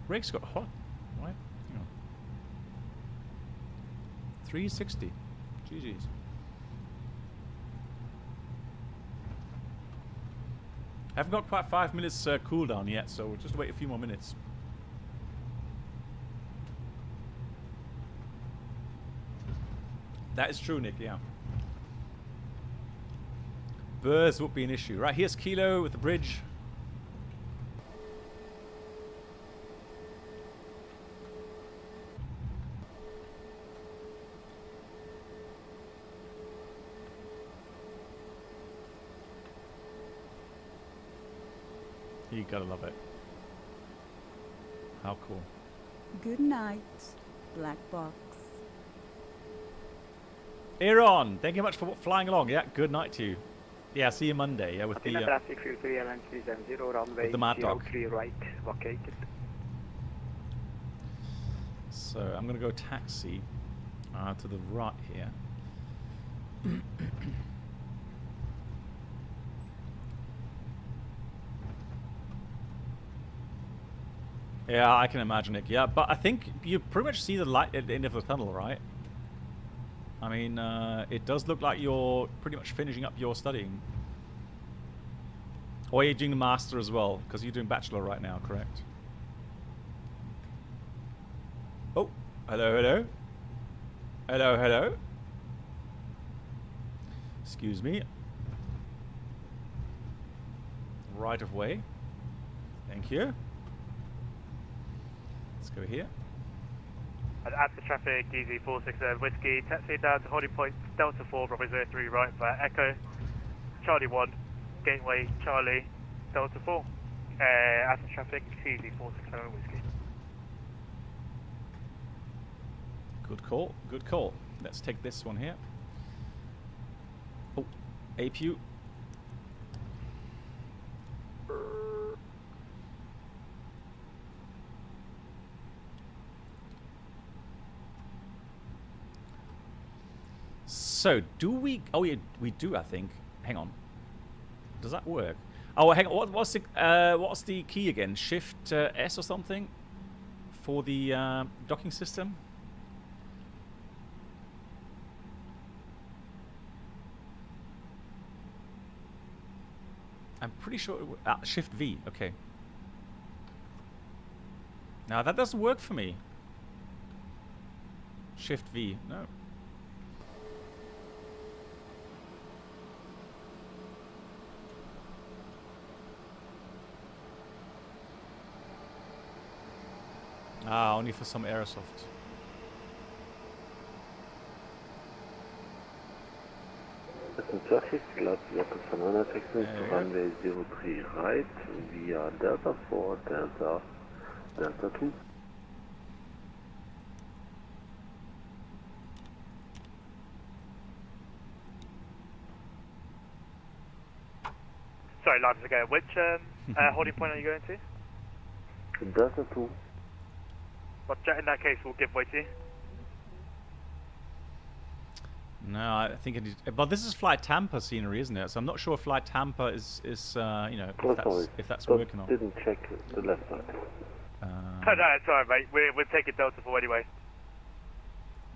Brakes got hot. What? Hang on. 360. GG's. Haven't got quite 5 minutes cooldown yet, so we'll just wait a few more minutes. That is true, Nick, yeah. Burrs would be an issue. Right, here's Kilo with the bridge. You gotta love it. How cool. Good night, Black Box. Aaron, thank you much for flying along. Yeah, good night to you. Yeah, see you Monday. Yeah, with the traffic, fuel 3 airline 370, runway with the Mad Dog. 03 right, vacated. So I'm going to go taxi to the right here. Yeah, I can imagine it. Yeah, but I think you pretty much see the light at the end of the tunnel, right? I mean, it does look like you're pretty much finishing up your studying. Or you're doing the master as well, because you're doing bachelor right now, correct? Oh, hello, hello. Hello, hello. Excuse me. Right of way. Thank you. Let's go here. At the traffic, easy 467 Whiskey, taxi down to holding point Delta 4, Bravo 03 right via Echo, Charlie 1, Gateway, Charlie, Delta 4. At the traffic, easy 467 Whiskey. Good call, good call. Let's take this one here. Oh, APU. So, do we... Oh, yeah, we do, I think. Hang on. Does that work? Oh, hang on. What's the key again? Shift S or something? For the docking system? I'm pretty sure... Shift V. Okay. Now, that doesn't work for me. Shift V. No. Ah, only for some airsoft. Traffic, flight simulator taxi to runway 03 right via Delta 4, Delta 2. Sorry, lines again. Which holding point are you going to? Delta 2. But in that case, we'll give way to you. No, I think it is. But this is Flight Tampa scenery, isn't it? So I'm not sure if Flight Tampa is you know, if that's working or not. Didn't check the left side. No, it's alright, mate. We're taking Delta 4 anyway.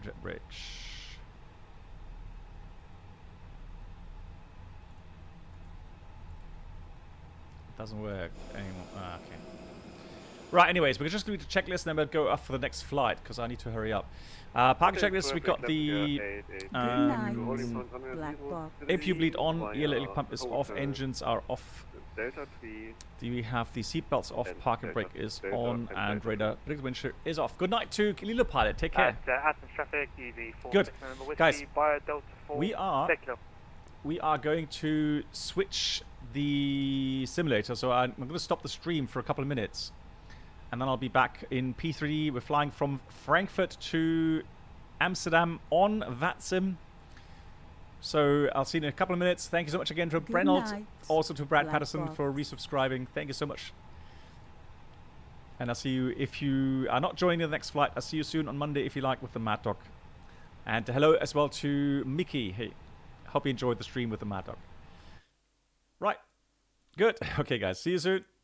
Jet bridge. Doesn't work anymore. Ah, okay. Right, anyways, we're just going to do the checklist and then we'll go off for the next flight because I need to hurry up. Parking checklist, we got the APU bleed on, electric pump is off, engines are off. Do we have the seatbelts off, parking brake is on, and radar windshield is off. Good night to Lilo Pilot, take care. Athens traffic, easy 4. Good. Guys, Delta 4. we are going to switch the simulator, so I'm going to stop the stream for a couple of minutes. And then I'll be back in P3D. We're flying from Frankfurt to Amsterdam on VATSIM. So I'll see you in a couple of minutes. Thank you so much again to Brenold. Also to Brad Patterson for resubscribing. Thank you so much. And I'll see you if you are not joining the next flight. I'll see you soon on Monday if you like with the Mad Dog. And hello as well to Mickey. Hey, hope you enjoyed the stream with the Mad Dog. Right. Good. Okay, guys. See you soon.